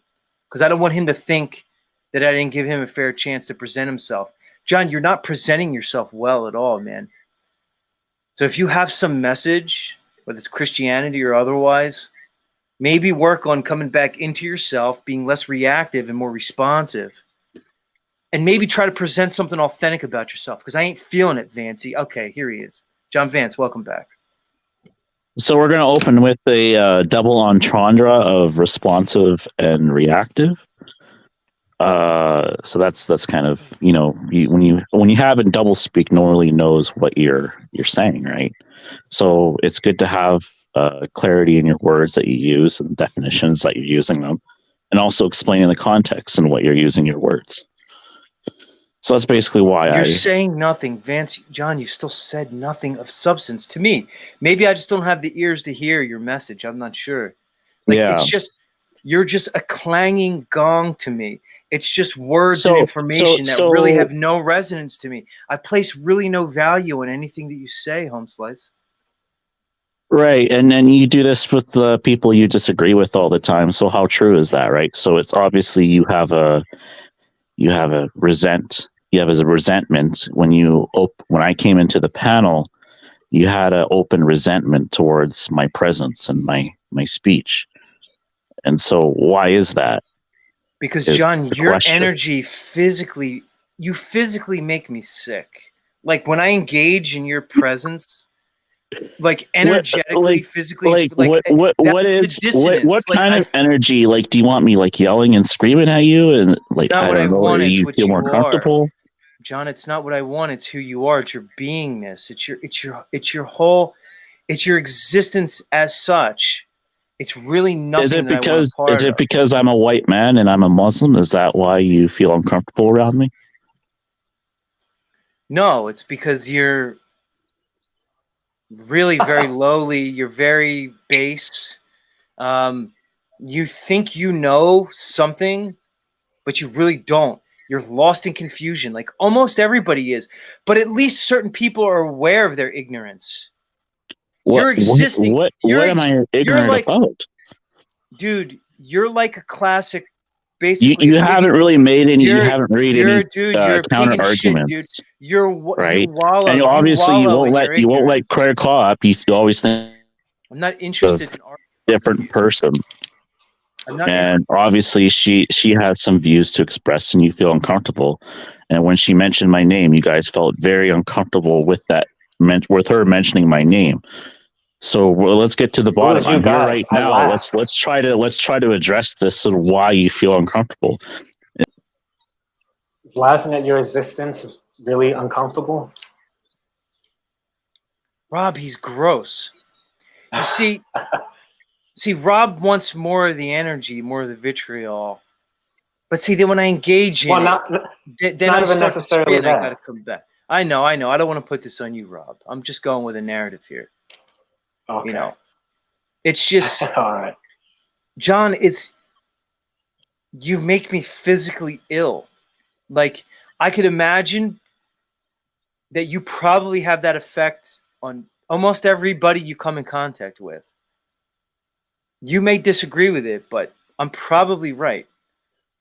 Speaker 1: because I don't want him to think that I didn't give him a fair chance to present himself. John, you're not presenting yourself well at all, man. So if you have some message, whether it's Christianity or otherwise, maybe work on coming back into yourself, being less reactive and more responsive. And maybe try to present something authentic about yourself, because I ain't feeling it, Vancey. Okay, here he is. John Vance, welcome back.
Speaker 4: So we're going to open with a double entendre of responsive and reactive. So that's kind of, you know, when you have a double speak, no one really knows what you're saying, right? So it's good to have clarity in your words that you use and definitions that you're using them, and also explaining the context and what you're using your words. So that's basically why
Speaker 1: You're saying nothing, Vance. John, you still said nothing of substance to me. Maybe I just don't have the ears to hear your message. I'm not sure. Like,
Speaker 4: yeah.
Speaker 1: it's just, you're just a clanging gong to me. It's just words and information that really have no resonance to me. I place really no value in anything that you say, Home Slice.
Speaker 4: Right, and then you do this with the people you disagree with all the time. So how true is that, right? So it's obviously you have a resentment when I came into the panel. You had an open resentment towards my presence and my speech, and so why is that?
Speaker 1: Because John, your energy you physically make me sick. Like when I engage in your presence, like energetically, physically,
Speaker 4: what kind of energy? Like, do you want me like yelling and screaming at you, and like
Speaker 1: I don't know,
Speaker 4: do you feel more comfortable?
Speaker 1: John, it's not what I want. It's who you are. It's your beingness. It's your existence as such. It's really nothing. Is
Speaker 4: it because I'm a white man and I'm a Muslim? Is that why you feel uncomfortable around me?
Speaker 1: No, it's because you're really very lowly. You're very base. You think you know something, but you really don't. You're lost in confusion, like almost everybody is. But at least certain people are aware of their ignorance. You're existing.
Speaker 4: What am I ignorant about?
Speaker 1: Dude, you're like a classic. Basically,
Speaker 4: you haven't really made any. You haven't read any counter arguments,
Speaker 1: dude. You're
Speaker 4: right.
Speaker 1: You wallow,
Speaker 4: and obviously, you won't let Claire Kopp. You always think
Speaker 1: I'm not interested in art.
Speaker 4: Different person. And obviously, she has some views to express, and you feel uncomfortable. And when she mentioned my name, you guys felt very uncomfortable with that. With her mentioning my name. So let's get to the bottom. I'm here right now. Let's try to address this and why you feel uncomfortable.
Speaker 2: Is laughing at your existence really uncomfortable?
Speaker 1: Rob, he's gross. You see, Rob wants more of the energy, more of the vitriol. But see, then when I engage in then I start to spin. I gotta come back. I know. I don't want to put this on you, Rob. I'm just going with a narrative here.
Speaker 2: Okay.
Speaker 1: You know, it's just
Speaker 2: all right,
Speaker 1: John. You make me physically ill. Like I could imagine that you probably have that effect on almost everybody you come in contact with. You may disagree with it, but I'm probably right.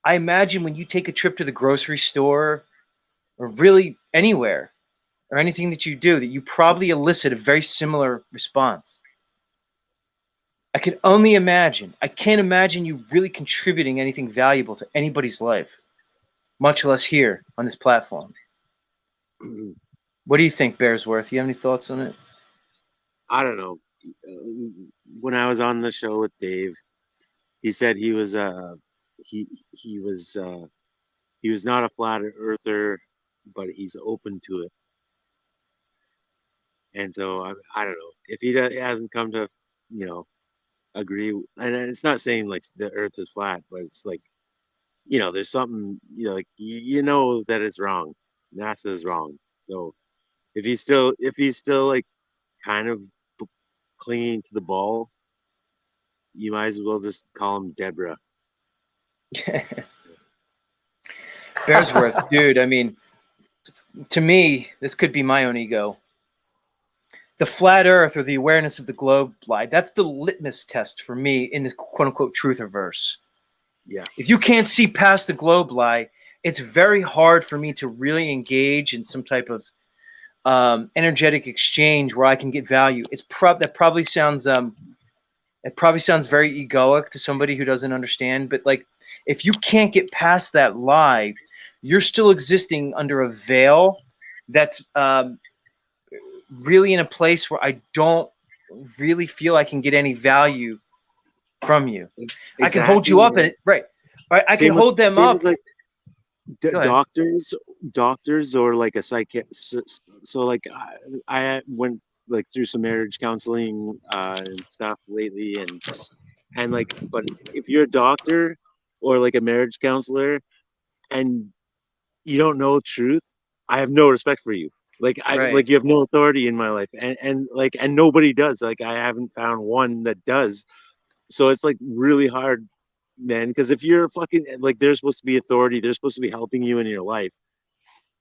Speaker 1: I imagine when you take a trip to the grocery store or really anywhere or anything that you do, that you probably elicit a very similar response. I can only imagine. I can't imagine you really contributing anything valuable to anybody's life, much less here on this platform. What do you think, Bearsworth? You have any thoughts on it?
Speaker 5: I don't know. When I was on the show with Dave, he said he was not a flat earther, but he's open to it. And so I don't know if he hasn't come to, agree. And it's not saying like the Earth is flat, but it's like, there's something, like that it's wrong. NASA is wrong. So if he's still like kind of clinging to the ball, you might as well just call him Deborah.
Speaker 1: Bearsworth, dude. I mean, to me, this could be my own ego. the flat Earth or the awareness of the globe lie, that's the litmus test for me in this quote unquote truthiverse.
Speaker 5: Yeah.
Speaker 1: If you can't see past the globe lie, it's very hard for me to really engage in some type of energetic exchange where I can get value. That probably sounds very egoic to somebody who doesn't understand, but like if you can't get past that lie, you're still existing under a veil that's really in a place where I don't really feel I can get any value from you.
Speaker 5: Exactly.
Speaker 1: I can hold you up, and right. I can hold them up.
Speaker 5: With like
Speaker 1: Go ahead.
Speaker 5: doctors, or like a psychiatrist. So like I went like through some marriage counseling and stuff lately, and like, but if you're a doctor or like a marriage counselor and you don't know truth, I have no respect for you. Like
Speaker 1: Right.
Speaker 5: you have no authority in my life, and nobody does. Like I haven't found one that does. So it's like really hard, man, because if you're fucking like, they're supposed to be authority, they're supposed to be helping you in your life,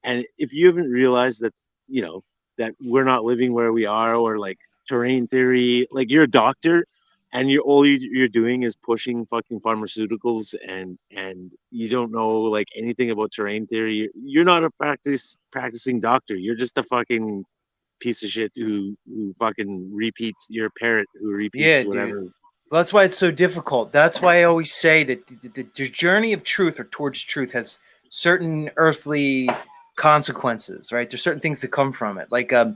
Speaker 5: and if you haven't realized that, you know, that we're not living where we are, or like terrain theory, like you're a doctor and you're doing is pushing fucking pharmaceuticals, and you don't know like anything about terrain theory, you're not a practicing doctor, you're just a fucking piece of shit who fucking repeats, your parrot who repeats
Speaker 1: Yeah, dude.
Speaker 5: whatever.
Speaker 1: Well, that's why it's so difficult. That's why I always say that the journey of truth or towards truth has certain earthly consequences, right? There's certain things that come from it. Like,
Speaker 5: Yeah.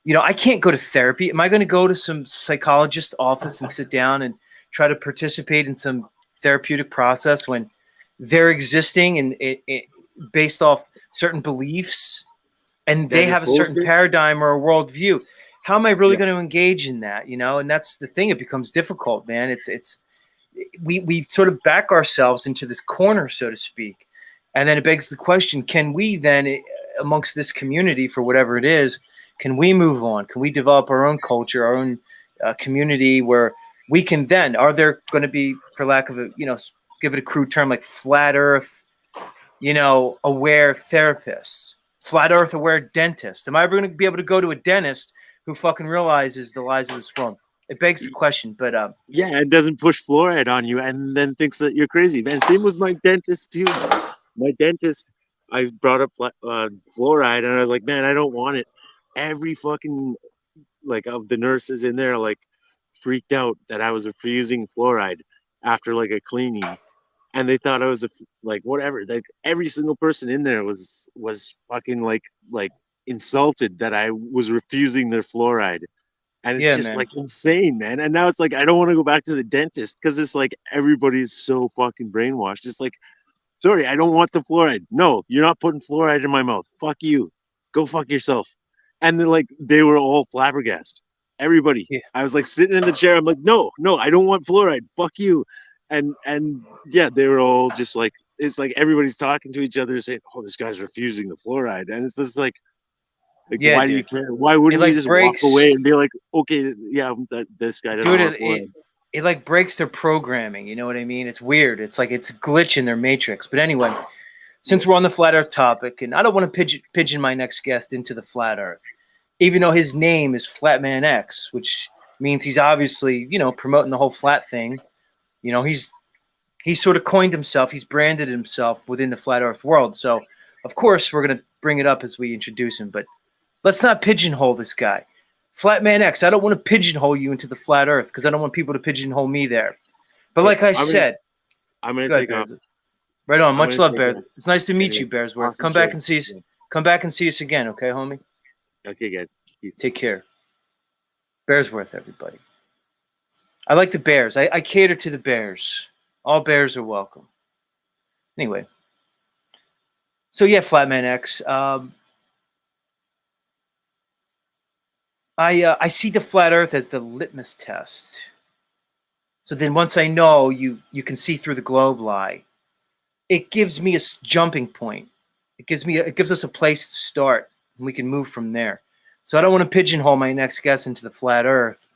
Speaker 1: you know, I can't go to therapy. Am I going to go to some psychologist's office and sit down and try to participate in some therapeutic process when they're existing and it based off certain beliefs and they
Speaker 5: That is
Speaker 1: have a certain
Speaker 5: bullshit.
Speaker 1: paradigm or a worldview? How am I really
Speaker 5: Yeah.
Speaker 1: going to engage in that? You know, and that's the thing. It becomes difficult, man. We sort of back ourselves into this corner, so to speak, and then it begs the question: can we then, amongst this community, for whatever it is, can we move on? Can we develop our own culture, our own community, where we can then? Are there going to be, for lack of a, you know, give it a crude term, like flat Earth, you know, aware therapists, flat Earth aware dentists? Am I ever going to be able to go to a dentist who fucking realizes the lies of this world? It begs the question, but
Speaker 5: Yeah, it doesn't push fluoride on you and then thinks that you're crazy, man. Same with my dentist too. My dentist, I brought up fluoride, and I was like, man, I don't want it. Every fucking, like, of the nurses in there, like, freaked out that I was refusing fluoride after like a cleaning, and they thought I was like, whatever. Like every single person in there was fucking like insulted that I was refusing their fluoride. And it's
Speaker 1: yeah,
Speaker 5: just
Speaker 1: man.
Speaker 5: like insane, man. And now it's like I don't want to go back to the dentist because it's like everybody's so fucking brainwashed. It's like, sorry, I don't want the fluoride. No, you're not putting fluoride in my mouth. Fuck you. Go fuck yourself. And then like they were all flabbergasted. Everybody.
Speaker 1: Yeah,
Speaker 5: I was like sitting in the chair. I'm like, no, I don't want fluoride. Fuck you. And yeah, they were all just like, it's like everybody's talking to each other saying, oh, this guy's refusing the fluoride. And it's just like,
Speaker 1: yeah,
Speaker 5: why do you
Speaker 1: dude.
Speaker 5: care? Why
Speaker 1: It
Speaker 5: wouldn't you
Speaker 1: like
Speaker 5: just walk
Speaker 1: breaks,
Speaker 5: away and be like, okay, yeah, this guy doesn't
Speaker 1: dude.
Speaker 5: want fluoride.
Speaker 1: It like breaks their programming. You know what I mean? It's weird. It's like it's a glitch in their matrix. But anyway, since we're on the flat Earth topic, and I don't want to pigeon my next guest into the flat Earth, even though his name is Flatman X, which means he's obviously, you know, promoting the whole flat thing. You know, he's sort of coined himself. He's branded himself within the flat Earth world. So, of course, we're gonna bring it up as we introduce him. But let's not pigeonhole this guy, Flatman X. I don't want to pigeonhole you into the flat Earth because I don't want people to pigeonhole me there. But like I said,
Speaker 5: I'm gonna
Speaker 1: go ahead,
Speaker 5: take off.
Speaker 1: Bears. Right on.
Speaker 5: I'm
Speaker 1: Much
Speaker 5: gonna
Speaker 1: love,
Speaker 5: take
Speaker 1: Bear.
Speaker 5: off.
Speaker 1: It's nice to meet you,
Speaker 5: Anyways,
Speaker 1: Bearsworth.
Speaker 5: awesome
Speaker 1: Come back
Speaker 5: show.
Speaker 1: and see us.
Speaker 5: Yeah.
Speaker 1: Come back and see us again, okay, homie?
Speaker 5: Okay, guys. Peace.
Speaker 1: Take care. Bearsworth, everybody. I like the Bears. I cater to the Bears. All Bears are welcome. Anyway. So yeah, Flatman X. I see the flat Earth as the litmus test. So then once I know you can see through the globe lie, it gives me a jumping point. It gives us a place to start, and we can move from there. So I don't want to pigeonhole my next guest into the flat Earth.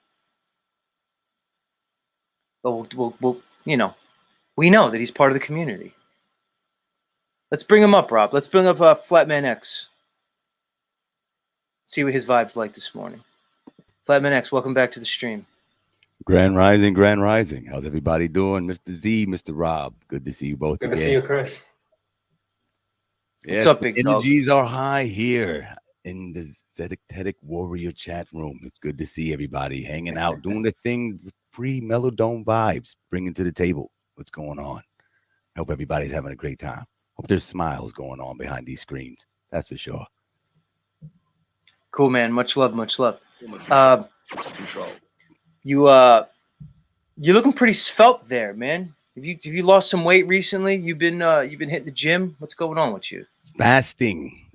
Speaker 1: But we'll you know, we know that he's part of the community. Let's bring him up, Rob. Let's bring up Flatman X. See what his vibe's like this morning. Flatman X, welcome back to the stream.
Speaker 6: Grand Rising, Grand Rising. How's everybody doing? Mr. Z, Mr. Rob. Good to see you both
Speaker 2: Good
Speaker 6: again.
Speaker 2: to see you, Chris.
Speaker 6: Yes,
Speaker 1: up,
Speaker 6: the
Speaker 1: big dog?
Speaker 6: energies are high here in the Zetetic Warrior chat room. It's good to see everybody hanging out, doing the thing with pre-Melodome vibes, bringing to the table what's going on. Hope everybody's having a great time. Hope there's smiles going on behind these screens. That's for sure.
Speaker 1: Cool, man. Much love, much love.
Speaker 6: Control.
Speaker 1: You're looking pretty svelte there, man. Have you lost some weight recently? You've been hitting the gym. What's going on with you?
Speaker 6: Fasting,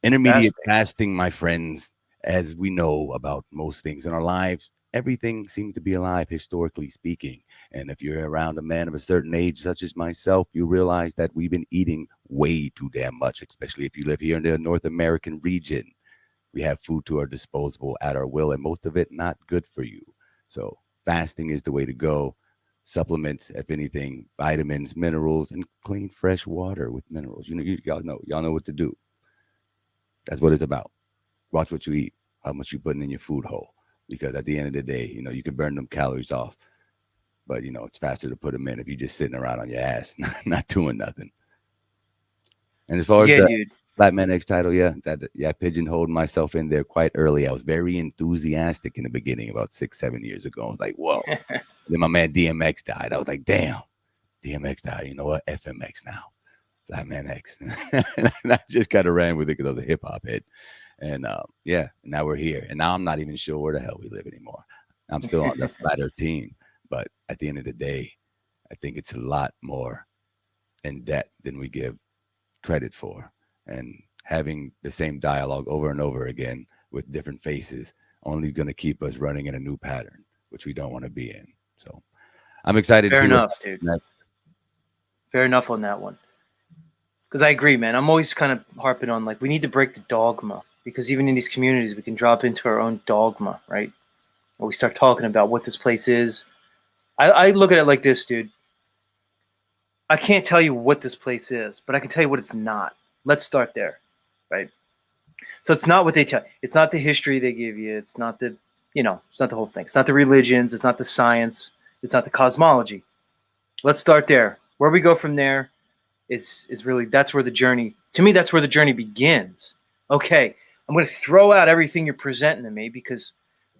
Speaker 6: intermediate fasting, my friends. As we know about most things in our lives, everything seems to be alive, historically speaking. And if you're around a man of a certain age, such as myself, you realize that we've been eating way too damn much, especially if you live here in the North American region. We have food to our disposal at our will, and most of it not good for you. So fasting is the way to go. Supplements, if anything, vitamins, minerals, and clean, fresh water with minerals. Y'all know what to do. That's what it's about. Watch what you eat, how much you putting in your food hole. Because at the end of the day, you can burn them calories off. But, it's faster to put them in if you're just sitting around on your ass, not doing nothing. And as far as
Speaker 1: dude.
Speaker 6: Flatman X title, I pigeonholed myself in there quite early. I was very enthusiastic in the beginning, about 6-7 years ago. I was like, whoa. Then my man DMX died. I was like, damn, DMX died. You know what? FMX now. Flatman X. And I just kind of ran with it because I was a hip hop head. And now we're here. And now I'm not even sure where the hell we live anymore. I'm still on the Flat Earth team. But at the end of the day, I think it's a lot more in debt than we give credit for. And having the same dialogue over and over again with different faces only going to keep us running in a new pattern, which we don't want to be in. So I'm excited to see
Speaker 1: enough, dude.
Speaker 6: Next.
Speaker 1: Fair enough on that one. Because I agree, man. I'm always kind of harping on, we need to break the dogma. Because even in these communities, we can drop into our own dogma, right? Or we start talking about what this place is. I look at it like this, dude. I can't tell you what this place is, but I can tell you what it's not. Let's start there, right? So it's not what they tell you. It's not the history they give you. It's not the, it's not the whole thing. It's not the religions. It's not the science. It's not the cosmology. Let's start there. Where we go from there is really, that's where the journey, to me, that's where the journey begins. Okay, I'm going to throw out everything you're presenting to me because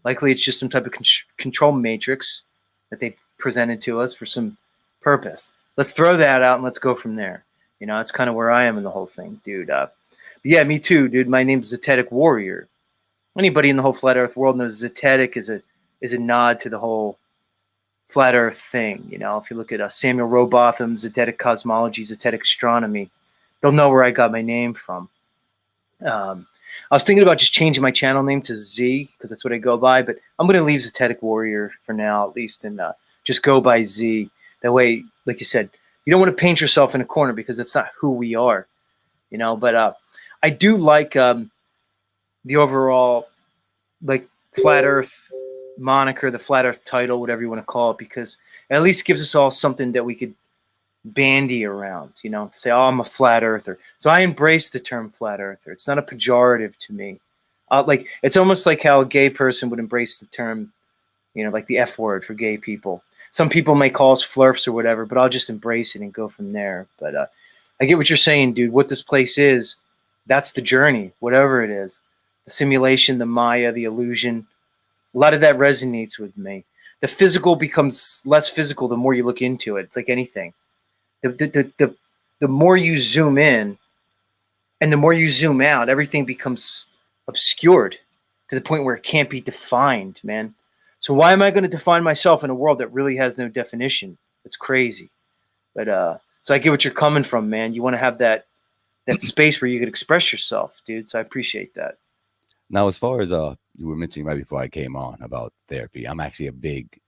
Speaker 1: likely it's just some type of control matrix that they've presented to us for some purpose. Let's throw that out and let's go from there. It's kind of where I am in the whole thing, dude. But yeah, me too, dude. My name's Zetetic Warrior. Anybody in the whole flat Earth world knows Zetetic is a nod to the whole flat Earth thing. If you look at Samuel Rowbotham, Zetetic Cosmology, Zetetic Astronomy, they'll know where I got my name from. I was thinking about just changing my channel name to Z because that's what I go by, but I'm going to leave Zetetic Warrior for now, at least, and just go by Z. That way, like you said, you don't want to paint yourself in a corner because that's not who we are, but I do like the overall flat Earth moniker, the flat Earth title, whatever you want to call it, because it at least gives us all something that we could bandy around, to say, oh, I'm a flat earther. So I embrace the term flat earther. It's not a pejorative to me. It's almost like how a gay person would embrace the term, like the F word for gay people. Some people may call us flirfs or whatever, but I'll just embrace it and go from there. But I get what you're saying, dude. What this place is, that's the journey, whatever it is. The simulation, the Maya, the illusion. A lot of that resonates with me. The physical becomes less physical the more you look into it. It's like anything. The more you zoom in and the more you zoom out, everything becomes obscured to the point where it can't be defined, man. So why am I going to define myself in a world that really has no definition? It's crazy. But so I get what you're coming from, man. You want to have that space where you could express yourself, dude. So I appreciate that.
Speaker 6: Now, as far as you were mentioning right before I came on about therapy, I'm actually a big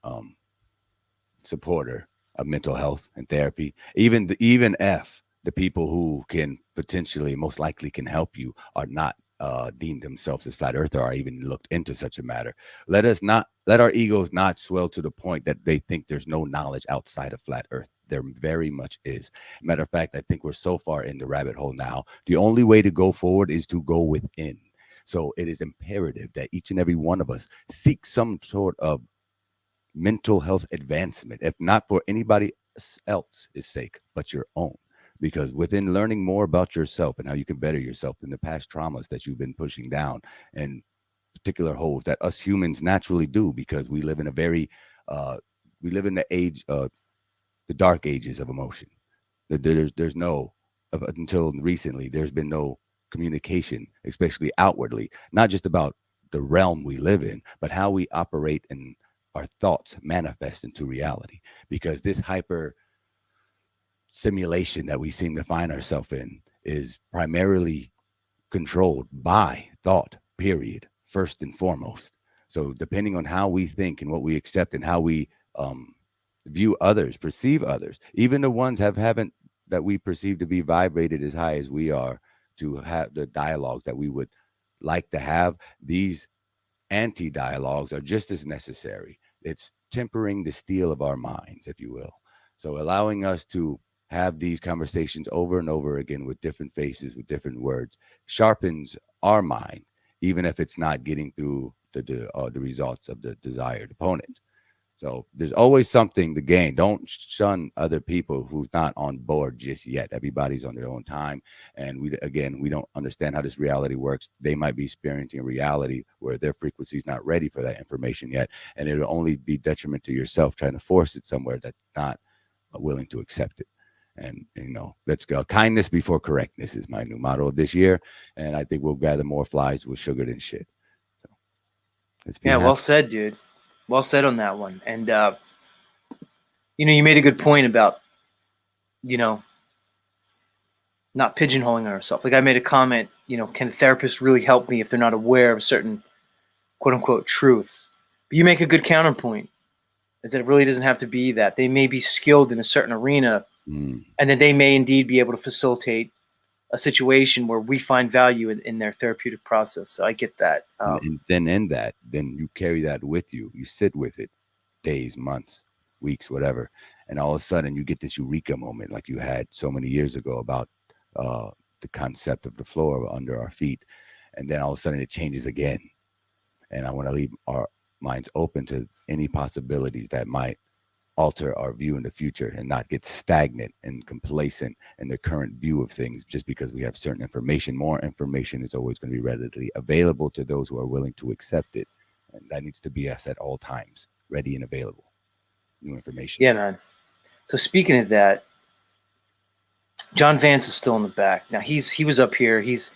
Speaker 6: supporter of mental health and therapy. Even the people who can potentially, most likely can help you are not deemed themselves as flat earther or even looked into such a matter. Let our egos not swell to the point that they think there's no knowledge outside of flat earth. There very much is. Matter of fact, I think we're so far in the rabbit hole now. The only way to go forward is to go within. So it is imperative that each and every one of us seek some sort of mental health advancement, if not for anybody else's sake, but your own. Because within learning more about yourself and how you can better yourself in the past traumas that you've been pushing down and particular holes that us humans naturally do, because we live in a very, we live in the age, the dark ages of emotion. There's no, until recently, there's been no communication, especially outwardly, not just about the realm we live in, but how we operate and our thoughts manifest into reality. Because this hyper simulation that we seem to find ourselves in is primarily controlled by thought, period, first and foremost. So depending on how we think and what we accept and how we view others, perceive others, even the ones haven't that we perceive to be vibrated as high as we are, to have the dialogues that we would like to have, these anti-dialogues are just as necessary. It's tempering the steel of our minds, if you will. So allowing us to have these conversations over and over again with different faces, with different words, sharpens our mind, even if it's not getting through the results of the desired opponent. So there's always something to gain. Don't shun other people who's not on board just yet. Everybody's on their own time. And we don't understand how this reality works. They might be experiencing a reality where their frequency is not ready for that information yet. And it'll only be detriment to yourself trying to force it somewhere that's not willing to accept it. And, let's go. Kindness before correctness is my new motto of this year. And I think we'll gather more flies with sugar than shit. So let's be happy.
Speaker 1: Well said, dude. Well said on that one. And, you made a good point about, not pigeonholing ourselves. Like I made a comment, can a therapist really help me if they're not aware of certain quote unquote truths? But you make a good counterpoint, is that it really doesn't have to be that. They may be skilled in a certain arena, and then they may indeed be able to facilitate a situation where we find value in their therapeutic process. So I get that.
Speaker 6: And then you carry that with you. You sit with it days, months, weeks, whatever. And all of a sudden you get this eureka moment like you had so many years ago about the concept of the floor under our feet. And then all of a sudden it changes again. And I want to leave our minds open to any possibilities that might alter our view in the future and not get stagnant and complacent in the current view of things just because we have certain information. More information is always going to be readily available to those who are willing to accept it. And that needs to be us at all times, ready and available. New information.
Speaker 1: Yeah, man. So speaking of that, John Vance is still in the back. Now he was up here. He's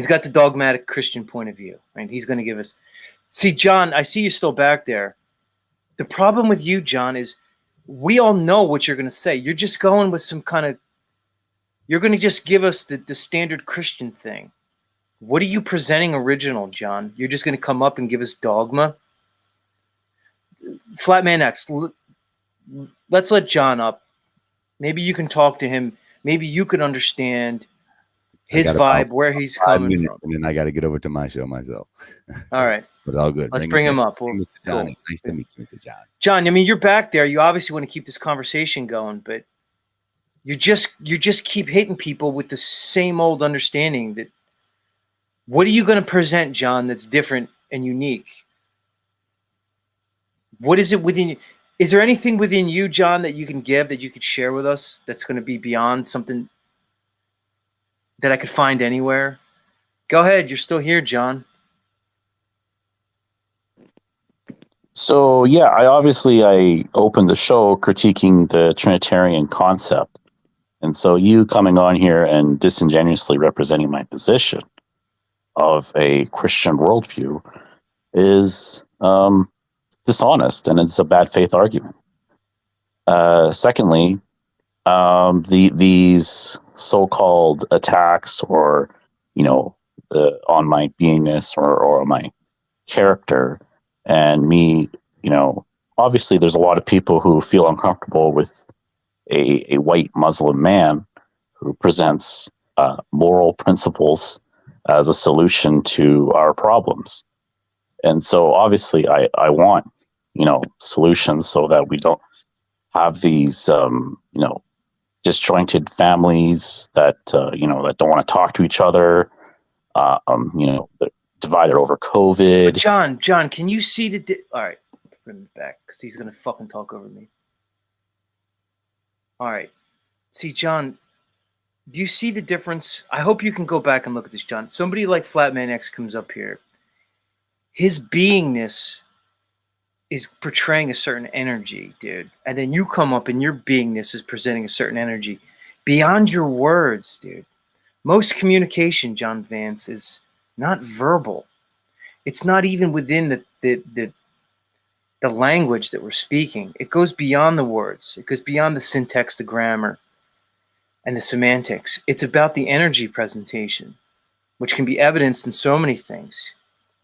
Speaker 1: got the dogmatic Christian point of view, right? He's going to give us. See, John, I see you still back there. The problem with you, John, is we all know what you're going to say. You're just going with some kind of, you're going to just give us the standard Christian thing. What are you presenting original, John? You're just going to come up and give us dogma? Flatman X, let's let John up. Maybe you can talk to him. Maybe you can understand his vibe, where he's coming from.
Speaker 6: And then I got to get over to my show myself.
Speaker 1: All right.
Speaker 6: But all good.
Speaker 1: Let's bring him up.
Speaker 6: Mr. John.
Speaker 1: Cool.
Speaker 6: Nice to meet you, Mr. John.
Speaker 1: John, I mean, you're back there. You obviously want to keep this conversation going, but you just keep hitting people with the same old understanding that what are you going to present, John, that's different and unique? What is it within you? Is there anything within you, John, that you can give, that you could share with us that's going to be beyond something that I could find anywhere? Go ahead. You're still here, John.
Speaker 4: So, yeah, I opened the show critiquing the Trinitarian concept. And so you coming on here and disingenuously representing my position of a Christian worldview is dishonest, and it's a bad faith argument. Secondly, these so-called attacks or, on my beingness or my character and me, obviously there's a lot of people who feel uncomfortable with a white Muslim man who presents moral principles as a solution to our problems. And so obviously I want, solutions so that we don't have these, disjointed families that, that don't want to talk to each other, divided over COVID.
Speaker 1: But John, can you see the? All right, put him back because he's gonna fucking talk over me. All right, see, John, do you see the difference? I hope you can go back and look at this, John. Somebody like Flatman X comes up here. His beingness is portraying a certain energy, dude. And then you come up and your beingness is presenting a certain energy beyond your words, dude. Most communication, John Vance, is not verbal. It's not even within the language that we're speaking. It goes beyond the words. It goes beyond the syntax, the grammar, and the semantics. It's about the energy presentation, which can be evidenced in so many things.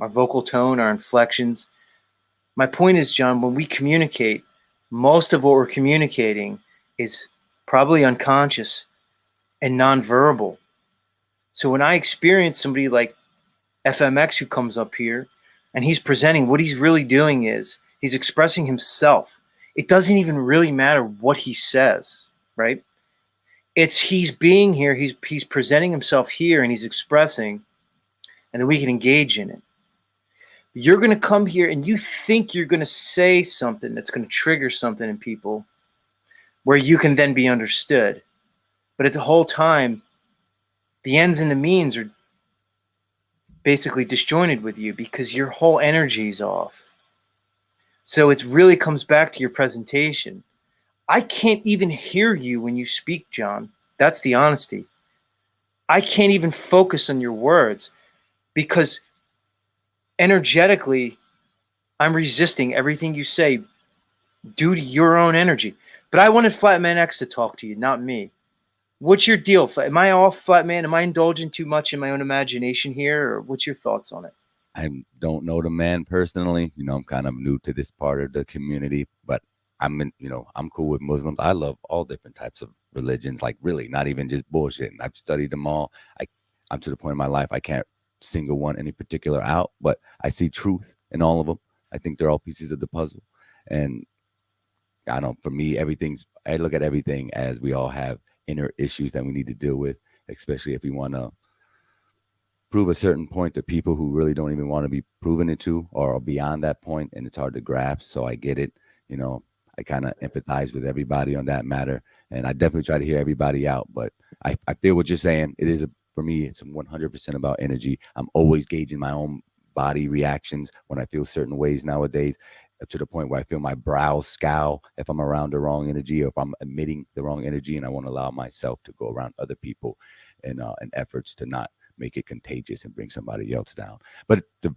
Speaker 1: Our vocal tone, our inflections. My point is, John, when we communicate, most of what we're communicating is probably unconscious and nonverbal. So when I experience somebody like FMX who comes up here and he's presenting, what he's really doing is he's expressing himself. It doesn't even really matter what he says, right? It's he's being here, he's presenting himself here and he's expressing, and then we can engage in it. You're going to come here and you think you're going to say something that's going to trigger something in people where you can then be understood. But at the whole time, the ends and the means are basically disjointed with you because your whole energy is off. So it really comes back to your presentation. I can't even hear you when you speak, John. That's the honesty. I can't even focus on your words because energetically, I'm resisting everything you say due to your own energy. But I wanted Flatman X to talk to you, not me. What's your deal? Am I off, Flatman? Am I indulging too much in my own imagination here? Or what's your thoughts on it?
Speaker 6: I don't know the man personally. You know, I'm kind of new to this part of the community, but I'm cool with Muslims. I love all different types of religions, like really, not even just bullshit. And I've studied them all. I'm to the point in my life I can't single one any particular out, but I see truth in all of them. I think they're all pieces of the puzzle. And I don't know, for me, I look at everything as we all have inner issues that we need to deal with, especially if we want to prove a certain point to people who really don't even want to be proven it to or are beyond that point, and it's hard to grasp. So I get it. You know, I kind of empathize with everybody on that matter, and I definitely try to hear everybody out. But I feel what you're saying. It is for me, it's 100% about energy. I'm always gauging my own body reactions when I feel certain ways nowadays, to the point where I feel my brows scowl if I'm around the wrong energy or if I'm emitting the wrong energy, and I won't allow myself to go around other people in efforts to not make it contagious and bring somebody else down. But the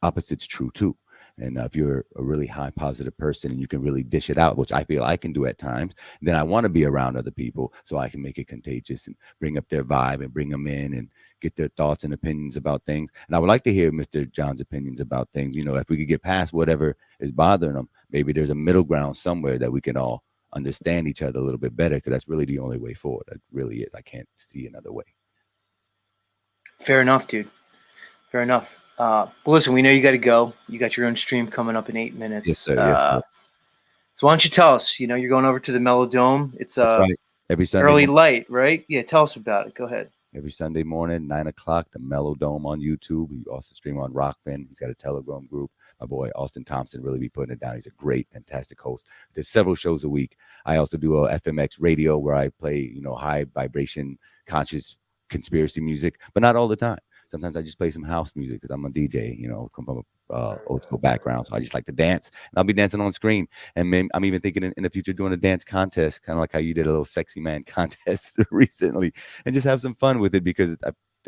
Speaker 6: opposite's true too. And if you're a really high positive person and you can really dish it out, which I feel I can do at times, then I want to be around other people so I can make it contagious and bring up their vibe and bring them in and get their thoughts and opinions about things. And I would like to hear Mr. John's opinions about things. You know, if we could get past whatever is bothering them, maybe there's a middle ground somewhere that we can all understand each other a little bit better, because that's really the only way forward. It really is. I can't see another way.
Speaker 1: Fair enough, dude. Fair enough. Well, listen, we know you got to go. You got your own stream coming up in 8 minutes.
Speaker 6: Yes, sir. Yes, sir.
Speaker 1: So why don't you tell us? You know, you're going over to the Mellow Dome. It's
Speaker 6: That's right. Every Sunday
Speaker 1: early light, right? Yeah, tell us about it. Go ahead.
Speaker 6: Every Sunday morning, 9 o'clock, the Mellow Dome on YouTube. We also stream on Rockfin. He's got a Telegram group. My boy Austin Thompson really be putting it down. He's a great, fantastic host. There's several shows a week. I also do a FMX radio where I play, you know, high vibration, conscious conspiracy music, but not all the time. Sometimes I just play some house music because I'm a DJ, you know, come from a old school background. So I just like to dance, and I'll be dancing on screen. And maybe, I'm even thinking in the future doing a dance contest, kind of like how you did a little sexy man contest recently, and just have some fun with it, because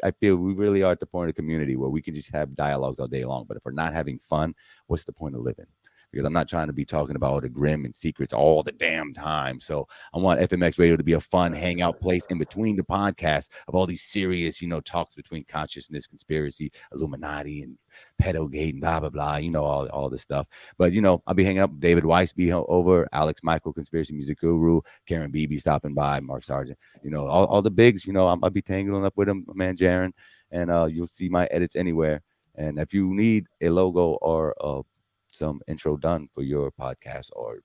Speaker 6: I feel we really are at the point of the community where we can just have dialogues all day long. But if we're not having fun, what's the point of living? Because I'm not trying to be talking about all the grim and secrets all the damn time. So I want FMX Radio to be a fun hangout place in between the podcasts of all these serious, you know, talks between consciousness, conspiracy, Illuminati, and pedogate, and blah, blah, blah, you know, all this stuff. But, you know, I'll be hanging up. David Weiss be over, Alex Michael, Conspiracy Music Guru, Karen Beebe stopping by, Mark Sargent, you know, all the bigs, you know, I'll be tangling up with him, my man Jaron, and you'll see my edits anywhere. And if you need a logo or some intro done for your podcast or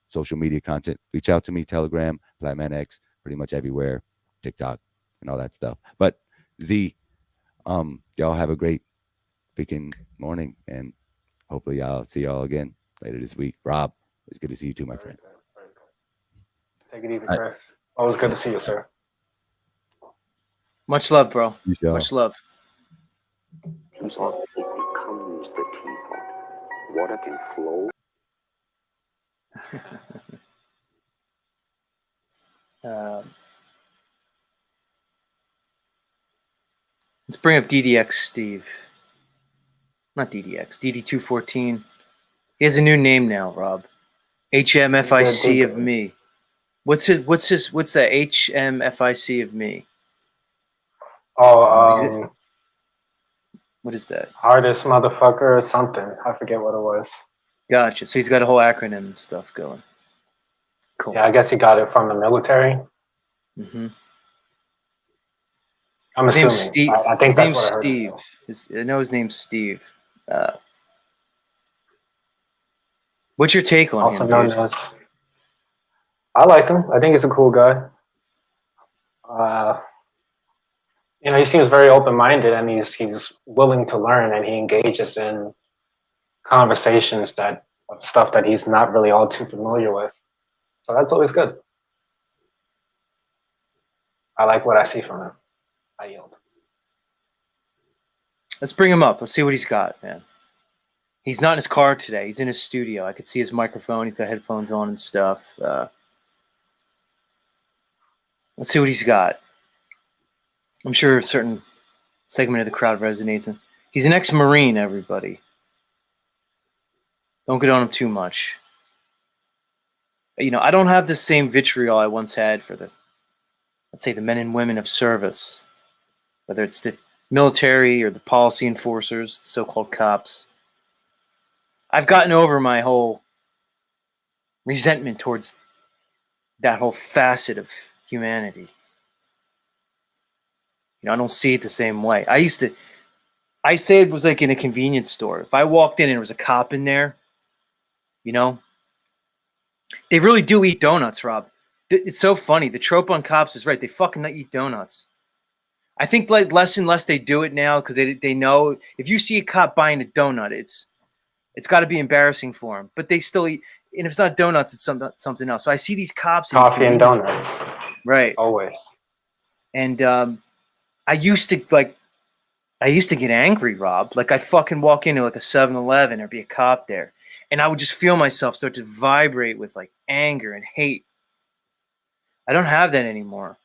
Speaker 6: social media content, reach out to me, Telegram, Flatman X, pretty much everywhere, TikTok, and all that stuff. But Z, y'all have a great freaking morning, and hopefully I'll see y'all again later this week. Rob, it's good to see you too, my friend.
Speaker 2: Very good. Take it easy, Chris. Always good to see you, sir.
Speaker 1: Much love, bro.
Speaker 6: Peace, y'all.
Speaker 1: Much love. Much love.
Speaker 7: It becomes the teapot. Water can flow.
Speaker 1: Let's bring up DDX Steve. Not DDX, DD214. He has a new name now, Rob. HMFIC of me. What's that HMFIC of me?
Speaker 2: Oh,
Speaker 1: what is that?
Speaker 2: hardest motherfucker or something. I forget what it was.
Speaker 1: Gotcha. So he's got a whole acronym and stuff going. Cool.
Speaker 2: Yeah, I guess he got it from the military.
Speaker 1: Mm-hmm.
Speaker 2: I'm
Speaker 1: His
Speaker 2: assuming.
Speaker 1: name's Steve.
Speaker 2: I think
Speaker 1: his
Speaker 2: that's
Speaker 1: name's
Speaker 2: what I heard.
Speaker 1: Steve. I know his name's Steve. What's your take on
Speaker 2: Also
Speaker 1: him,
Speaker 2: known
Speaker 1: dude?
Speaker 2: as. I like him. I think he's a cool guy. He seems very open-minded, and he's willing to learn, and he engages in conversations of stuff that he's not really all too familiar with. So that's always good. I like what I see from him. I yield.
Speaker 1: Let's bring him up. Let's see what he's got, man. He's not in his car today. He's in his studio. I could see his microphone. He's got headphones on and stuff. Let's see what he's got. I'm sure a certain segment of the crowd resonates. He's an ex-Marine, everybody. Don't get on him too much. I don't have the same vitriol I once had for let's say, the men and women of service, whether it's the military or the policy enforcers, the so-called cops. I've gotten over my whole resentment towards that whole facet of humanity. I don't see it the same way. I say it was like in a convenience store. If I walked in and there was a cop in there, they really do eat donuts, Rob. It's so funny. The trope on cops is right. They fucking eat donuts. I think like less and less they do it now because they know if you see a cop buying a donut, it's got to be embarrassing for him. But they still eat, and if it's not donuts, it's something else. So I see these cops.
Speaker 2: Coffee and donuts.
Speaker 1: Right.
Speaker 2: Always.
Speaker 1: And I used to get angry, Rob. Like I fucking walk into like a 7-Eleven, there'd be a cop there, and I would just feel myself start to vibrate with like anger and hate. I don't have that anymore.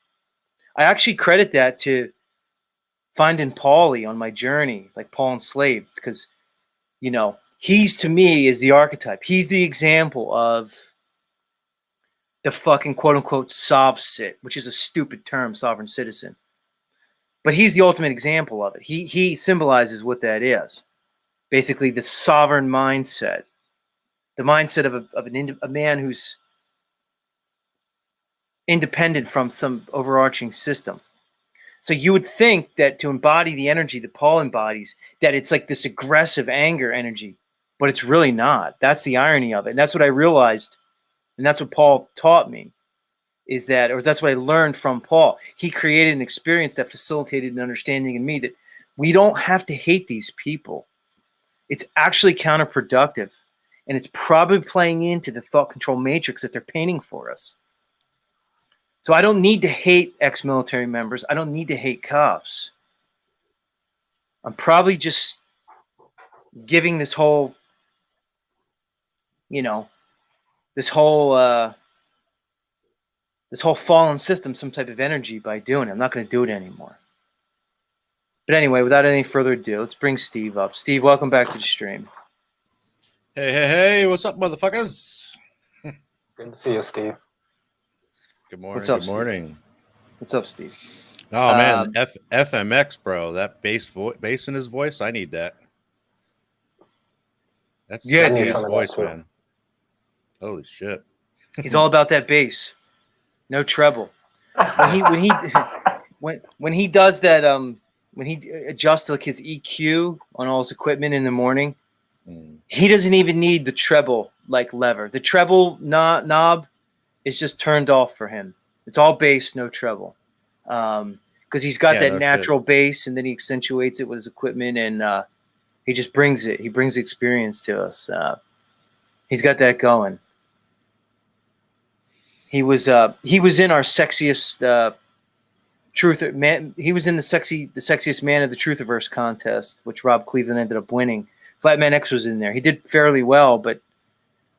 Speaker 1: I actually credit that to finding Paulie on my journey, like Paul Enslaved, because, he's to me is the archetype. He's the example of the fucking quote unquote sov-cit, which is a stupid term, sovereign citizen. But he's the ultimate example of it. He symbolizes what that is. Basically, the sovereign mindset, the mindset of a man who's independent from some overarching system. So you would think that to embody the energy that Paul embodies, that it's like this aggressive anger energy, but it's really not. That's the irony of it. And that's what I realized. And that's what Paul taught me that's what I learned from Paul. He created an experience that facilitated an understanding in me that we don't have to hate these people. It's actually counterproductive. And it's probably playing into the thought control matrix that they're painting for us. So I don't need to hate ex-military members. I don't need to hate cops. I'm probably just giving this whole, this whole fallen system some type of energy by doing it. I'm not going to do it anymore. But anyway, without any further ado, let's bring Steve up. Steve, welcome back to the stream.
Speaker 8: Hey, what's up, motherfuckers?
Speaker 2: Good to see you, Steve.
Speaker 8: Good morning.
Speaker 1: What's up,
Speaker 8: good morning.
Speaker 1: Steve? What's up, Steve?
Speaker 8: Oh man, FMX, bro. That bass in his voice, I need that. That's his voice, man. Holy shit.
Speaker 1: He's all about that bass. No treble. When he does that, when he adjusts like his EQ on all his equipment in the morning, he doesn't even need the treble like lever. The treble knob is just turned off for him. It's all bass, no treble. Because he's got that natural bass, and then he accentuates it with his equipment, and He just brings it. He brings experience to us. He's got that going. He was in our sexiest truth man. He was in the sexiest man of the Truthiverse contest, which Rob Cleveland ended up winning. Flatman X was in there. He did fairly well, but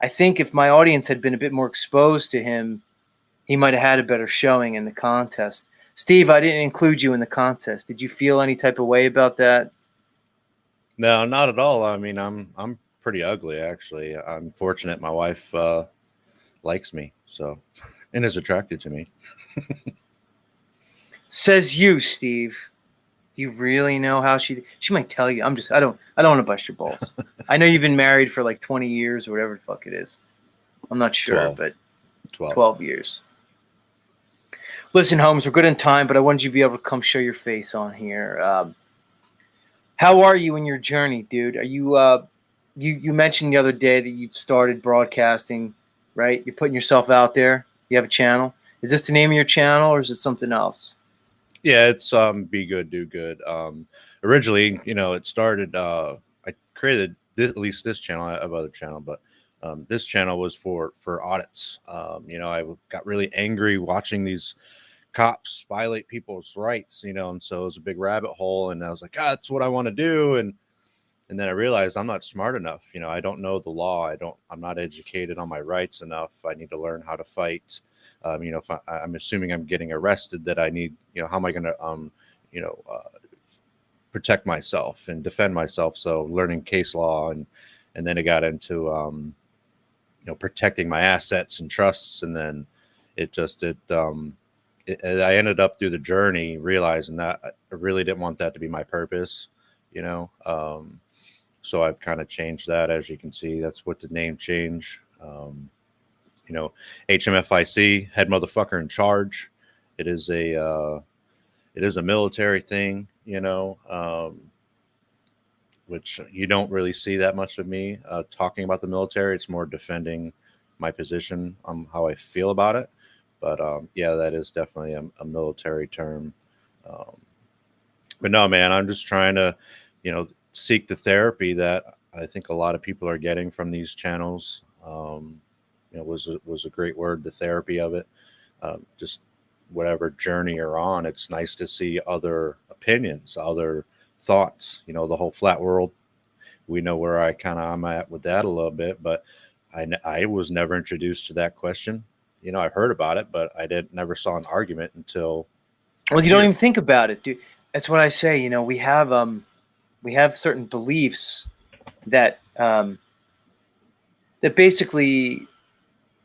Speaker 1: I think if my audience had been a bit more exposed to him, he might have had a better showing in the contest. Steve, I didn't include you in the contest. Did you feel any type of way about that?
Speaker 8: No, not at all. I mean, I'm pretty ugly, actually. I'm fortunate my wife likes me, so, and is attracted to me.
Speaker 1: Says you, Steve. Do you really know how she might tell you? I don't want to bust your balls. I know you've been married for like 20 years or whatever the fuck it is. I'm not sure,
Speaker 8: 12.
Speaker 1: but
Speaker 8: 12.
Speaker 1: 12 years. Listen, Holmes, we're good in time, but I wanted you to be able to come show your face on here. How are you in your journey, dude? Are you you mentioned the other day that you've started broadcasting, right? You're putting yourself out there. You have a channel. Is this the name of your channel or is it something else?
Speaker 8: Yeah, it's Be Good, Do Good. Originally, it started, I created this, at least this channel. I have other channel, but this channel was for audits. I got really angry watching these cops violate people's rights, and so it was a big rabbit hole, and I was like, that's what I want to do. And then I realized I'm not smart enough. I don't know the law. I'm not educated on my rights enough. I need to learn how to fight. If I'm assuming I'm getting arrested, that I need, how am I going to, protect myself and defend myself? So learning case law, and then it got into, protecting my assets and trusts. And then I ended up through the journey realizing that I really didn't want that to be my purpose, so I've kind of changed that. As you can see, that's what the name change. HMFIC, head motherfucker in charge. It is a military thing, which you don't really see that much of me talking about the military. It's more defending my position on how I feel about it. But yeah, that is definitely a military term. But no, man, I'm just trying to, seek the therapy that I think a lot of people are getting from these channels. Was a great word, the therapy of it. Just whatever journey you're on, it's nice to see other opinions, other thoughts. The whole flat world. We know where I'm at with that a little bit, but I was never introduced to that question. I've heard about it, but I never saw an argument until.
Speaker 1: Well, you don't even think about it, dude. That's what I say. We have certain beliefs that basically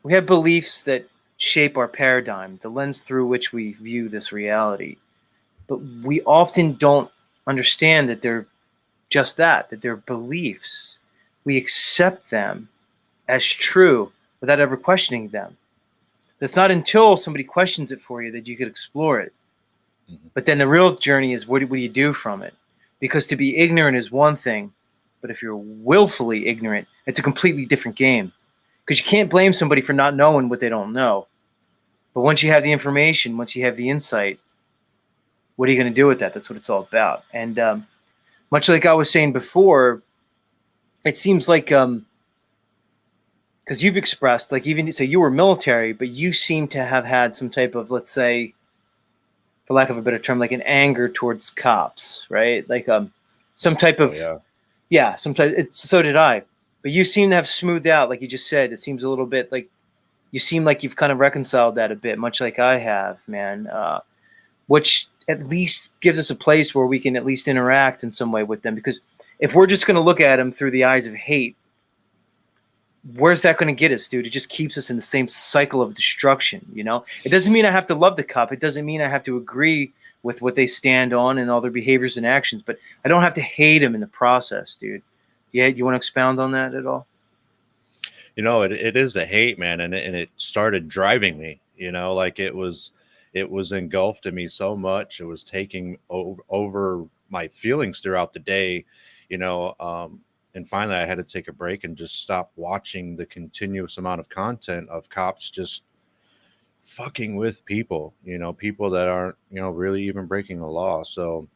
Speaker 1: we have beliefs that shape our paradigm, the lens through which we view this reality. But we often don't understand that they're just that they're beliefs. We accept them as true without ever questioning them. It's not until somebody questions it for you that you could explore it.
Speaker 8: Mm-hmm.
Speaker 1: But then the real journey is what do you do from it? Because to be ignorant is one thing, but if you're willfully ignorant, it's a completely different game. Because you can't blame somebody for not knowing what they don't know. But once you have the information, once you have the insight, what are you going to do with that? That's what it's all about. And much like I was saying before, it seems like because you've expressed, like even so you were military, but you seem to have had some type of, let's say, for lack of a better term, like an anger towards cops, right? Like some type of, sometimes so did I. But you seem to have smoothed out, like you just said. It seems a little bit like you seem like you've kind of reconciled that a bit, much like I have, man. Which at least gives us a place where we can at least interact in some way with them. Because if we're just going to look at them through the eyes of hate, where's that going to get us, dude? It just keeps us in the same cycle of destruction, It doesn't mean I have to love the cop. It doesn't mean I have to agree with what they stand on and all their behaviors and actions, but I don't have to hate them in the process, dude. Yeah, you want to expound on that at all?
Speaker 8: It is a hate, man, and it started driving me. Like it was engulfed in me so much. It was taking over my feelings throughout the day, and finally I had to take a break and just stop watching the continuous amount of content of cops just fucking with people, people that aren't, really even breaking the law. So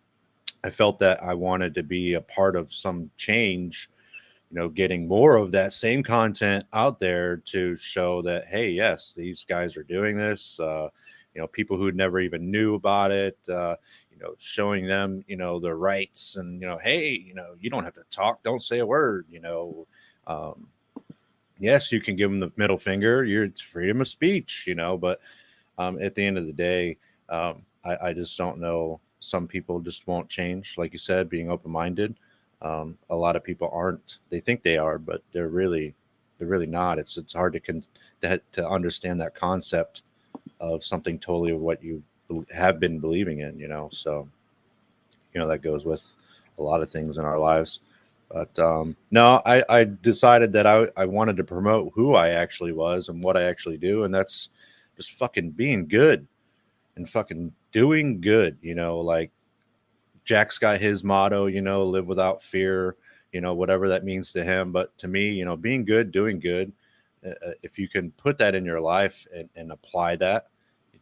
Speaker 8: I felt that I wanted to be a part of some change, getting more of that same content out there to show that, hey, yes, these guys are doing this. People who never even knew about it, showing them, their rights, and, hey, you don't have to talk, don't say a word, um, yes, you can give them the middle finger. It's freedom of speech, but at the end of the day, I just don't know. Some people just won't change, like you said, being open-minded. A lot of people aren't. They think they are, but they're really not. It's hard to understand that concept of something totally of what you have been believing in. So that goes with a lot of things in our lives. But no, I decided that I wanted to promote who I actually was and what I actually do, and that's just fucking being good and fucking doing good. Like Jack's got his motto, live without fear, whatever that means to him. But to me, being good, doing good, if you can put that in your life and apply that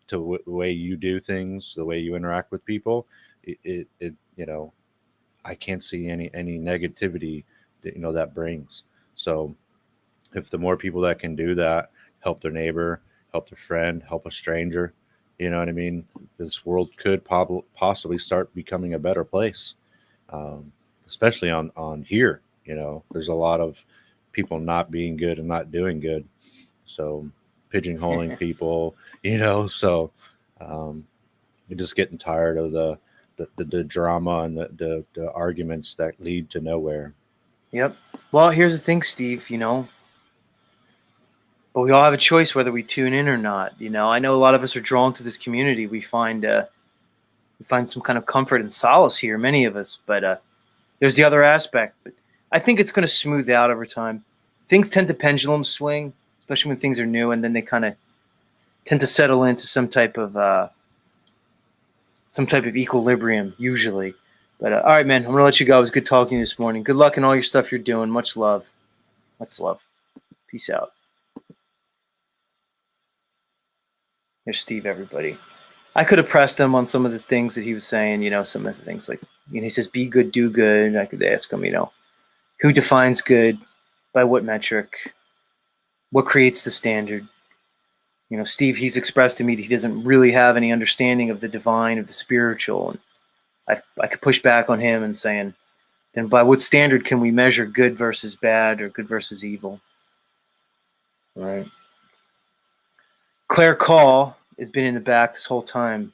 Speaker 8: to the way you do things, the way you interact with people, it I can't see any negativity that that brings. So if the more people that can do that, help their neighbor, help their friend, help a stranger, you know what I mean, this world could possibly start becoming a better place, especially on here. There's a lot of people not being good and not doing good, so pigeonholing people, so you're just getting tired of the drama and the arguments that lead to nowhere.
Speaker 1: Yep. Well, here's the thing, Steve, but we all have a choice whether we tune in or not. I know a lot of us are drawn to this community. We find some kind of comfort and solace here, many of us, but there's the other aspect. But I think it's going to smooth out over time. Things tend to pendulum swing, especially when things are new, and then they kind of tend to settle into some type of equilibrium usually. But all right, man, I'm gonna let you go. It was good talking to you this morning. Good luck in all your stuff you're doing. Much love. Peace out. There's Steve, everybody. I could have pressed him on some of the things that he was saying, some of the things like, he says, be good, do good. I could ask him, who defines good, by what metric, what creates the standard. Steve, he's expressed to me that he doesn't really have any understanding of the divine, of the spiritual. And I could push back on him and saying, then by what standard can we measure good versus bad or good versus evil? All right. Claire Call has been in the back this whole time.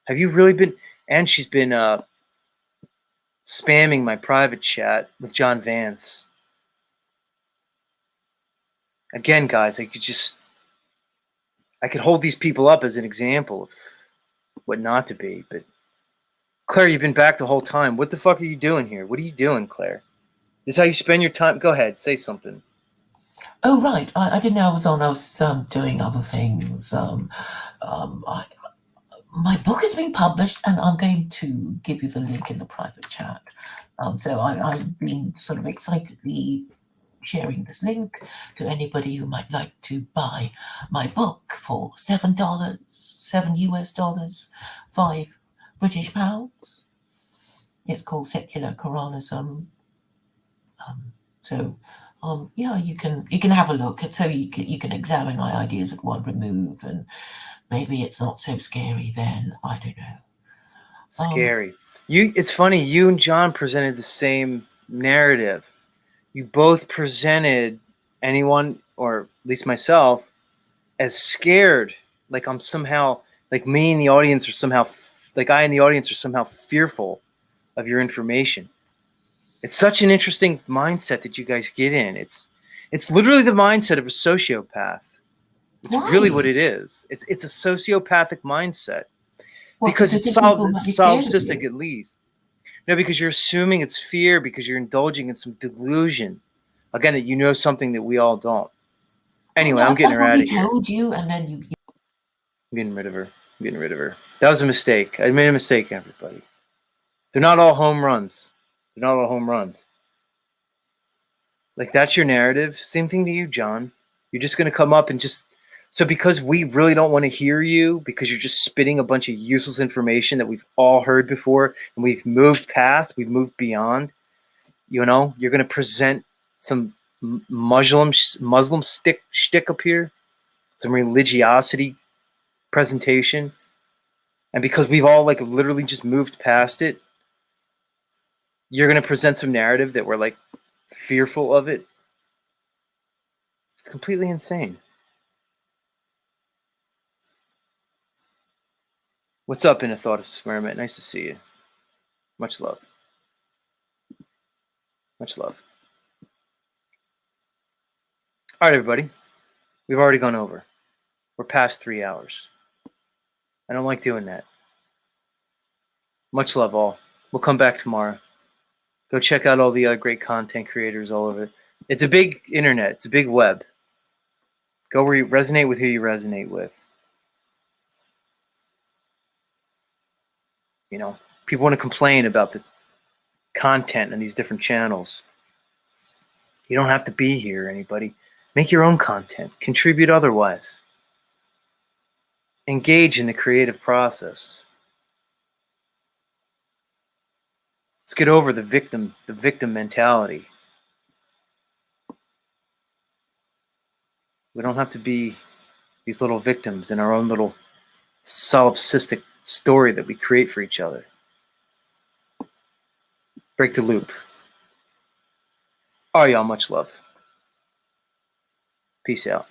Speaker 1: Have you really been? And she's been spamming my private chat with John Vance. Again, guys, I could hold these people up as an example of what not to be. But Claire, you've been back the whole time. What the fuck are you doing here? What are you doing, Claire? This is how you spend your time? Go ahead, say something.
Speaker 3: Oh, right. I didn't know I was on. I was doing other things. My book has been published, and I'm going to give you the link in the private chat. So I've been sort of excitedly sharing this link to anybody who might like to buy my book for $7, $7 US, £5 It's called Secular Quranism. Yeah, you can have a look. So you can examine my ideas at one remove, and maybe it's not so scary then. I don't know.
Speaker 1: Scary. It's funny, you and John presented the same narrative. You both presented anyone, or at least myself, as scared. Like I'm somehow, like me in the audience are somehow, like I in the audience are somehow fearful of your information. It's such an interesting mindset that you guys get in. It's literally the mindset of a sociopath. It's really what it is. It's a sociopathic mindset. Because it's solipsistic, at least. No, because you're assuming it's fear, because you're indulging in some delusion. Again, that something that we all don't. Anyway, I'm getting her out of here.
Speaker 3: Told you, and then you.
Speaker 1: I'm getting rid of her. That was a mistake. I made a mistake, everybody. They're not all home runs. Like, that's your narrative. Same thing to you, John. You're just going to come up and just So because we really don't want to hear you, because you're just spitting a bunch of useless information that we've all heard before and we've moved past, we've moved beyond, you know, you're going to present some Muslim shtick up here, some religiosity presentation. And because we've all like literally just moved past it, you're going to present some narrative that we're like fearful of it. It's completely insane. What's up, In a Thought Experiment? Nice to see you. Much love. Much love. All right, everybody. We've already gone over. We're past 3 hours. I don't like doing that. Much love, all. We'll come back tomorrow. Go check out all the great content creators all over. It's a big internet. It's a big web. Go where you resonate with who you resonate with. You know, people want to complain about the content on these different channels. You don't have to be here, anybody. Make your own content. Contribute otherwise. Engage in the creative process. Let's get over the victim mentality. We don't have to be these little victims in our own little solipsistic story that we create for each other. Break the loop. All right, y'all, much love. Peace out.